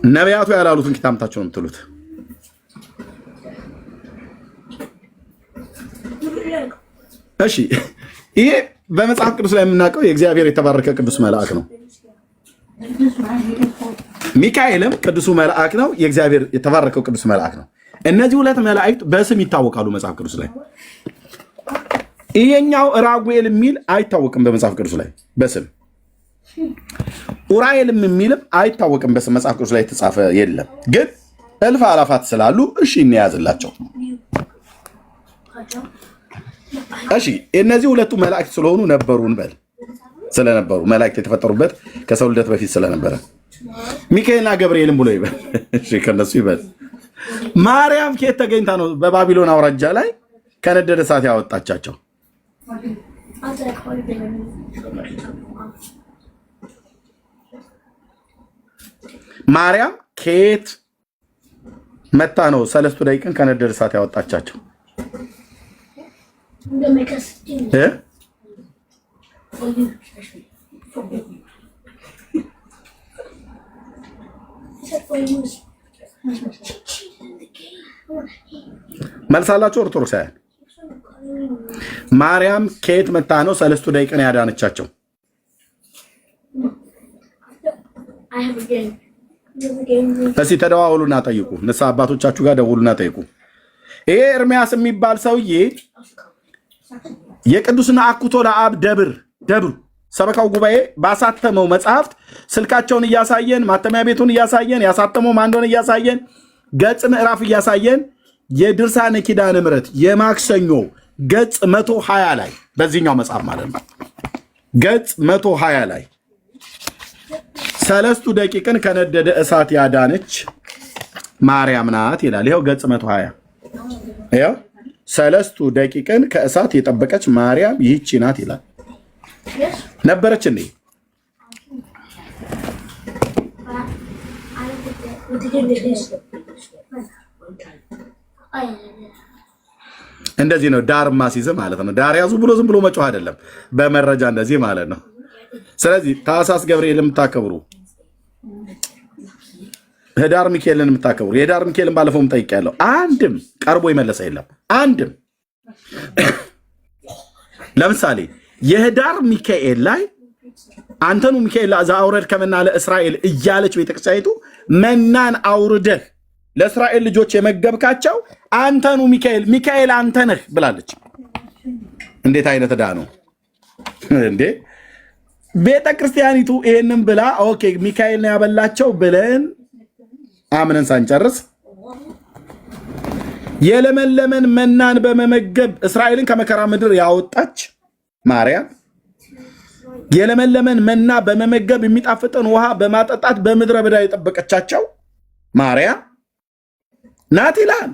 ነቢያቱ ያላሉትን ኬታ አምጣችሁ ነው የምትሉት። እሺ ይሄ በመጽሐፍ ቅዱስ ላይ የምናውቀው የእግዚአብሔር የተባረከ ቅዱስ መልአክ ነው። ሚካኤልም ቅዱሱ መልአክ ነው። የእግዚአብሔር የተባረከው ቅዱስ መልአክ ነው። እነዚህ ሁለት መላእክት በስም ይታወቃሉ መጽሐፍ ቅዱስ ላይ። ይሄኛው ራጉኤል የሚል አይታወቅም በመጽሐፍ ቅዱስ ላይ በስም። ኡራኤልም የሚልም አይታወቅም በስም መጽሐፍ ቅዱስ ላይ የተጻፈ የለም። ግን እልፍ አላፋት ስላሉ እሺ እንያዝላቸው። እሺ እነዚህ ሁለቱ መላእክት ስለሆኑ ነበሩ እንበል። ስለነበሩ መላእክት የተፈጠሩበት ከሰው ልደት በፊት ስለነበረ ሚካኤልና ገብርኤልም ብሎ ይበል። እሺ ከነሱ ይበል። ማርያም ከየት ተገኝታ ነው በባቢሎን አውራጃ ላይ ከነደደ እሳት ያወጣቻቸው? ማርያም ከየት መታ ነው ሰለስቱ ደቂቅን ከነደደ እሳት ያወጣቻቸው? መልሳላችሁ ኦርቶዶክሳውያን። ማርያም ከየት መታ ነው ሰለስቱ ደቂቅን ያዳነቻቸው? እስኪ ተደዋውሉና ጠይቁ። ንስሐ አባቶቻችሁ ጋር ደውሉና ጠይቁ። ይሄ ኤርሚያስ የሚባል ሰውዬ የቅዱስ ነአኩቶ ለአብ ደብር ሰበካው ጉባኤ ባሳተመው መጽሐፍት ስልካቸውን እያሳየን ማተሚያ ቤቱን እያሳየን ያሳተመው ማን እንደሆነ እያሳየን ገጽ ምዕራፍ እያሳየን የድርሳነ ኪዳነ ምሕረት የማክሰኞ ገጽ 120 ላይ በዚህኛው መጽሐፍ ማለት ነው ገጽ 120 ላይ ሰለስቱ ደቂቅን ከነደደ እሳት ያዳነች ማርያም ናት ይላል። ይኸው ገጽ 120 ይኸው ሰለስቱ ደቂቅን ከእሳት የጠበቀች ማርያም ይህቺ ናት ይላል። ነበረች እንዴ? እንደዚህ ነው ዳር ማስይዝ ማለት ነው። ዳር ያዙ ብሎ ዝም ብሎ መጮህ አይደለም፣ በመረጃ እንደዚህ ማለት ነው። ስለዚህ ታኅሳስ ገብርኤልን የምታከብሩ፣ ህዳር ሚካኤልን የምታከብሩ፣ የህዳር ሚካኤልን ባለፈውም ጠይቄያለሁ። አንድም ቀርቦ የመለሰ የለም። አንድም ለምሳሌ የህዳር ሚካኤል ላይ አንተኑ ሚካኤል ዘአውረድ ከመና ለእስራኤል እያለች ቤተክርስቲያኒቱ መናን አውርደህ ለእስራኤል ልጆች የመገብካቸው አንተኑ ሚካኤል አንተ ነህ ብላለች። እንዴት አይነት ዕዳ ነው እንዴ! ቤተክርስቲያኒቱ ይሄንን ብላ ኦኬ ሚካኤል ነው ያበላቸው ብለን አምነን ሳንጨርስ የለመለመን መናን በመመገብ እስራኤልን ከመከራ ምድር ያወጣች ማርያም፣ የለመለመን መና በመመገብ የሚጣፍጥን ውሃ በማጠጣት በምድረ በዳ የጠበቀቻቸው ማርያም ናት ይላል።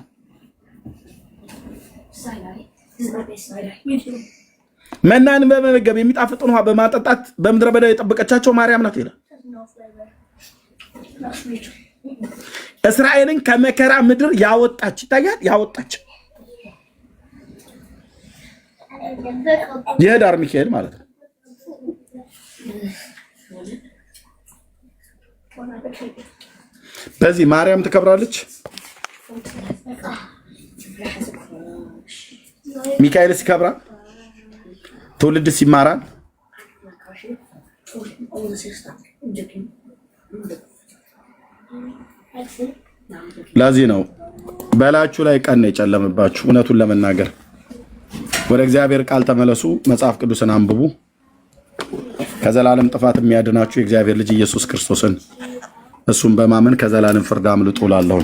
መናን በመመገብ የሚጣፍጥን ውሃ በማጠጣት በምድረ በዳ የጠበቀቻቸው ማርያም ናት ይላል። እስራኤልን ከመከራ ምድር ያወጣች ይታያል። ያወጣች የህዳር ሚካኤል ማለት ነው። በዚህ ማርያም ትከብራለች። ሚካኤልስ ይከብራል። ትውልድስ ይማራል። ለዚህ ነው በላችሁ ላይ ቀን የጨለመባችሁ። እውነቱን ለመናገር ወደ እግዚአብሔር ቃል ተመለሱ። መጽሐፍ ቅዱስን አንብቡ። ከዘላለም ጥፋት የሚያድናችሁ የእግዚአብሔር ልጅ ኢየሱስ ክርስቶስን እሱን በማመን ከዘላለም ፍርድ አምልጡ እላለሁ።